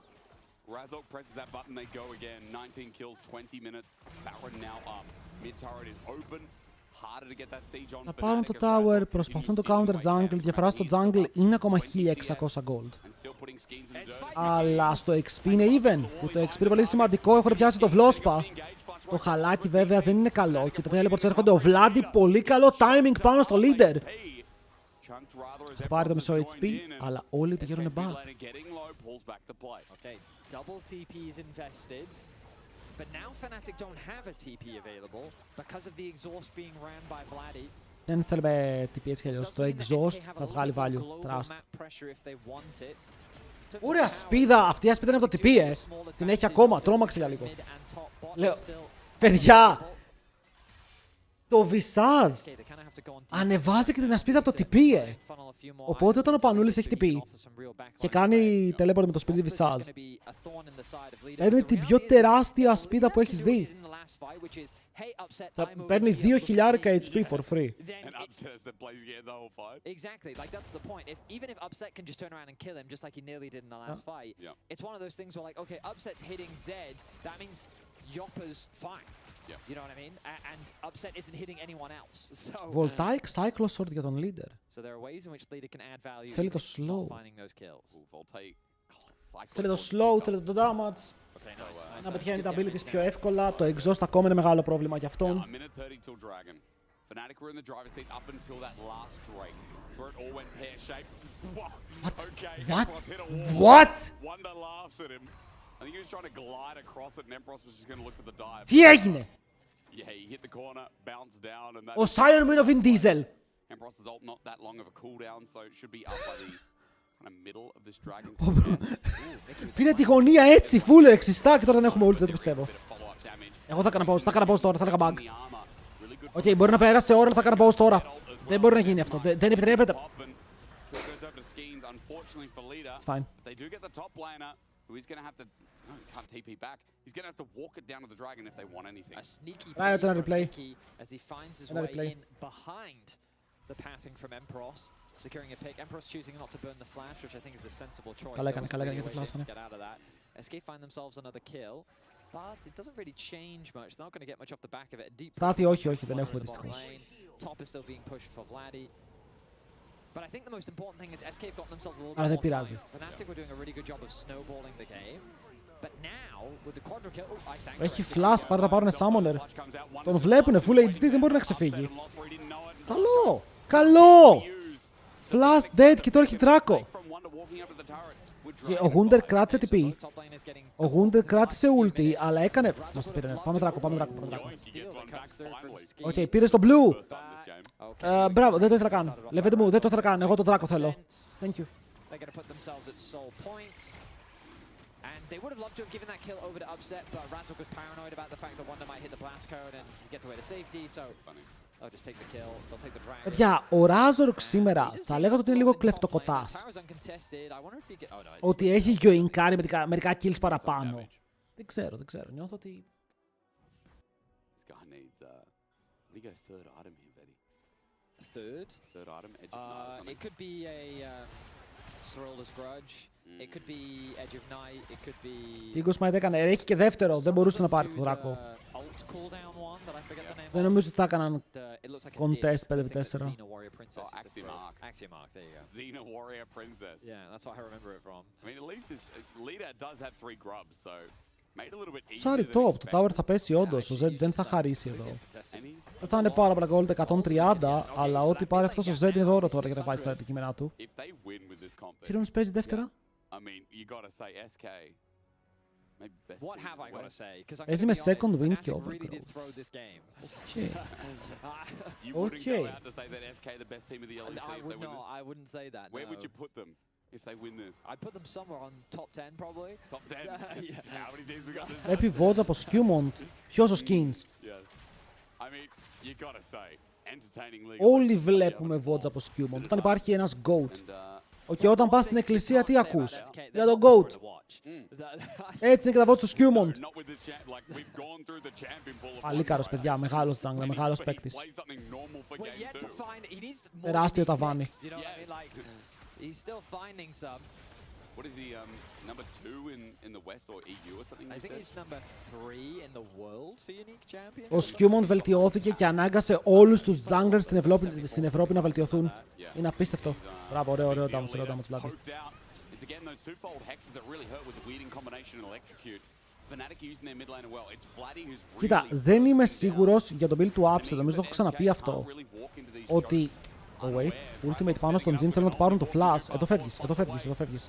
Razok presses that button, they go again. 19 kills, 20 minutes. Baron now up. Mid turret is open. Harder to get that siege on. Θα πάρουν το tower, προσπαθούν το counter jungle. Διαφορά στο jungle είναι ακόμα 1600 gold. Αλλά στο XP είναι even. Και το XP είναι πολύ σημαντικό. Έχουν πιάσει το Vlospa. Το χαλάκι βέβαια δεν είναι καλό. Και το teleports έρχονται. Ο Vladi πολύ καλό timing πάνω στο leader. Θα πάρει το μισό HP, αλλά όλοι πηγαίνουν back. Double TP is invested, but now Fnatic don't have a TP available because of the exhaust being ran by Vladi. Δεν θέλουμε TP έτσι κι αλλιώς. Το exhaust θα βγάλει value. Trust. Ωραία σπίδα! Αυτή η ασπίδα είναι από το TP, Την έχει ακόμα. Τρόμαξε για λίγο. Λέω, παιδιά! Το Visage ανεβάζει και την ασπίδα από το TP, Οπότε όταν ο Πανούλης έχει TP και κάνει teleport με το σπίτι Visage, παίρνει την πιο τεράστια ασπίδα που έχεις δει. Παίρνει 2.000 HP for free. Exactly, like that's the point. Even if Upset can just turn around and kill him, just like he nearly did in the last fight, it's one of those things where like, okay, Upset's hitting Zed, that means Yoppa's fine. You know what I mean? And Upset isn't hitting anyone else. So Voltaic Cyclo Sword για τον leader. So there are ways in which leader can add value. Θέλει το slow. Finding those kills. Θέλει το slow, θέλει το damage. Να πετυχαίνει τα abilities πιο εύκολα. Το exhaust ακόμα είναι μεγάλο πρόβλημα για αυτόν. Fnatic were in the driver's seat up until that last Drake. That's where it all went pear-shaped. What? Okay, What? Empross hit a wall. What? Wonder laughs at him. I think he was trying to glide across it and Empross was just going to look for the dive. Τι έγινε? Yeah, he hit the corner, bounced down and that... Ο Sion μου είναι ο Vin Diesel. Empross's ult not that long of a cooldown, so it should be up by the kind of middle of this dragon. Πήρε τη γωνία έτσι, full εξιστά και τώρα δεν έχουμε ult, δεν το πιστεύω. Εγώ θα έκανα pause, τώρα, θα έλεγα bug. Οκ, μπορεί να πέρασε ώρα, θα έκανα pause τώρα. Δεν μπορεί να γίνει αυτό, δεν επιτρέπεται. It's fine. They do get the top laner, who is going to have to... No, he can't TP back. He's going to have to walk it down to the dragon if they want anything. A sneaky Right, play replay. from Mickey as he finds his Another way play. in behind the pathing from Empross, securing a pick. Empross choosing not to burn the flash, which I think is a sensible choice. Καλά There έκανε, wasn't καλά really έκανε a και way το for him flash, to get out of that. SK find themselves another kill, but it doesn't really change much. They're not going to get much off the back of it. A deep Στάθη, push όχι, from όχι, δεν one έχουμε in the bottom δυστυχώς. lane. Top is still being pushed for Vladi. But I think the most important thing is SK have gotten themselves a little Αλλά bit δεν more πειράζει. time. Fnatic were doing a really good job of snowballing the game. But now, with the quadra kill... Oh, Ice Tank. Έχει flash, πάρε να πάρουν summoner. Τον βλέπουνε, full HD, δεν μπορεί να ξεφύγει. Καλό, καλό. Flash dead και τώρα έχει Draco. Και ο Wunder κράτησε TP. Ο Wunder κράτησε ulti, αλλά έκανε... Μας το πήρε, πάμε Draco. Οκ, πήρε στο blue. Μπράβο, δεν το ήθελα καν. Λεβέντε μου, δεν το ήθελα καν, εγώ το Draco θέλω. Thank you. And they would have loved to have given that kill over to Upset, but Razok was paranoid about the fact that Wonder might hit the blast code and get away to safety, so They'll just take the kill. They'll take the dragon. Παιδιά, ο Razork σήμερα θα λέγατε ότι είναι λίγο κλεφτοκοτάς. Ότι έχει γιοϊνκάρει μερικά kills παραπάνω. Δεν ξέρω. Νιώθω ότι... This guy needs, what do you go third item here, Betty? Third? Third item, Edge of Night or something? It could be a Cerilda's Grudge. It could be Edge of Night. It could be... Τι Smite έκανε, έχει και δεύτερο, δεν μπορούσε να πάρει το δράκο. Δεν νομίζω ότι θα έκαναν contest 5v4. Xena Warrior Princess. Oh, Axiomark. Axiomark, there you go. Xena Warrior Princess. Yeah, that's what I remember it from. I mean, at least his leader does have 3 grubs, so made a little bit easier. Σάρι top, το tower θα πέσει όντως, ο Zed δεν θα χαρίσει εδώ. Δεν θα είναι πάρα πολλά gold 130, αλλά ό,τι πάρει αυτός ο Zed είναι δώρο τώρα για να πάει στα αντικείμενά του. Χειρόνος παίζει δεύτερα. I mean, you gotta say SK. Maybe best What team have in I the got to West. say? Because Παίζει με second win και really did overgrowth. throw this game. Okay. You wouldn't Okay. go out to say that SK the best team of the LEC if they win this. I wouldn't say that. Where no. would you put them if they win this? I'd put them somewhere on top 10 probably. Top 10? Yeah. How many teams we got this? Πρέπει votes από Skirmishing. Ποιος ο Skins. Yes. I mean, you gotta say, entertaining league. Όλοι βλέπουμε votes από Skirmishing. Όταν υπάρχει ένας GOAT. Και όταν πας στην εκκλησία τι ακούς? Για τον GOAT. Έτσι είναι και τα votes του Skirmishing. Πολύ καλός παιδιά, μεγάλος jungle, μεγάλος παίκτης. Τεράστιο ταβάνι. He's still finding some. What is he, number 2 in the West or EU or something? I think he's number 3 in the world for unique champion. Ο Skirmishing βελτιώθηκε και ανάγκασε όλους τους junglers στην Ευρώπη να βελτιωθούν. Είναι απίστευτο. Μπράβο, ωραίο damage, βλάβη. Κοίτα, δεν είμαι σίγουρος για τον build του Upset, νομίζω το έχω ξαναπεί αυτό. Ότι... Oh wait, ultimate πάνω στον Jin, θέλουν να του πάρουν το flash. Εδώ φεύγεις.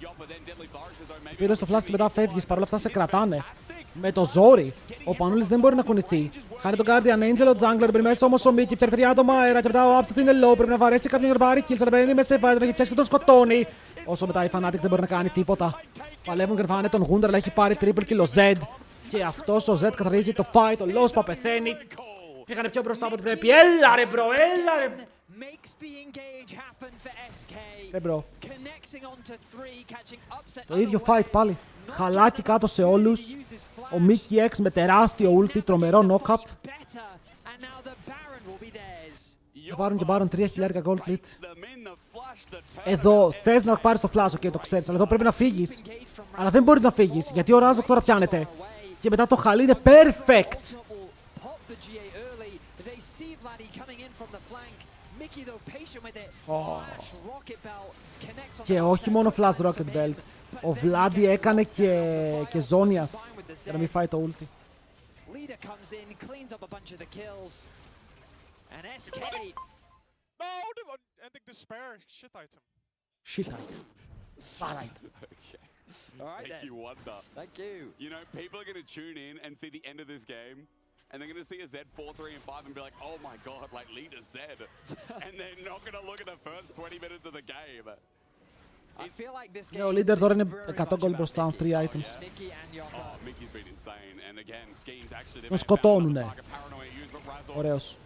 Πήρες το flash και μετά φεύγεις, παρόλα αυτά σε κρατάνε. Με το ζόρι. Ο Πανούλης δεν μπορεί να κουνηθεί. Χάνει τον Guardian Angel, ο Jungler μπαίνει μέσα όμως ο Mickey, πιάνει 3 άτομα αέρα και μετά ο Upset είναι low, πρέπει να βαρέσει κάποιον βάρη kills, αλλά μπαίνει μέσα σε βάρη, τον έχει πιάσει και τον σκοτώνει. Όσο μετά η Fnatic δεν μπορεί να κάνει τίποτα. Παλεύουν και φάνε τον Wunder, αλλά έχει πάρει triple kill ο Zed. Και αυτός ο Zed καθαρίζει το fight, ο Lospa πεθαίνει. Πήγανε πιο μπροστά από ό,τι πρέπει. Έλα ρε bro, έλα ρε. Μπρο. Το ίδιο fight πάλι. Χαλάκι κάτω σε όλους. Ο Mickey X με τεράστιο ulti, τρομερό knock-up. Θα πάρουν και πάρουν 3.000 gold lead. Εδώ θες να πάρεις το flash, okay, το ξέρεις, αλλά εδώ πρέπει να φύγεις. Αλλά δεν μπορείς να φύγεις, γιατί ο Razork τώρα πιάνεται. Και μετά το χαλί είναι perfect. Και όχι μόνο Flash Rocket Belt. Ο Vladi έκανε και ζώνιας για να μην φάει το ulti. Shit item. Bad item. Alright then. You wonder. Thank you. You know, people are going to tune in and see the end of this game. And they're going to see a Z 4, 3, and 5 and be like, oh my god, like leader Z. And they're not going to look at the first 20 minutes of the game. I feel like this game Ναι, ο leader τώρα είναι 100 gold μπροστά, 3 items. Oh, Mickey's been insane. And again, Schemes actually... Τον σκοτώνουνε. Ωραίος.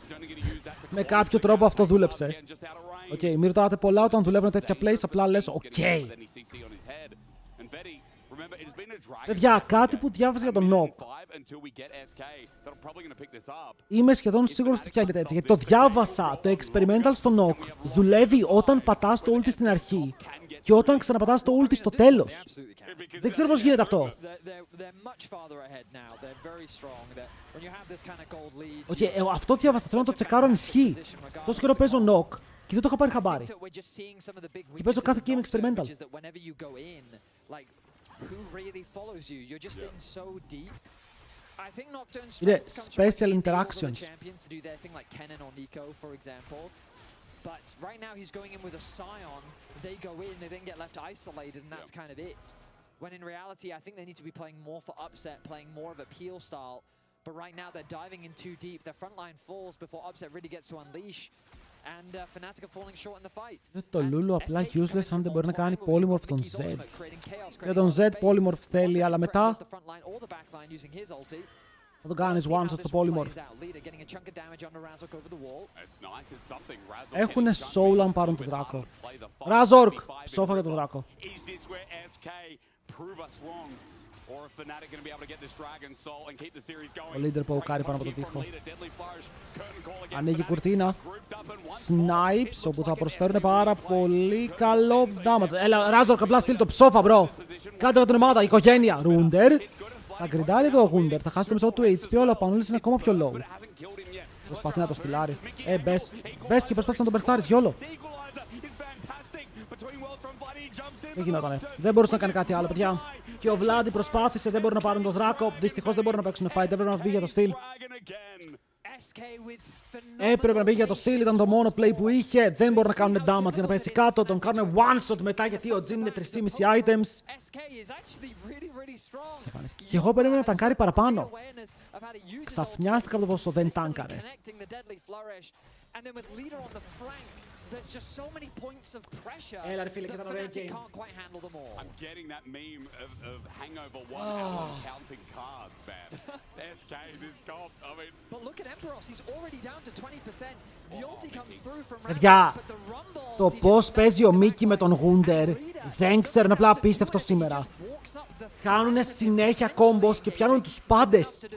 Με κάποιο τρόπο αυτό δούλεψε. Οκ, μην ρωτάτε πολλά όταν δουλεύουν τέτοια plays, απλά λες οκ. Παιδιά, κάτι που διάβασα για τον Nock. Είμαι σχεδόν σίγουρος ότι πιάνεται έτσι, γιατί το διάβασα. Το experimental στο Nock δουλεύει όταν πατάς το ulti στην αρχή και όταν ξαναπατάς το ulti στο τέλος. Δεν ξέρω πώς γίνεται αυτό. Οκ, αυτό διάβασα, θέλω να το τσεκάρω αν ισχύει. Τόσο καιρό παίζω Nock και δεν το είχα πάρει χαμπάρι. Και παίζω κάθε game experimental. Who really follows you? You're just in so deep. I think Nocturne's Είναι strength comes from special enabling all the interactions. champions to do their thing, like Kennen or Nico, for example. But right now he's going in with a Scion. They go in, they then get left isolated, and that's kind of it. When in reality, I think they need to be playing more for upset, playing more of a peel style. But right now they're diving in too deep. Their front line falls before upset really gets to unleash. And Fnatic are falling short in the fight. Το Lulu απλά useless αν δεν μπορεί να κάνει polymorph τον Z. Για τον Z polymorph θέλει, αλλά μετά Θα τον κάνεις one shot στο polymorph. Έχουνε soul αν πάρουν τον Δράκο. Razork! Ψόφα για τον Δράκο. Ο leader παουκάρει πάνω από το τοίχο. Ανοίγει κουρτίνα. Snipes, όπου θα προσφέρουν πάρα πολύ καλό damage. Έλα, Razork, απλά στείλ το ψόφα, bro. Κάντε την ομάδα, οικογένεια. Runder. Θα γκριντάρει εδώ ο Runder. Θα χάσει το μισό του HP, αλλά ο Πανούλης είναι ακόμα πιο low. Προσπαθεί να το στυλάρει. Μπες. Μπες και προσπάθησε να τον περστάρεις, γιόλο. Δεν γινότανε. Δεν μπορούσε να κάνει κάτι άλλο, παιδιά. Και ο Βλάντι προσπάθησε, δεν μπορεί να πάρουν τον Δράκο. Δυστυχώς δεν μπορεί να παίξουν fight, έπρεπε να μπει για το steal. Έπρεπε να μπει για το steal, ήταν το μόνο play που είχε. Δεν μπορούν να κάνουν damage για να πέσει κάτω. Τον κάνουν one shot μετά γιατί ο Jin είναι 3,5 items. Και εγώ περίμενα να ταγκάρει παραπάνω. Ξαφνιάστηκα από το πόσο δεν τάγκαρε. Έλα ρε φίλε, και ήταν ωραίο game. I'm getting that meme of Hangover 1 counting cards, man. SK, this golf, I mean... But look at Emperos, he's already down to 20%. The ulti comes through from Παιδιά, but the rumble... το πώς παίζει ο Μίκη με τον Wunder δεν ξέρουν, απλά απίστευτο σήμερα. Κάνουνε συνέχεια combos και πιάνουν τους πάντες.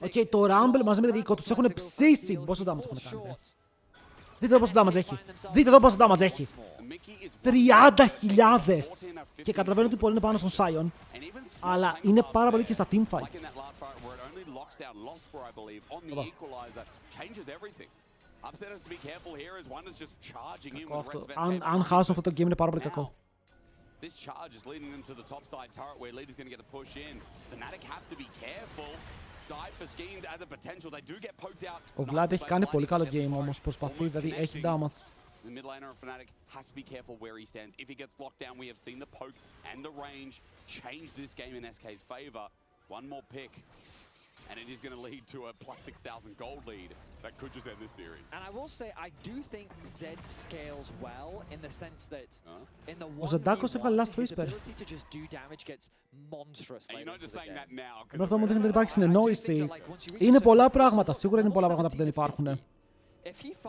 Οκ, το Rumble μαζί με την Δίκο τους έχουν ψήσει. Πόσο damage έχουν κάνει. Δείτε εδώ πόσο damage έχει. Δείτε εδώ πόσο damage έχει. 30.000. Και καταλαβαίνω ότι πολλοί είναι πάνω στον Sion. Αλλά είναι πάρα πολύ και στα teamfights. Κακό αυτό. Αν χάσουν αυτό το game είναι πάρα πολύ κακό. This charge is leading them to the top side turret where Leader's going to get the push in. Fnatic have to be careful. Dive for Schemes as a potential. They do get poked out. Ο Vlad έχει κάνει πολύ καλό game όμως. Προσπαθεί, δηλαδή έχει damage. The mid laner of Fnatic has to be careful where he stands. If he gets locked down, we have seen the poke and the range change this game in SK's favor. One more pick. And it is going to lead to a plus 6,000 gold lead that could just end this series. And I will say, I do think Zed scales well in the sense that in the Ο Ζεντάκος έβγαλε last his whisper. ability to just do damage gets monstrous And you're later not into just the saying that game. now. Με αυτό μου δείχνει ότι υπάρχει συνεννόηση. Είναι πολλά πράγματα. Σίγουρα είναι πολλά πράγματα που δεν υπάρχουν.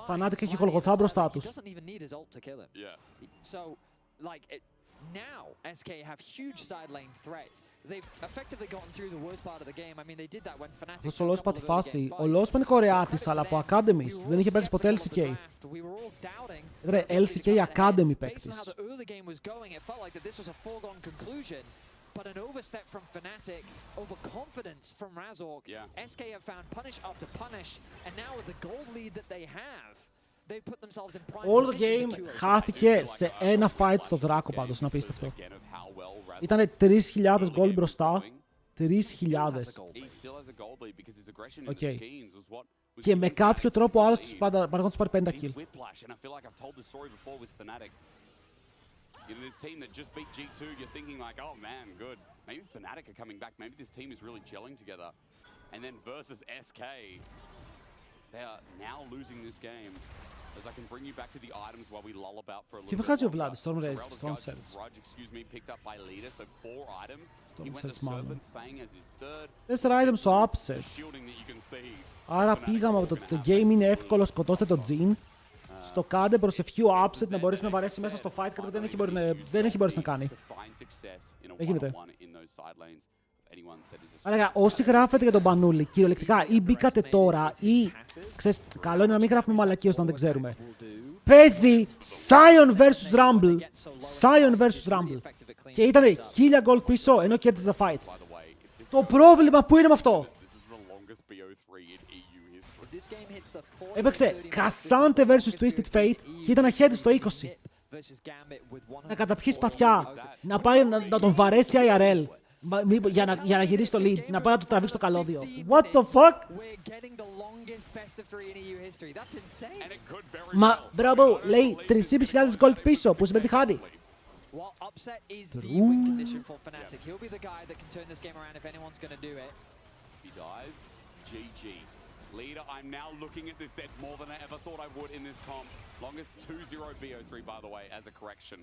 Fnatic έχει Γολγοθά μπροστά τους. Now, SK have huge side lane threat. They've effectively gotten through the worst part of the game. I mean, they did that when Fnatic... Αυτός ο Λός είπα τη φάση. Ο Λός είναι Κορεάτης, αλλά από Academies. Δεν είχε παίξει ποτέ LCK. Ρε, LCK Academy παίκτης. But an overstep from Fnatic, overconfidence from Razork. SK have found punish after punish, and now with the gold lead that they have, they've put themselves in prime Όλο το position game χάθηκε σε ένα fight στο Δράκο πάντως, είναι απίστευτο. Ήτανε 3.000 gold μπροστά. 3.000. Οκ. Και με κάποιο τρόπο άλλος τους παρακόν τους πάρει 50 kill. You know, this team that just beat G2, you're thinking like, oh man, good. Maybe Fnatic are coming back. Maybe this team is really gelling together. And then versus SK, they are now losing this game. As I can bring you back to the items while we lull about for a little bit. Και βγάζει ο Vlad, Storm Rage, Storm Surge. Picked up by Leader, so 4 items. Storm He went Surge the μάλλον. Serpent's Fang as his third. 4 items στο upset. Shielding that you can see. Άρα πήγαμε από το game είναι εύκολο, σκοτώστε το Jin. Στο κάντε προς a few upset να μπορέσει να βαρέσει μέσα στο fight, κάτι που δεν έχει μπορέσει να κάνει. Δεν γίνεται. Αλλά όσοι γράφετε για τον Πανούλη, κυριολεκτικά, ή μπήκατε τώρα, ή ξέρεις, καλό είναι να μην γράφουμε μαλακίες όταν δεν ξέρουμε. Παίζει Sion vs Rumble. Sion vs Rumble. Και ήταν 1000 gold πίσω, ενώ κέρδισε τα fights. Το πρόβλημα που είναι με αυτό. Έπαιξε Cassante vs Twisted Fate και ήταν ahead στο 20. Να καταπιεί σπαθιά, να πάει να τον βαρέσει IRL για να γυρίσει το lead, να πάει να του τραβήξει το καλώδιο. What the fuck? Μα μπράβο, λέει 3.500 gold πίσω, που σημαίνει χάνει. Leader, I'm now looking at this set more than I ever thought I would in this comp. Longest 2-0 BO3, by the way, as a correction.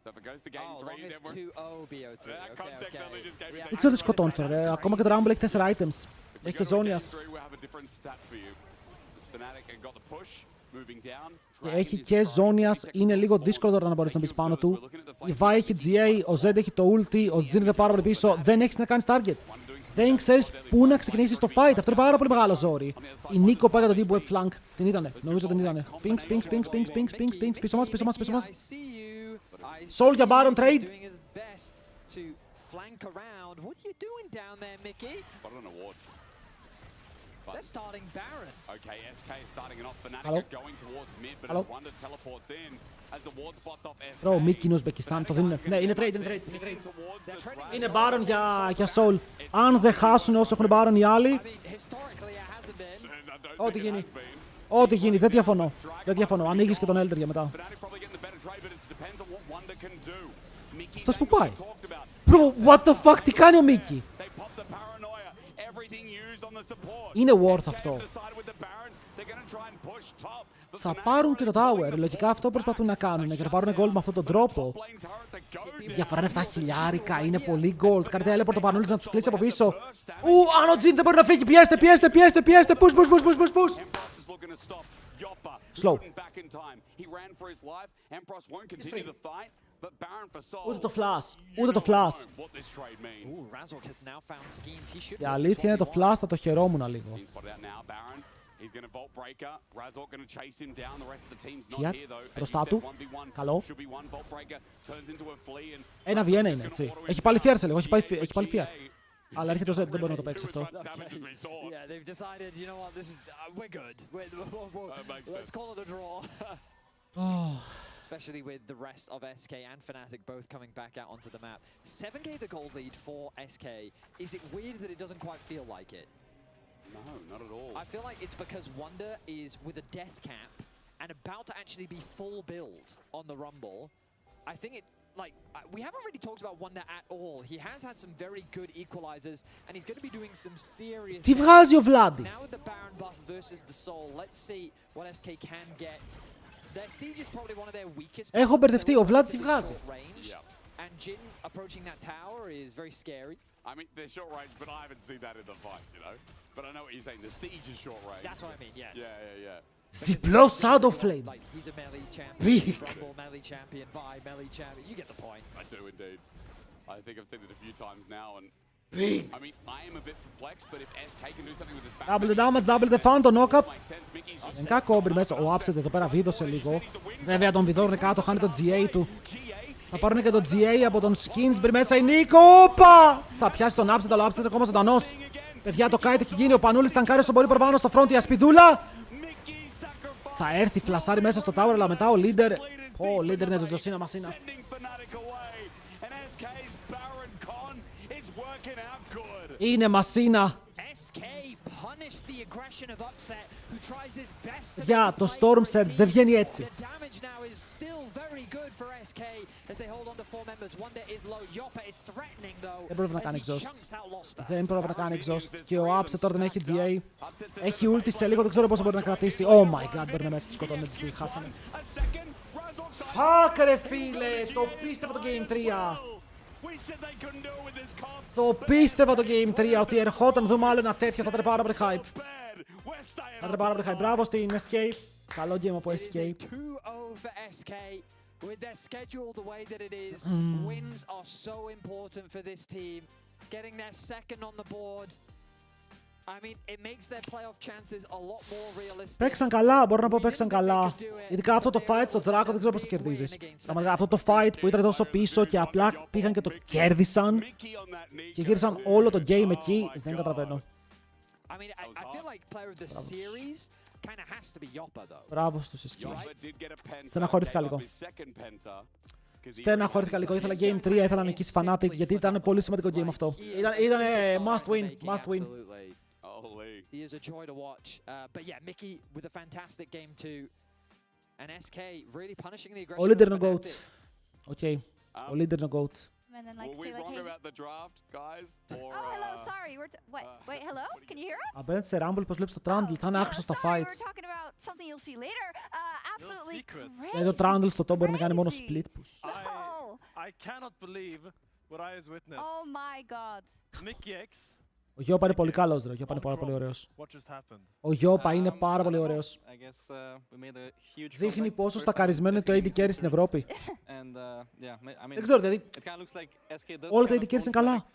So if it goes to game 3, then we're... Longest 2-0 BO3. That context only just gave me... Δεν ξέρω τι σκοτώνεις τώρα, ακόμα και το Rumble έχει 4 items. Έχει και Ζόνιας. Και έχει και Ζόνιας. Είναι λίγο δύσκολο τώρα να μπορέσει να μπει πάνω του. Η Vi έχει GA, ο Zed έχει το ulti, ο Jhin είναι πάρα πολύ πίσω. Δεν έχεις να κάνεις target. Δεν ξέρεις πού να ξεκινήσεις το fight. Αυτό είναι πάρα πολύ μεγάλο ζόρι. Η Νίκο πάει για το deep web flank. Την είδανε. Νομίζω την είδανε. Pinks. Πίσω μας. Soul για Baron trade. They're starting Baron. Okay, SK is starting it off. Hello? Fnatic are going towards mid, but Hello? as Wonder teleports in, as the ward spots off SK. Bro, Mickey είναι Ουσμπεκιστάν, το δίνουν. Ναι, είναι trade. Είναι Baron για Soul. Αν δεν χάσουν όσο έχουν Baron οι άλλοι, ό,τι γίνει, δεν διαφωνώ. Ανοίγεις και τον Elder για μετά. Αυτός που πάει. Bro, what the fuck, τι κάνει ο Mickey. Είναι worth αυτό. Θα πάρουν και το tower. Λογικά αυτό προσπαθούν να κάνουν και να πάρουν gold με αυτόν τον τρόπο. Η διαφορά είναι 7 χιλιάρικα. Είναι πολύ gold. Κάνει teleport το Πανούλης να τους κλείσει από πίσω. Αν ο Jhin δεν μπορεί να φύγει. Πιέστε. Push. Slow. Ούτε το flash. Η αλήθεια είναι το flash θα το χαιρόμουν λίγο. Fiat, μπροστά του. Καλό. Ένα V1 είναι, έτσι. Έχει πάλι fear σε λίγο, έχει πάλι fear. Αλλά έρχεται ο Zed, δεν μπορεί να το παίξει αυτό. Especially with the rest of SK and Fnatic both coming back out onto the map. 7k the gold lead for SK. Is it weird that it doesn't quite feel like it? No, not at all. I feel like it's because Wonder is with a death cap and about to actually be full build on the Rumble. I think it, like, we haven't really talked about Wonder at all. He has had some very good equalizers and he's going to be doing some serious... Τι βγάζει ο Βλάντι. Now with the Baron buff versus the Soul, let's see what SK can get. Their siege is probably one of their weakest. Έχω μπερδευτεί, ο Βλάντι τι βγάζει. And Jhin approaching that tower is very scary. I mean, they're short range, but I haven't seen that in the fights, you know? But I know what you're saying, the siege is short range. That's what I mean, yes. Yeah. Διπλό Shadow Flame. Like, he's a melee champion, Big. Rumble melee champion, Vi melee champion. You get the point. I do indeed. I think I've seen it a few times now, and Big. I mean, I am a bit perplexed, but if SK can do something with his back... Double the damage, double the fun, το knock-up. Είναι κακό μέσα. Ο Upset εδώ πέρα βίδωσε λίγο. Βέβαια τον βιδώνουν κάτω, χάνει το GA του. Θα πάρουν και το GA από τον Skins, μέσα η Νίκο. Όπα! Θα πιάσει τον Upset, αλλά ο Upset είναι ακόμα ζωντανός. Παιδιά, το kite έχει γίνει. Ο Πανούλης τανκάρει όσο μπορεί παραπάνω στο front. Η ασπιδούλα. Θα έρθει φλασάρι μέσα στο tower, αλλά μετά ο leader. Ο leader είναι ζωζοσίνα μασίνα. Είναι μασίνα. Για το Storm Surge δεν βγαίνει έτσι. Δεν πρόλαβε να κάνει exhaust. Και ο Upset τώρα δεν έχει GA. Έχει ulti σε λίγο, δεν ξέρω πόσο μπορεί να κρατήσει. Oh my god, μπαίνουν μέσα, τους σκοτώνουν τη GA, χάσανε. Fuck ρε φίλε, το πίστευα το Game 3. Το πίστευα το Game 3 ότι ερχόταν δούμε άλλο ένα τέτοιο, θα ήταν πάρα πολύ hype. Μπράβο στην SK. Καλό game από SK. With their schedule the way that it is, wins are so important for this team. Getting their second on the board, I mean, it makes their playoff chances a lot more realistic. Παίξαν καλά, μπορώ να πω παίξαν καλά. Ειδικά αυτό το fight στο Draco δεν ξέρω πώς το κερδίζεις. Αυτό το fight που ήταν τόσο πίσω και απλά πήγαν και το κέρδισαν και γύρισαν όλο το game εκεί, δεν καταλαβαίνω. I mean, I feel like player of the series kind of has to be Yoppa though. Μπράβο στους SK. Στεναχωρήθηκα λίγο. Ήθελα Game 3, ήθελα να νικήσει Fnatic γιατί ήταν πολύ σημαντικό game αυτό. Ήταν must win. He is a joy to watch. But yeah, Mickey with a fantastic game too. And SK really punishing the aggression. Ο leader no goat. Okay. Ο leader no goat. And then, like, Were we say, like, wrong hey. about the draft, guys? Or, Oh, hello, sorry. What? Wait, hello? Can you hear us? Απέναντι σε Rumble, πώς βλέπεις το Trundle, θα είναι άχρηστο στα Sorry, fights. we're talking about something you'll see later. Absolutely crazy. Το Trundle στο top μπορεί να κάνει μόνο split push. Oh. I cannot believe what I has witnessed. Oh my god. Mickey X Ο Γιώπα είναι πολύ καλός, ρε. Ο Γιώπα είναι πάρα πολύ ωραίος. Ο Γιώπα είναι πάρα πολύ ωραίος. Δείχνει πόσο στακαρισμένο είναι το AD carry στην Ευρώπη. Δεν ξέρω, δηλαδή. Όλα τα AD carries είναι καλά.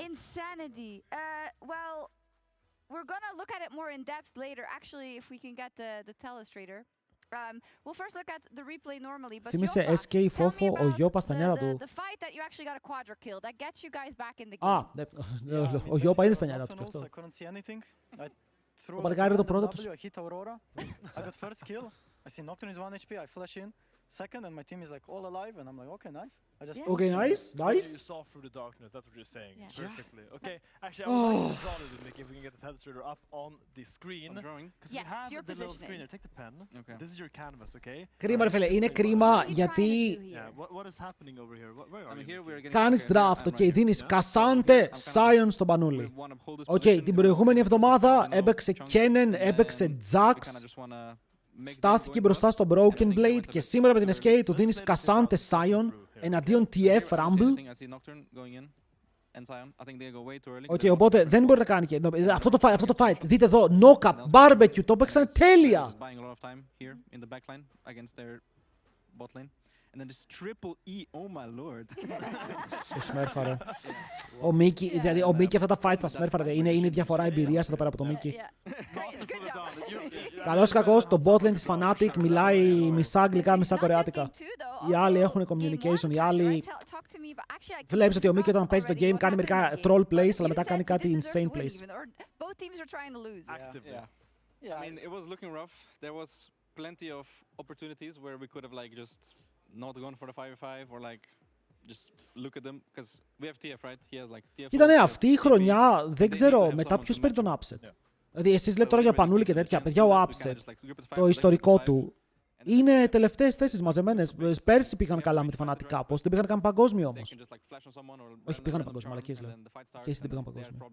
Insanity. Well, we're gonna look at it more in depth later. Actually, if we can get the telestrator. We'll first look at the replay normally. But Θύμισε SK φόφο ο Γιώπα στα νιάτα του. The fight that you actually got a quadra kill that gets you guys back in the game. Ο Γιώπα είναι στα νιάτα του. Αυτό. Ο παλικάρι είναι το πρώτο του. Second, and my team is like all alive, and I'm like, okay, nice. I just Okay, nice, nice. You saw through the darkness. That's what you're saying. Perfectly. Okay. Actually, I would like to draw a little bit, if we can get the telestrator up on the screen. I'm drawing. Because you have the little screen here. Take the pen. Okay. This is your canvas, okay? Κρίμα, ρε φίλε. Είναι κρίμα γιατί What is happening over here? Where are you? κάνεις draft, okay, δίνεις Κασάντε Σάιον στον Πανούλη. Okay, την προηγούμενη εβδομάδα έπαιξε Kennen, έπαιξε Jax. Στάθηκε μπροστά στο Broken Blade και σήμερα με την SK του δίνεις Κασάντε Σάιον εναντίον TF Rumble. Okay, οπότε δεν μπορεί να κάνει και αυτό το fight. Δείτε εδώ, knock-up, barbecue, το έπαιξαν τέλεια. And then just triple E, oh my lord. Ο Σμέρφαρε. Ο Μίκη, δηλαδή ο Μίκη αυτά τα fights στα Σμέρφαρε είναι η διαφορά εμπειρίας εδώ πέρα από το Μίκη. Καλώς ή κακώς, το botlane της Fnatic μιλάει μισά αγγλικά, μισά κορεάτικα. Οι άλλοι έχουν communication, οι άλλοι... Βλέπεις ότι ο Μίκη όταν παίζει το game κάνει μερικά troll plays, αλλά μετά κάνει κάτι insane plays. Yeah, I mean, it was looking rough. There was plenty of opportunities where we could have like just not gone for the 5v5 or like just look at them because we have TF, right? He has like TF. Κοίτανε, αυτή η χρονιά δεν ξέρω μετά ποιος παίρνει τον upset. Δηλαδή εσείς λέτε τώρα για Πανούλη και τέτοια. Παιδιά, ο upset, το ιστορικό του, είναι τελευταίες θέσεις μαζεμένες. Πέρσι πήγαν καλά με τη Fnatic κάπως, δεν πήγαν καν παγκόσμιο όμως. Όχι, πήγαν παγκόσμιο, μαλακίες λέω. Και εσείς δεν πήγαν παγκόσμιο.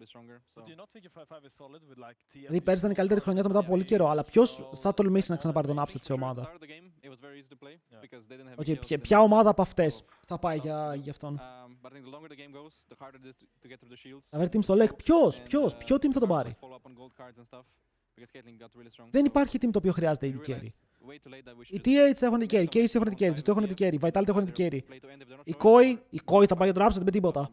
Δηλαδή πέρσι ήταν η καλύτερη χρονιά του μετά από πολύ καιρό, αλλά ποιος θα τολμήσει να ξαναπάρει τον upset σε ομάδα? Okay, ποια ομάδα από αυτές θα πάει για αυτόν? Αβέρ team στο leg, ποιο team θα τον πάρει? Δεν υπάρχει team το οποίο χρειάζεται AD carry. Οι TH έχουν AD carry, οι KC έχουν AD carry, οι G2 έχουν AD carry, οι Vitality έχουν AD carry. Η Koi θα πάει για τον upset με τίποτα.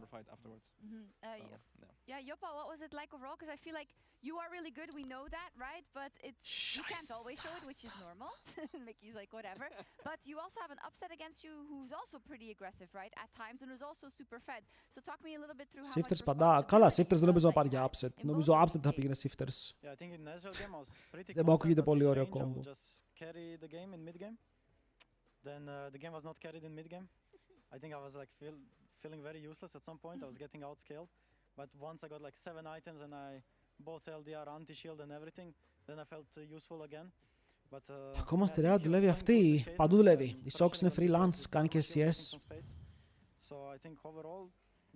Yopa, what was it like overall? Because I feel like you are really good, we know that, right? But you can't always show it, which is normal. Mickey's like, whatever. But you also have an upset against you who's also pretty aggressive, right? At times, and who's also super fed. So talk me a little bit through how Sifters παντά. Καλά, Sifters δεν νομίζω να πάρει για upset. Νομίζω upset θα πήγαινε Sifters. Δεν μου ακούγεται πολύ ωραίο κόμπο. Carry the game in mid game. Then the game was not carried in mid game. I think I was like feeling very useless at some point. I was getting outscaled. But once I got like 7 items and I both LDR, anti-shield and everything, then I felt useful again. But ακόμα στη Real δουλεύει αυτή. Παντού δουλεύει. Η Sox είναι freelance, κάνει και CS. So I think overall,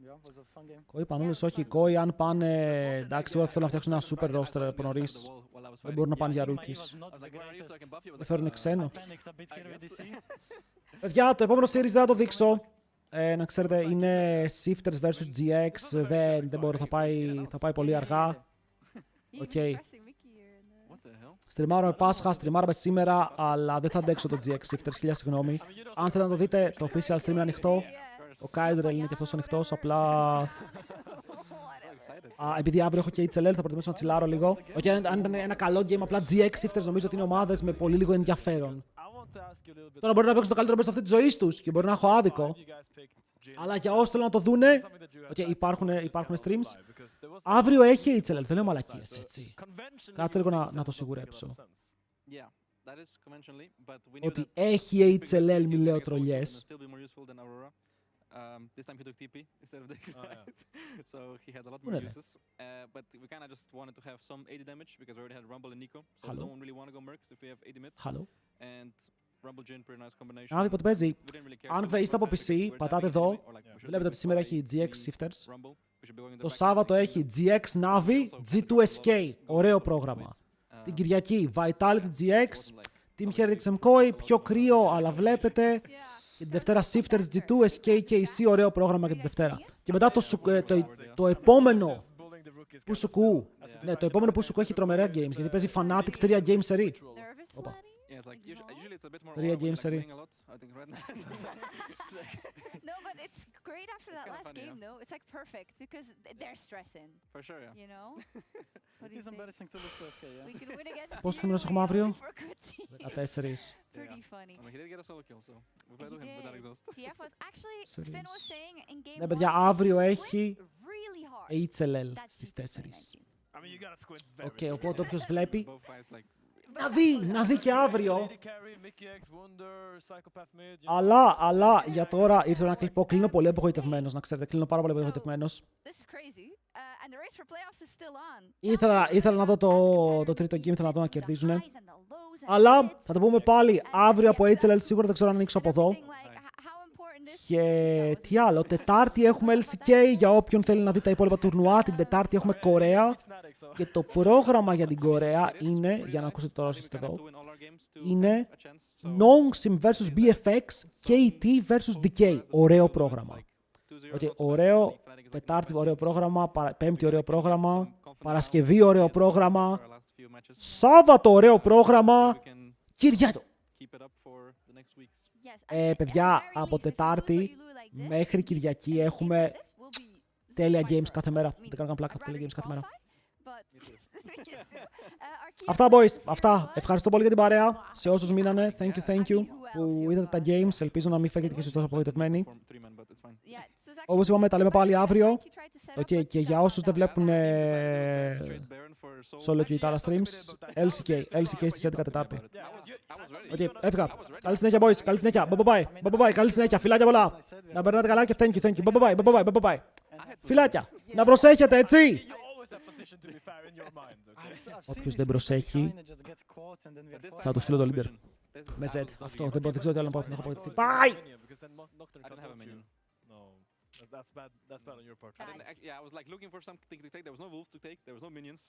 yeah, was a fun game. Κόι Πανούλης, όχι. Κόι αν πάνε, εντάξει, τώρα θέλουν να φτιάξουν ένα super roster από νωρίς. Δεν μπορούν να πάνε για rookies. Δεν φέρουν ξένο. Παιδιά, το επόμενο series δεν θα το δείξω. Να ξέρετε, είναι Shifters vs GX, δεν μπορώ, θα πάει πολύ αργά. Οκ. Στριμάρουμε Πάσχα, στριμάρουμε σήμερα, αλλά δεν θα αντέξω το GX Shifters, χίλια συγγνώμη. Αν θέλετε να το δείτε, το official stream είναι ανοιχτό. Ο Κάιντρελ είναι και αυτός ανοιχτός, απλά... επειδή αύριο έχω και HLL, θα προτιμήσω να τσιλάρω λίγο. Αν ήταν ένα καλό game, απλά GX Shifters νομίζω ότι είναι ομάδες με πολύ λίγο ενδιαφέρον. Τώρα μπορεί να παίξουν το καλύτερο best of αυτή τη ζωή τους και μπορεί να έχω άδικο. Αλλά για όσοι θέλουν να το δούνε, υπάρχουν streams. Αύριο έχει HLL, δεν λέω μαλακίες έτσι. Κάτσε λίγο να το σιγουρέψω. Ότι έχει HLL, μη λέω τρολιές. This time he took TP instead of the Ignite, so he had a lot more more uses. But we kind of just wanted to have some AD damage because we already had Rumble and Nico, so we don't really want to go Mercs if we have AD mid. And Rumble Jhin, pretty nice combination. Να δει πότε παίζει. Αν είστε από PC, πατάτε εδώ. Βλέπετε ότι σήμερα έχει GX Shifters. Το Σάββατο έχει GX Navi, G2 SK. Ωραίο πρόγραμμα. Την Κυριακή Vitality GX, Team Heretics MKOI, πιο κρύο, αλλά βλέπετε. Και τη Δευτέρα Shifters G2, SK και EC, ωραίο πρόγραμμα για τη Δευτέρα. Και μετά το επόμενο Πουσουκού. Ναι, το επόμενο Πουσουκού έχει τρομερά games, γιατί παίζει Fnatic 3 games σερί. Όπα. 3 games σερί. No, but it's great after that last game, though. It's like perfect because they're stressing. For sure, yeah. You know? What do It you is think? embarrassing to lose to SK, yeah. We can win against Πόσους you θύμινους and έχουμε only αύριο? for good team. 14. Pretty funny. I mean, he did get a solo kill, so we played He with him with that did. exhaust. TF was actually, Finn was saying in game Ναι, 1, παιδιά, αύριο he έχει squints really hard. HLL That's στις G2 4. I mean, you gotta squint very Οκ, οπότε όποιος βλέπει, Both fights, like, να δει και αύριο. Lady carry, Mickey X, Wunder, Psychopath mid, you Αλλά για τώρα ήρθε να κλείπω. Κλείνω πολύ απογοητευμένος, να ξέρετε. Κλείνω πάρα πολύ απογοητευμένος. This is crazy. And the race for playoffs is still on. Ήθελα να δω το τρίτο game, ήθελα να δω να κερδίζουν. Αλλά θα το πούμε πάλι αύριο από HLL, σίγουρα δεν ξέρω αν ανοίξω από εδώ. Και τι άλλο, Τετάρτη έχουμε LCK για όποιον θέλει να δει τα υπόλοιπα τουρνουά. Την Τετάρτη έχουμε Κορέα. Και το πρόγραμμα για την Κορέα είναι, για να ακούσετε τώρα εσείς εδώ, είναι Nongsim vs BFX, KT vs DK. Ωραίο πρόγραμμα. Ωραίο, Τετάρτη ωραίο πρόγραμμα, Πέμπτη ωραίο πρόγραμμα, Παρασκευή ωραίο πρόγραμμα, Σάββατο ωραίο πρόγραμμα, Κυριακή. Παιδιά, από Τετάρτη μέχρι Κυριακή έχουμε τέλεια games κάθε μέρα. Δεν κάνω καν πλάκα, τέλεια games κάθε μέρα. Αυτά, boys. Αυτά. Ευχαριστώ πολύ για την παρέα. Σε όσους μείνανε, thank you που είδατε τα games. Ελπίζω να μην φύγετε και εσείς τόσο απογοητευμένοι. Όπως είπαμε, τα λέμε πάλι αύριο. Και για όσους δεν βλέπουν solo και άλλα streams, LCK στις 11 Τετάρτη. Έφυγα. Καλή συνέχεια, boys. Καλή συνέχεια. Bye-bye. Καλή συνέχεια. Φιλάκια πολλά. Να περνάτε καλά και thank you. Bye-bye. Φιλάκια. Να προσέχετε, έτσι. Όποιος δεν προσέχει, θα του στείλω το leader. Με Z. Αυτό δεν ξέρω τι άλλο να πω. Έχω απογοητευτεί. Bye! That's bad on your part. I was like looking for something to take. There was no wolves to take. There was no minions.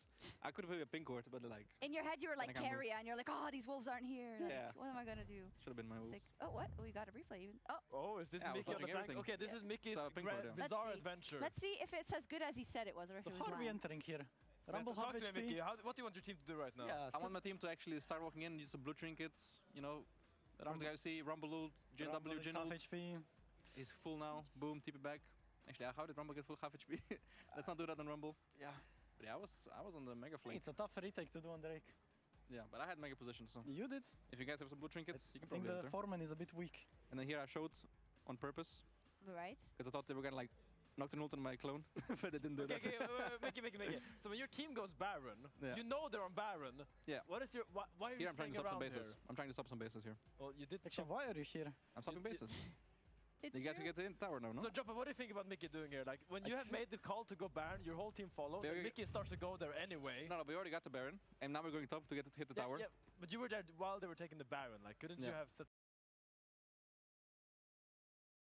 I could have played a pink ward, but like. In your head, you were like Carrier, and you're like, oh, these wolves aren't here. Like, Yeah. what am I gonna do? Should have been my wolves. Oh, what? We got a replay even. Oh, is this Yeah, I was Mickey on the watching flank? everything. Okay, this is Mickey's So, pink ward, yeah. bizarre Let's see. adventure. Let's see if it's as good as he said it was, or if So it how was are we lying. entering here? Rumble Talk half to me, Mickey. HP. What do you want your team to do right now? Yeah, I want my team to actually start walking in, use the blue trinkets. You know, from the guy you see, Rumble ult, Rumble JW, is Jin half ult. HP. He's full now. Boom, TP back. Actually, how did Rumble get full half HP? Let's not do that on Rumble. Yeah. But yeah, I was on the mega flank. It's a tough retake to do on Drake. Yeah, but I had mega position, so You did. if you guys have some blue trinkets, you I can think probably the enter. foreman is a bit weak. And then here I showed on purpose Right? because I thought they were gonna like knock the ult on my clone, but they didn't do Okay, that. Mickey. So when your team goes Baron, Yeah. you know they're on Baron. Yeah. What is your? Why are you Here I'm trying staying to stop some around bases. here? I'm trying to stop some bases here. Well, you did. Actually, why are you here? I'm stopping bases. It's You guys can true. get in tower now, no? So, Joppa, what do you think about Mickey doing here? Like, when you have made the call to go Baron, your whole team follows, Yeah, and okay. Mickey starts to go there anyway. No, we already got the Baron, and now we're going top to hit the tower. Yeah, but you were there while they were taking the Baron. Like, couldn't you Yeah. have set